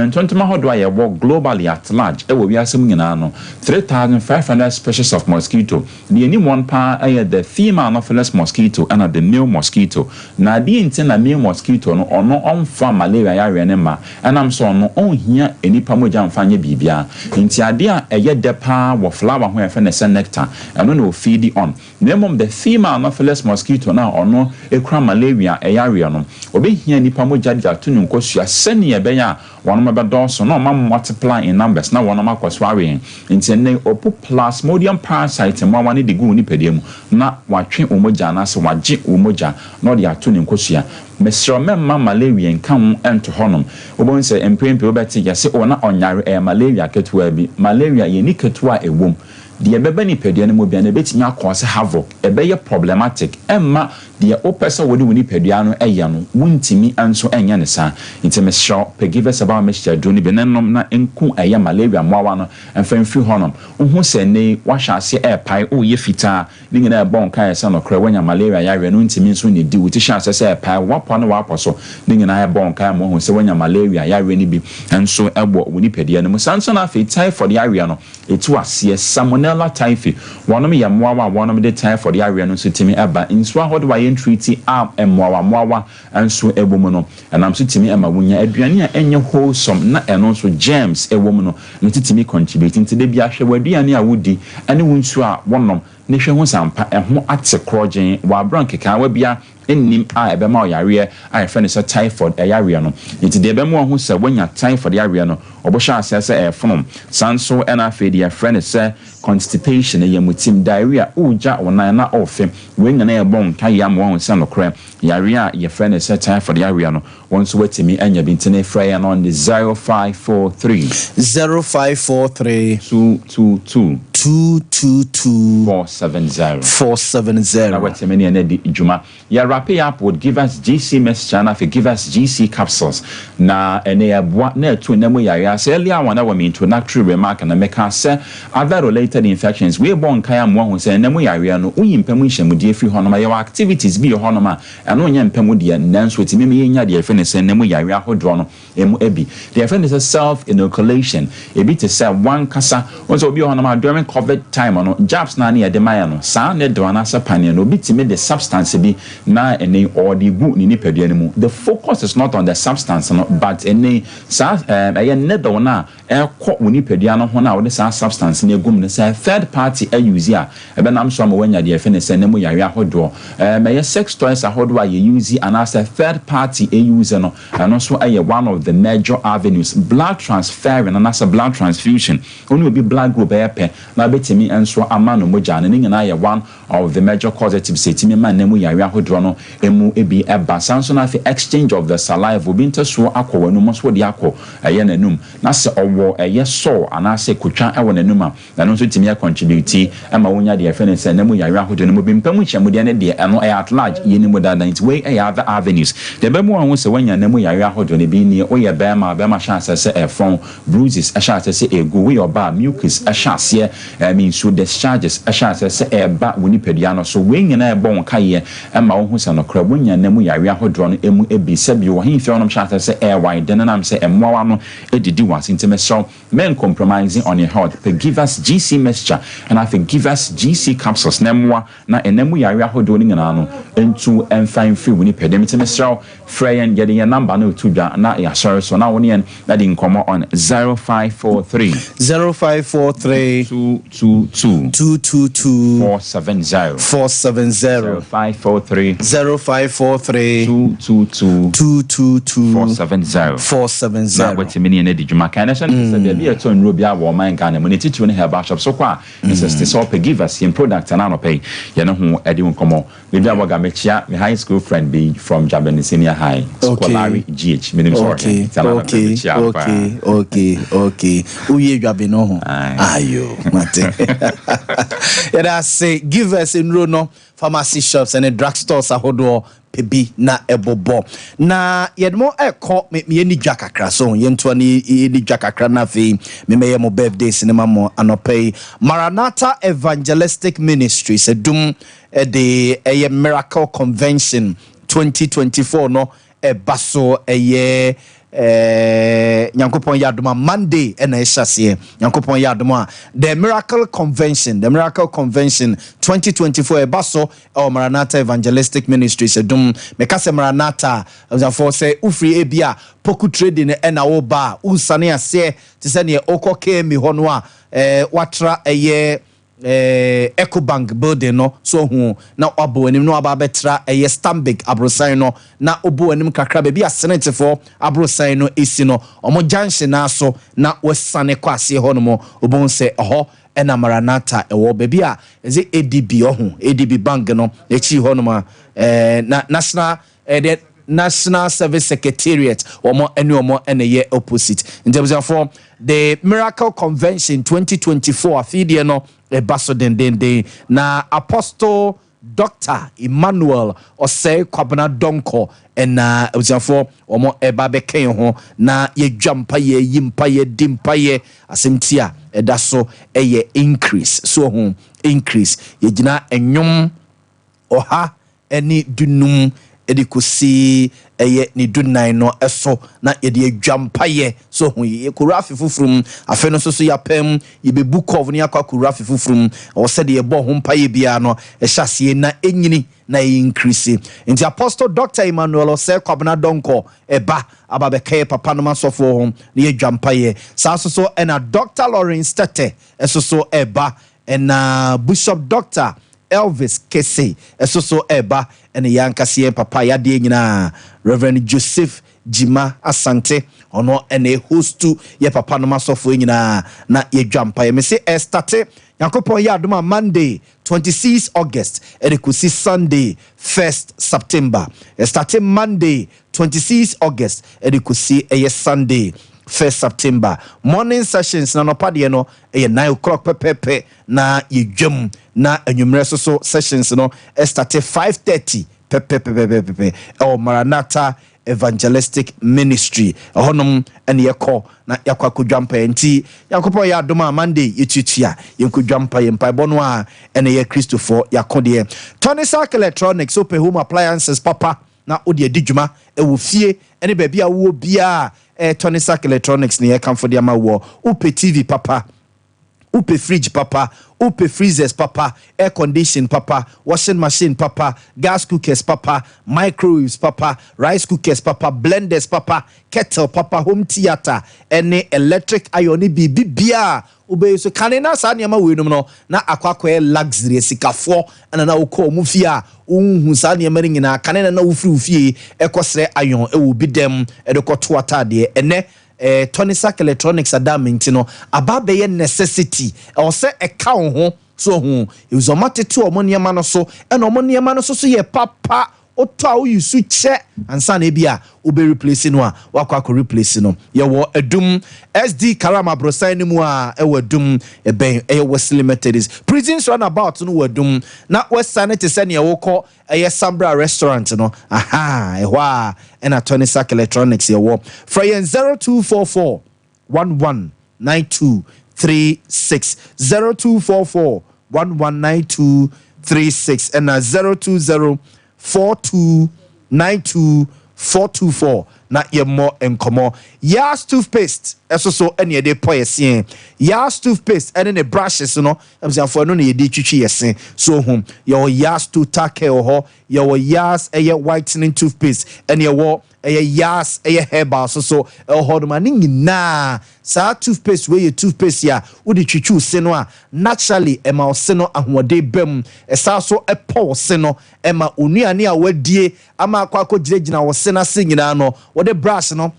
Mentontoma hodo aye wo globally at large e wo wiase mu nyina no 3500 species of mosquito the any one pa aye the female anopheles mosquito and the male mosquito na the intin na male mosquito no ono onfa malaria ya we ne ma and am so no onhia enipa moja mfanye bibia nti ade a eye de pa wo flower ho efe ne nectar eno no feed on nemom the female anopheles mosquito na ono ekura malaria eyare no obehia enipa moja dia tunu nkosua sene ebenya one bedoso no ma multiply in numbers na one ma kwasware nti ne opu plasmodium parasite mo wane de gu ni pediem na watwe omoja na se waje omoja no de ato ne nkosua mesro memma malaria nka ho ento honom obon se empempe obeti ya se ona onyare malaria ketua bi malaria ye ni ketua ewom de beba ni pedua ne mo bia na betimi akose havoc ebeye problematic emma de opesa wodi woni pedua no eye no wuntimi anso enya ne sa intime show give us about mixture do ni benenom na enku eye malaria moawa no emfamfi honom hu se ne wahase pai o ye fita ni ngina e bon kan se no kra wanya malaria ya we no ntimi nso ne di wuti chance se pai wapo no wapo so ni ngina e bon kan mo hu se wanya malaria ya we ni bi enso ebo woni pedua no mo sanso na fe typhoid ya we no etu ase salmonella typhi wonom ya moawa wonom de typhoid ya we no so timi eba nso ahodo wa ye treaty moawa enso ebomu no enam so timi ema wunya aduane a enye wholesome na eno so germs ewom no titimi contributing to de bia hwe waduane a wodi ene wonsu a wonom ne hwe ho sampa eho ate krogen wa brankeka wa bia ennim a ebema oyare a efe ne so typhoid eyare no nti de ebema ho se wonya typhoid yare no obosha asese efonom sanso ena afi de friend se constipation yemutim diarrhea uja onan na ofe wenya na ebon ka yam won se no kre yare a ye friend se typhoid yare no wonso watimi anya bintene frey on the 0543 0543 222 222 470 na watimi ne na di juma ya wrap up would give us GC message na give us GC capsules na ene eboa na etu na mu yare ase earlier one na we introductory remark na make say other related infections we born kan am ho say na mu yare no uyimpam nhemudie free hono ma your activities bi hono ma eno nya mpam de nanso etimi me nya de efe ne say na mu yare ahodro no emu ebi the efe ne say self inoculation ebi to say one kasa once obi hono ma during covid time no jabs na na de maya no sa ne do na sapane no obi timi the substance bi na ene or the gu ni nipadua ni mu the focus is not on the substance no but ene sa ne do na ekọ woni padua no ho na wo de sa substance na egum ne say third party use a ebe nam so ma wanya de efe ne say ne mu yare ahodo me sex toys ahodo a ye use and as a third party use no and also one of the major avenues blood transfer and as a blood transfusion only will be blood group epe na betimi enso amano moja ne nyina ye one of the major causative setimi man ne mu yare ahodo no emu ebi eba sanso na exchange of the saliva obi nteso akọ wanu so de akọ eye nanum na se owo eye so anase kotwa ewo nanum a na no so timi contribute ama wonya de efe ne se na mu yare ahodo no bi mpam hye mu de ne de eno at large ye ni mu da that way other avenues de be mu ho se wonya na mu yare ahodo ne bi ni oye be ma chance se efon bruises a chance se egu we oba mucus a chance I mean so discharges a chance say e ba woni padua no so we nyina e bon kaye e ma wo hu se no kra wonya na mu yawe ahodro no emu ebi se bi wo hin fi onom chance say e wide den na am say emmoa no edidi wase ntime so men compromising on your health give us GC mixture and I think give us GC capsules nemmoa na enemu yawe ahodro no nyina no entu enfine free woni padem ntime so freyen yede your number no to dwa na ya sorry so na woni en na di nkomo on 0543 222 470 0543 222 470 na wati mini na di juma kana so na be bia to nro bia wo man Ghana mo ne titi ne herb shop so kwa insist so pe give us in product na no pay ye no ho edi nkomo le bia boga mechia me high school friend be from Jabani Senior High Scolari GH minimum sorry okay uye dwabe no ho ayo mate yeah say give us in no pharmacy shops and drugstores ahodo pebi na ebobo na yedmo eko me ni dwa kakra so yento ni dwa kakra na fe me meye mo birthday cinema mo anopay Maranatha Evangelistic Ministry sedum the Miracle Convention 2024 no baso Nyankopon Yadoma Monday and Eshase Nyankopon Yadoma the Miracle Convention 2024 baso or Maranatha Evangelistic Ministry sedum mekase Maranatha for say ufri ebia poku trading and awoba usane ase te se ne okoke mi hono a watra EcoBank building no so hu na obo anim no aba betra Stanbic abrosan no na obo anim kakra be bia senate for abrosan no esi no omo junction na so na wesane kwase ho no mo obon se ho ena Maranatha ewo be bia eze ADB ohu ADB bank no echi ho no ma na National Service Secretariat omo ene ye opposite in terms of the Miracle Convention 2024 afidie no baso den na Apostle Dr. Emmanuel Osei Kwabena Donko na observe omo eba beken ho na ye dwampa ye yimpa ye dimpa ye asemtia edaso eye increase so ho increase ye gina enwom oha eni dunum edikosi eye ni dunan no eso na yede adwampaye so hu ye kurafi fufurum afe no so ya pem ye be book of ni akwa kurafi fufurum o se de ye bo ho mpaye bia no e hyase na enyini na increase nti Apostle Dr. Emmanuel Osei Kwabena Donko eba ababeke papa no masofo ho na ye dwampaye sa so na Dr. Lawrence Tete eso eba na Bishop Dr. Elvis Kese eso eba ene yankase papa yade nyina Reverend Joseph Jima Asante ono ene hostu ye papa no masofo nyina na ye dwampa ye me se starte Yankopon ya adoma Monday 26 August ene kusi Sunday 1st September starte Monday 26 August ene kusi Sunday 1st September morning sessions na no pade no 9 o'clock pepepe na yedwam na anwumre so sessions no start 5:30 pepepe Maranatha Evangelistic Ministry honom ene yeko na yakwa kodwampa enti Yakopon ya adoma Monday yetutua yenkodwampa yempa bono a ene ye Christopher yakode Tony Sack Electronics open home appliances papa na odi adidwuma ewo fie ene ba bia wo bia Tony Sack Electronics ni for the wo upe TV papa upe fridge papa upe freezers papa air condition papa washing machine papa gas cookers papa microwaves papa rice cookers papa blenders papa kettle papa home theater any electric iron bibia ube so kanena sa niam we no na akwakwa luxury sikafo na wo mu fie a unhu sa niam nyina kanena na wo firi fie ekosre iron e wo bidem e de koto atade ene Tony Sack Electronics adamenti no ababe ye necessity o se eka ho so hu uzomate to omoniema no so ena omoniema no so ye papa oto a usu che ansa na bia ube replace no a wakwa ko replace no ye wo adum SD Karama brosan ni mu a e wadum e ben e Wesley Methodist prisons run about no wadum na West Sanity se ne wo ko e Sambra restaurant no aha e hwa e na Tony Sack Electronics ye wo fra 0244 1192 36 0244 119236 and 020 4292 424 na ye more enkomo Yas toothpaste so any de poyesien Yas toothpaste and the brushes no am say for no na ye di twitwi yesen so home your Yas to take ho your Yas whitening toothpaste and your Yas herbal so hold man nyina sa toothpaste we toothpaste ya wo di twitwi se no a naturally ema se no ahode bem esa so epo se no ema onuane a wadie ama akwa gina wo se na se nyina no wo de brush no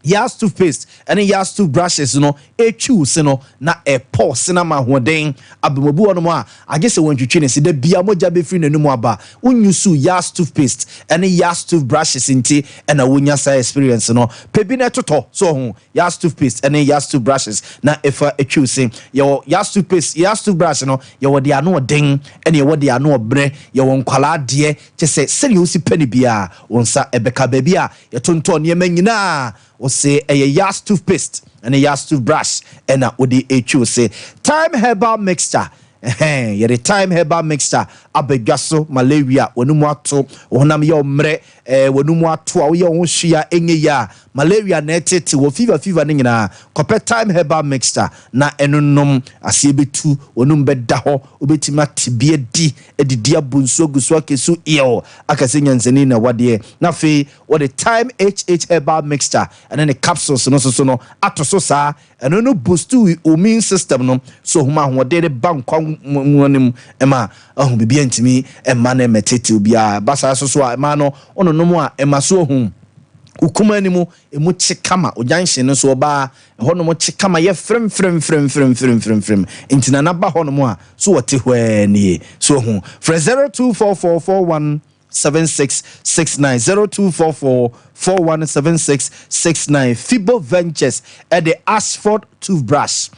Yas toothpaste and Yas toothbrushes no echu no na pause na mahoden abemobu ono a agese wontwetwe ne se da bia moja be free nanum aba unyusu Yas toothpaste and Yas toothbrushes nti and a wonya sa experience no pebi na toto so ho Yas toothpaste and Yas toothbrushes na efa echu se yo Yas toothpaste Yas toothbrush no yo de ano den and yo de ano bre yo nkwala de che se seri osi pani bia wonsa ebeka ba bia ye tonto ne manyina o say a Yas toothpaste and a Yas toothbrush and a odi echu say time herbal mixture ye the time herbal mixture abegaso malaria wonumu ato wonam ye omre wonumu ato a ye onhwia enye ya malaria na etete wo fever ne nyina kope time herbal mixture na enunum ase betu wonum beda ho obetima tibie di edidi abunso guso akesu iyo akase nyansani na wade na fe what the time HH herbal mixture and then the capsules no so atoso sa enunu boost to immune system no so huma ho de bankwa muanim ema ahun bibia ntimi ema na metete obia basa so ema no ononom a ema so hu ukuma nimu emu chikama ojanhye no so ba honom chikama ye frem intina na ba honom a so wote hwani so hu for 024441 7669 0244417669 Fibo Ventures at the Ashford toothbrush.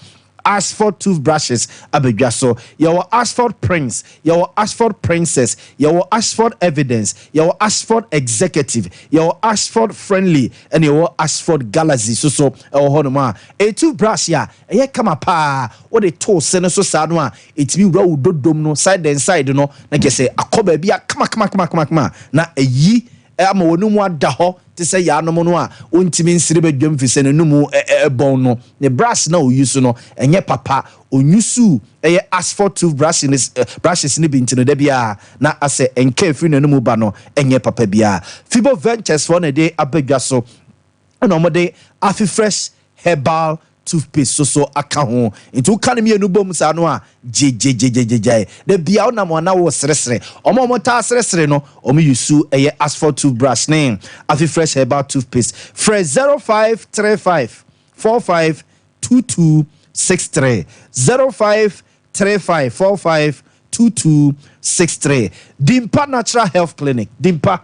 Ashford toothbrushes abedwaso your Ashford Prince, your Ashford Princess, your Ashford Evidence, your Ashford Executive, your Ashford Friendly and your Ashford Galaxy so honoma a toothbrush ya e kama pa what the toe sene so sad no it be road dodom no side and side no na ke say akoba bia kama na eyi ama wonumu ada ho te say ya no no a ontimi nsire badwam fi se nanumu bon no ne brush na oyusu no enye papa onyusu eye Ashford toothbrush in brushes ni bi ntino da bia na ase enka fi nanumu ba no enye papa bia Fibo Ventures for na dey abadwaso na omode afi fresh herbal toothpaste so aka ho into kan me enu bom sa no a je the bia na mo na wo sresre omo ta sresre no omo yusu eye Ashford toothbrush name afi fresh herbal toothpaste fresh 0535 45 2263 0535 45 2263 Dimpa Natural Health Clinic Dimpa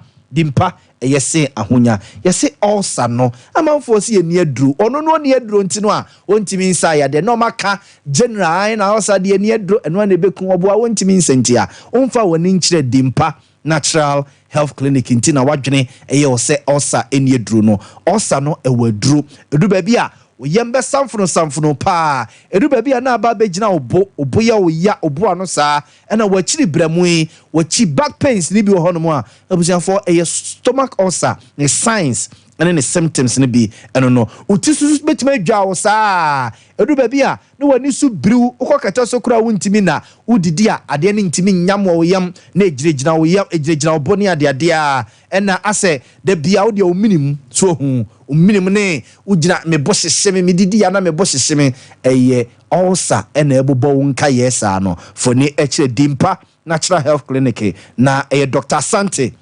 yese ahonya yese ulcer no amanfo si eni aduru ono no ni aduru ntino a wontimi nsa ya de no maka general na ulcer de eni aduru eno na beku oboa wontimi nsantia omfa woni nkyire Dimpa Natural Health Clinic ntina wadwene eye ose ulcer eni aduru no ulcer no ewaduru edu ba bia yembe samfuno pa edu ba bia na aba begina obo ya oya obo ano saa ena wachiri bremui wachi back pains ni bi ho no mo a abusianfo eye stomach ulcer ne signs and the symptoms ni bi eno no utisu betima dwa wo saa edu ba bia ne wani su briw ukokata so kura wontimi na udidi a ade ne ntimi nyam wo yam na ejirejina wo yam ejirejina obo ne ade a ena ase de bia wo de o minim so hu minim ne ugina me bohyehyeme me didi ya na me bohyehyeme eye ulcer ena ebobo wonka yesa no for ni ekire Dimpa Natural Health Clinic na eye Dr. Sante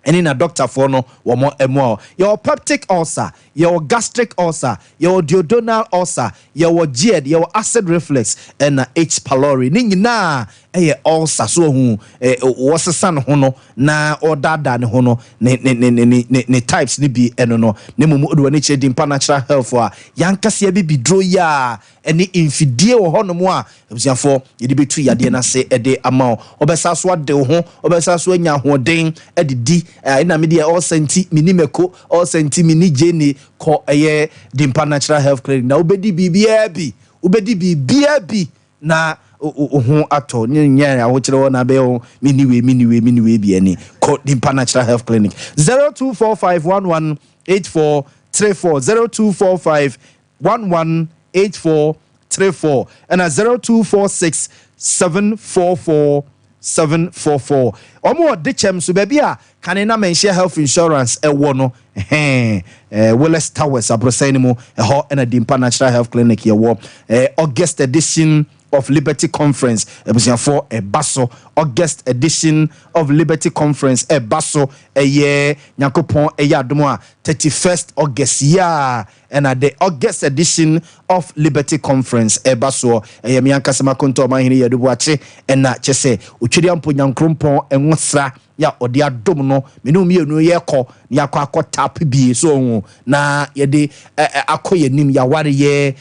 eni na doctor for no womo emo your peptic ulcer your gastric ulcer your duodenal ulcer your GERD your acid reflux and H pylori ni nyina eye ulcer so hu wosesa no ho no na odada ne ho no ne types ni bi eno no ne mumu odo ne che Dimpa Natural Health a yankase bi bidro ya eni infidie wo ho no mo a abusiafo yedi betu yade na se ede ama obesa so ade ho obesa so anya ho den edidi ina media all senti minimeko all senti mini jeni ko eye Dimpa Natural Health Clinic na obedi bibia bi ubedi bibia bi na ho ato nyanya wo kire wo na be ho miniwe bi ani ko Dimpa Natural Health Clinic 0245118434 0245118434 and 0246744744 omo de chem so baby a kan na mention health insurance ewo no Willis Towers abrosani mu ho na Dimpa Natural Health Clinic yewo August edition of Liberty Conference for a basso August edition of Liberty Conference basso ye nyakopon yadomo 31st August and at the August edition of Liberty Conference basso mianka sama konto mahini yadubuache na chese utwiri ampo nyankrompon enwosra ya odi adom no menu mienu ye akọ tap bi so na ye de akoye nim ya ware ye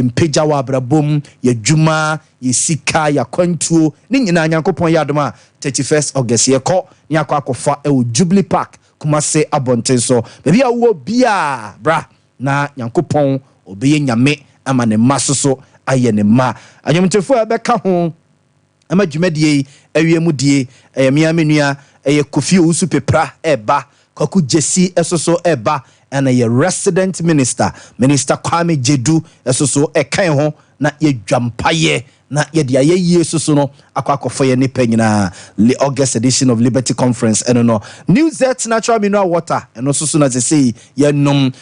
mpeja wa brabom ye dwuma ye sika ya kwantuo ni nyina nyankopon ya adom a 31st August ye kọ ni akọfa e Jubilee Park Kumase Abonten so bebi a wo bia bra na nyankopon obeye nyame ama ne masoso aye ne ma anyomtefo abeka ho ama dwumadie awiemu die miamenua Kofi Usu Pepra eba Kwaku Jesse esoso eba and a resident minister Kwame Jedu esoso ekan ho na ye dwampaye na ye dia ye esoso no akwakofa ye nipa nyina the August edition of Liberty Conference no New Zet natural mineral water and also so na say ye nom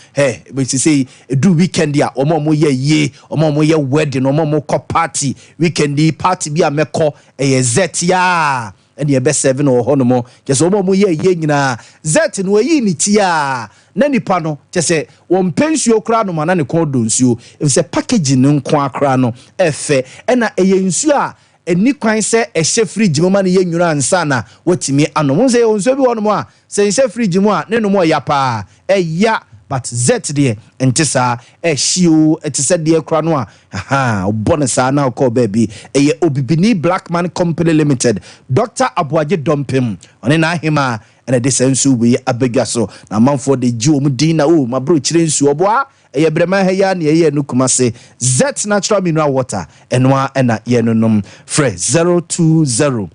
but say do weekend ya omo ye omo ye wedding omo ko party weekend party bi a meko zet ya and ye best 7 or honomo just omo ye nyina zet no yi ni tia na nipa no just won pensuo kra no mana ne kon do nsuo if say package no nko akra no efe na eye nsuo a eni kwan se ehye fridge mama ne ye nwura ansa na watimi anom nse nsuo bi wonom a se ehye fridge mu a ne no mo ya pa eya but zet de entisa ehio etise de kra no a bonus na ko baby eye Obibini Blackman Company Limited Dr. Abuaje Dompem one na hima and a desensu we abega so na manfo de ji omudina ma bro chire nsu oboa eye brema heya na eye no Kumase Zet natural mineral water enwa na ye no nom fre 020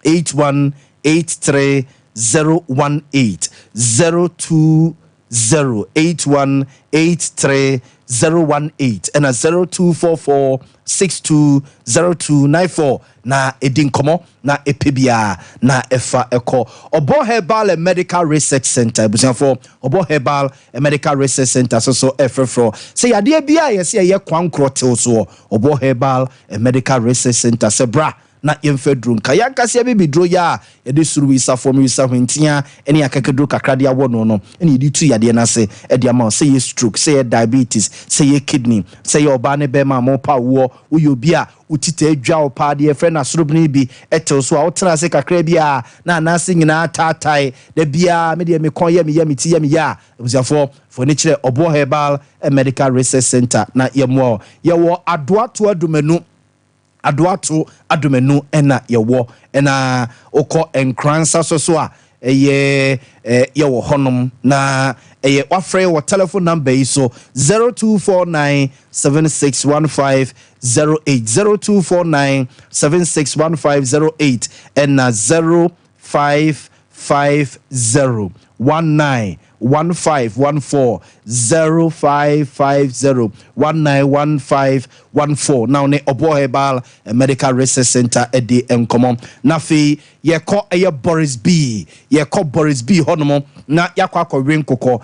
8183 018 020 8183 018 and a 0244 620294 na edinkomo na epibia na efa eko Obo Herbal and Medical Research Center busanfo Obo Herbal and Medical Research Center so efrefro say ade bia yes ye kwankro te so Obo Herbal and Medical Research Center se bra na yemfedru nka yankase be bidro ya de suru wisa form wisa hwentia ene akakedru kakrade awono no ene yidi tu yade na se e de ama say stroke say diabetes say kidney say oba ne be ma mo pa wo uyobi a utite adwa opa de friend asorobni bi etel so a wotena se kakra bia na anase nyina tatai de bia me de me kon ye me ti ye me ya ebusiafo for ne kire Obo Herbal and Medical Research Center na yemo ye wo adoato adumanu adoato adomenu ena yewo ena okọ enkransa so a ye wo honom na ye wafre wo telephone number yi so 0249761508 0249761508 ena 0550191514 0550191514 now ne Obo Herbal Medical Research Center edi enkomo na fi ye ko Boris B honomo na yakwa akọwe nkokọ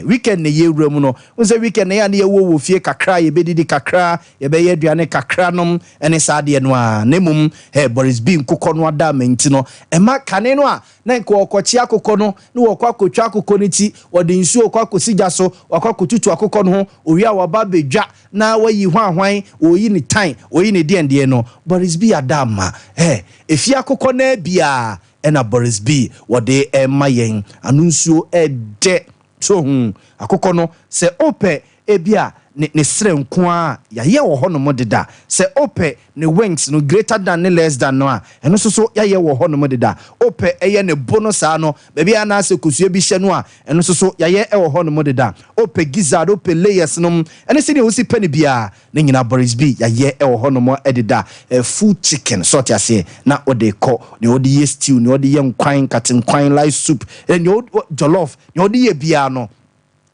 weekend ne ye wura mu no unse weekend ya ne ye wo fie kakra ye bedidi kakra ye be ye aduane kakra nom ene saade no a nemum Boris B nkokọ no ada menti no ema kane no a na nko okochi akokọ no ne wo kwa akotwa akokọ ni ti wode nsuo kwa akosija so wakwa akotutu akokọ no ho owia waba bedwa na wayi hwanhwan oyi ni time oyi ni de no Boris B adama efi akokọ na bia ena Boris B wode mayen anunsuo ede so akokọ no se ope ebia ne sere nko a yɛyɛ wɔ hɔ no mo deda sɛ opɛ ne wings no greater than ne less than no a ɛno so yɛyɛ wɔ hɔ no mo deda opɛ ɛyɛ ne bono saa no baabi a na sɛ kosua bi hyɛ no a ɛno so yɛyɛ ɛwɔ hɔ no mo deda opɛ gizzard opɛ layers no ɛne sɛ ne wosi pɛ ne bia ne nyina boris bi yɛyɛ ɛwɔ hɔ no mo ededa full chicken sort ase na ode kɔ ne ode ye stew ne ode ye nkwan katenkwan light soup ne ode jollof ne ode ye bia no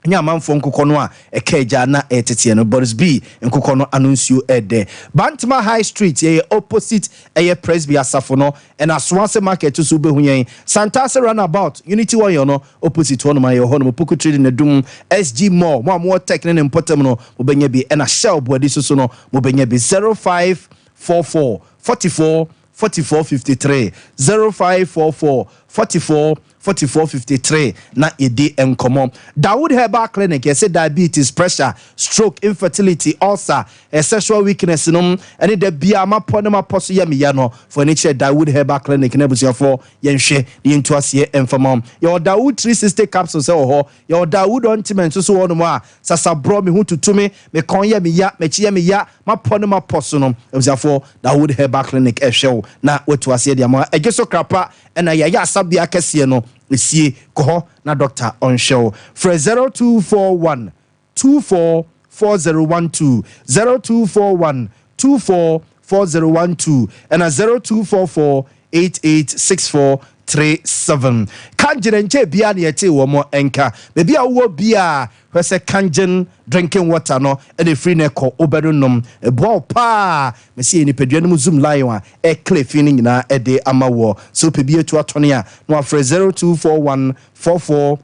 nya manfo nkokɔ no a ɛkaagya na ɛtete no Boris B nkokɔ no anunsuo ɛdɛ Bantama High Street yɛ opposite ɛyɛ Presby asafo no ɛna Swansea Market so behu yɛn Santase Runabout Unity Warrior no opposite hɔ no ma yɛ hɔ no Poku Trade ne dum SG Mall mo tech ne importem no mo benya bi ɛna Shell Boadi so no mo benya bi 0544 44 44 53 0544 44 44 53 na edi enkomo Dawood Herbal Clinic say diabetes pressure stroke infertility ulcer sexual weakness no any de bia mapo na mapo so yam ya no for any che Dawood Herbal Clinic na busuafo yenhwe ne nto ase enfamam your Dawood 360 capsules say ho your Dawood ointment so wo no mo a sasa bro me hu tutumi me kon ya me ya me chi ya me ya mapo na mapo so no busuafo Dawood Herbal Clinic ehwe na wetu ase de ama egeso krapa na ya asabia kese no esie koho na doctor on show for 0241 244012 0241 244012 and 0244 886437 kanjere nche bia na yete wo mo enka be bia wo bia hwese kanjen drinking water no e de free neko obedonom e bo pa me se ni pedua no zoom lion a e clear feeling na e de amawo so pe bia tu atone a no afre 0241 44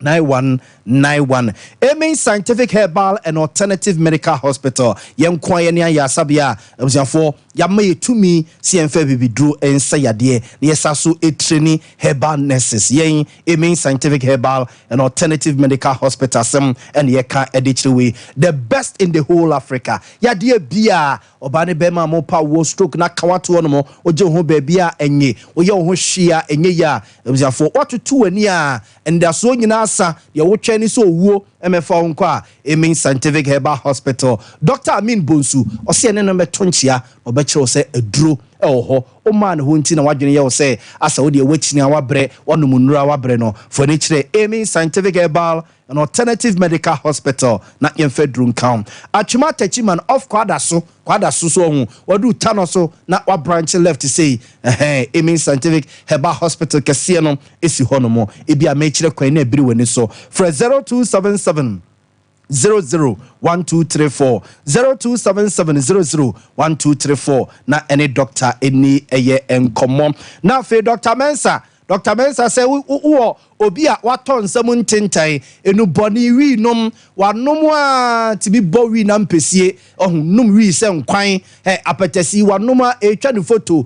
9191 Aiming Scientific Herbal and Alternative Medical Hospital yem kwanye ne ayasabia abusiafo yamaye tumi CMF bibidru ensayade ne yesaso etreni herbal nurses yen Aiming Scientific Herbal and Alternative Medical Hospital sem and yeka edichwe the best in the whole Africa yade bia obane bema mo pa wo stroke na kawato no mo oje ho ba bia enye oye ho hwia enye ya abusiafo watoto ani a ndaso nyina sa ye wo twani so owuo emefa wonko a Aiming Scientific Herbal Hospital Dr. Amin Bonsu ose ne no metonchia obekire se aduro ho o man ho nti na wadwene ye wo se asa wo de wachini a wabre wonomunura wabre no for ne kire Aiming Scientific Herbal an Alternative Medical Hospital na yemfedrun count atwuma tachiman of kwada so so hu wadu tano so na wa branch left to say Aiming Scientific Herbal Hospital kese no esi ho no mo e bia me kire kwan na ebiri wani so for 0277 001234 0277 001234 na any doctor any eye enkomo na fe Dr. Mensa say obi a waton nsam ntentan enu boni wi nom wanom a tibi bo wi na mpesie ohunum wi se nkwan apetesi wanom a etwa ne photo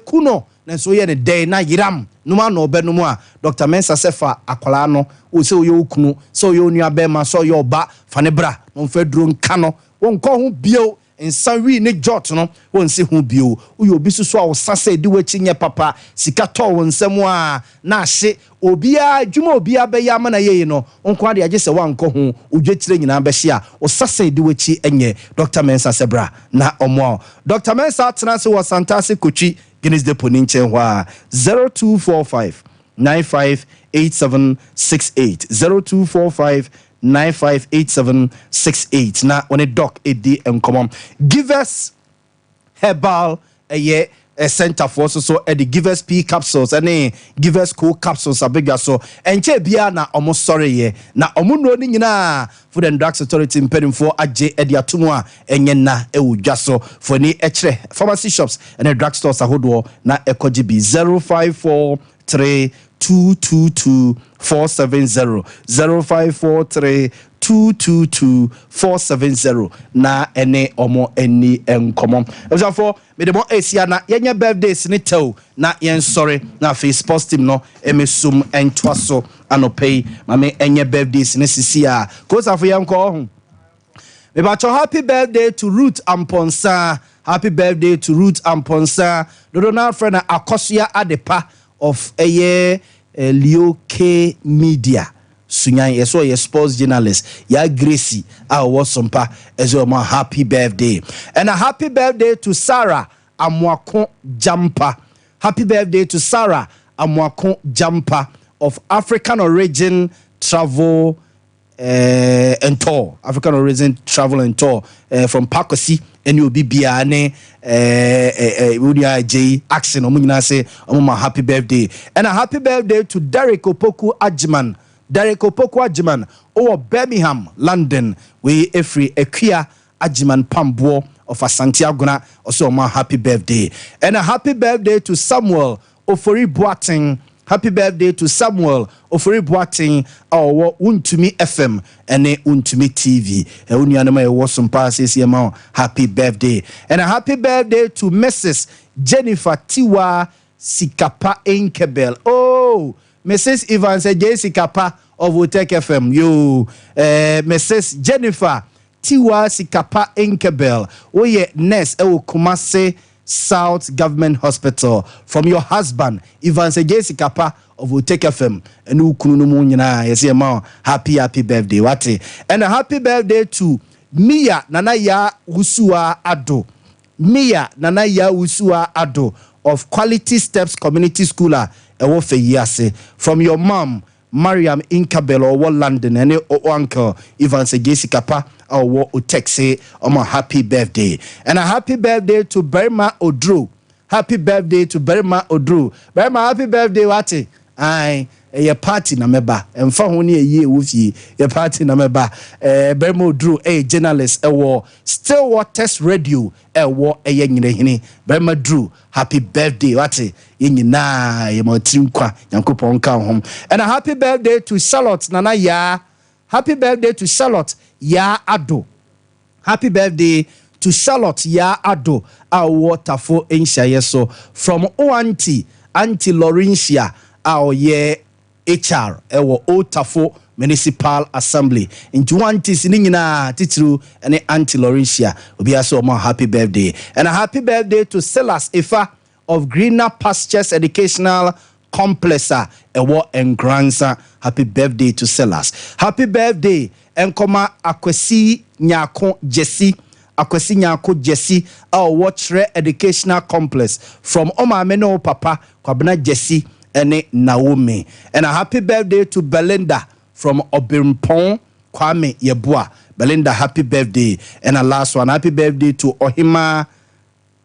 kuno na so ye ne den na yiram numa no benum a Dr. Mensa sefa akwala no o se oyo okunu so oyo nua bema so oyo oba fane bra no mfeduro nka no wonko ho bio nsan wi ne jot no wonsi ho bio uyo obi suso a wosasa di wachi nye papa sika to wonsam a na ahye obia dwuma obia be ya mana ye no onko ade agye se wanko ho odwetire nyina be hye a wosasa di wachi enye Dr. Mensa sebra na omo Dr. Mensa tenase wo Santase Kochi Guinness Depot ni nchen ho a 0245 958768 0245 958768 na when a doc edi enkomom give us herbal a center for so the give us P capsules and give us cool capsules abega so enche bia na omo sorry ye na omo no ni nyina Food and Drugs Authority mpedimfo agye edi atomo a enye na ewudwa so for ni ekre pharmacy shops and drug stores ahodo na ekoji bi 0543 222 470 0543 222 470 na ene omo eni enkomo for me de mo esia na yenye birthdays ni tew na yen sorry na face sports team no emesum entwaso anopei mame enye birthdays ni sisia ko safo yenko me ba happy birthday to Ruth Amponsa happy birthday to Ruth Amponsa Donald friend Akosia Adepa of Leo K Media Sunyan yeso ye sports journalist ya Gracie Sompa ezo ma happy birthday. And a happy birthday to Sarah Amwako Jampa. Happy birthday to Sarah Amwako Jampa of African Origin Travel and Tour. African Origin Travel and Tour from Pakosi and you'll be Biane J Action say happy birthday. And a happy birthday to Derek Opoku Ajman. Derek Opoku Ajman or Birmingham, London. We every Ekia Ajman Pambo of Santiago also my happy birthday. And a happy birthday to Samuel Ofori Boateng. Happy birthday to Samuel Ofori Boateng our Untumi FM and Untumi TV. Happy birthday. And a happy birthday to Mrs. Jennifer Tiwa Sikapa Enkebel. Oh, Mrs. Evans Sikapa of Utek FM. You, Mrs. Jennifer Tiwa Sikapa Enkebel. Oh, yeah, Ness, Kumase South Government Hospital. From your husband, Evans Sikapa of Utek FM. And Ukunumunyana, yes, happy birthday. Wate. And a happy birthday to Mia Nanaya Usua Ado. Mia Nanaya Usua Ado of Quality Steps Community Schooler. From your mom, Mariam Inkabel or London, and uncle Ivan Segesikapa or Utexe on my happy birthday. And a happy birthday to Berma Odru. Happy birthday to Berma Odru. Berma, happy birthday, Wati. Aye. A party na meba and for only a year with ye a party na meba Bermo Drew a journalist a war still waters radio a war a young Berma Drew happy birthday wati in na yamo trinkwa yankupon come home and a happy birthday to Charlotte Nana ya happy birthday to Charlotte ya Ado happy birthday to Charlotte ya Ado our waterfall in Shayeso from Auntie Laurentia our year HR ewo Otafo Municipal Assembly in 20s nina titru and Auntie Laurentia obi aso mo happy birthday and a happy birthday to Silas Ifa of Greener Pastures Educational Complex ewo Engransa happy birthday to Silas happy birthday enkoma Akwesi Nyako Jesse Akwesi Nyako Jesse our Watchre Educational Complex from Oma Meno Papa Kwabena Jesse and Naomi. And a happy birthday to Belinda from Obimpon Kwame Yebua. Belinda, happy birthday. And a last one, happy birthday to Ohima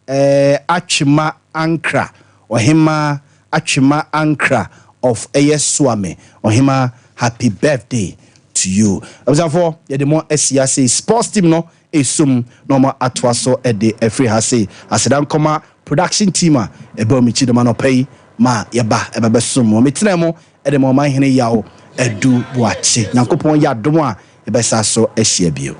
Achima Ankra. Ohima Achima Ankra of Swami. Ohima, happy birthday to you. Observe the more SCA sports team no esum no more atwaso ede every hase. Asedan koma production team a ebo michi de man pay. Ma yaba ebebe sumo metremo ede mo man hene yawo edu boache nyankopon ya domo a ebesa so ehia bio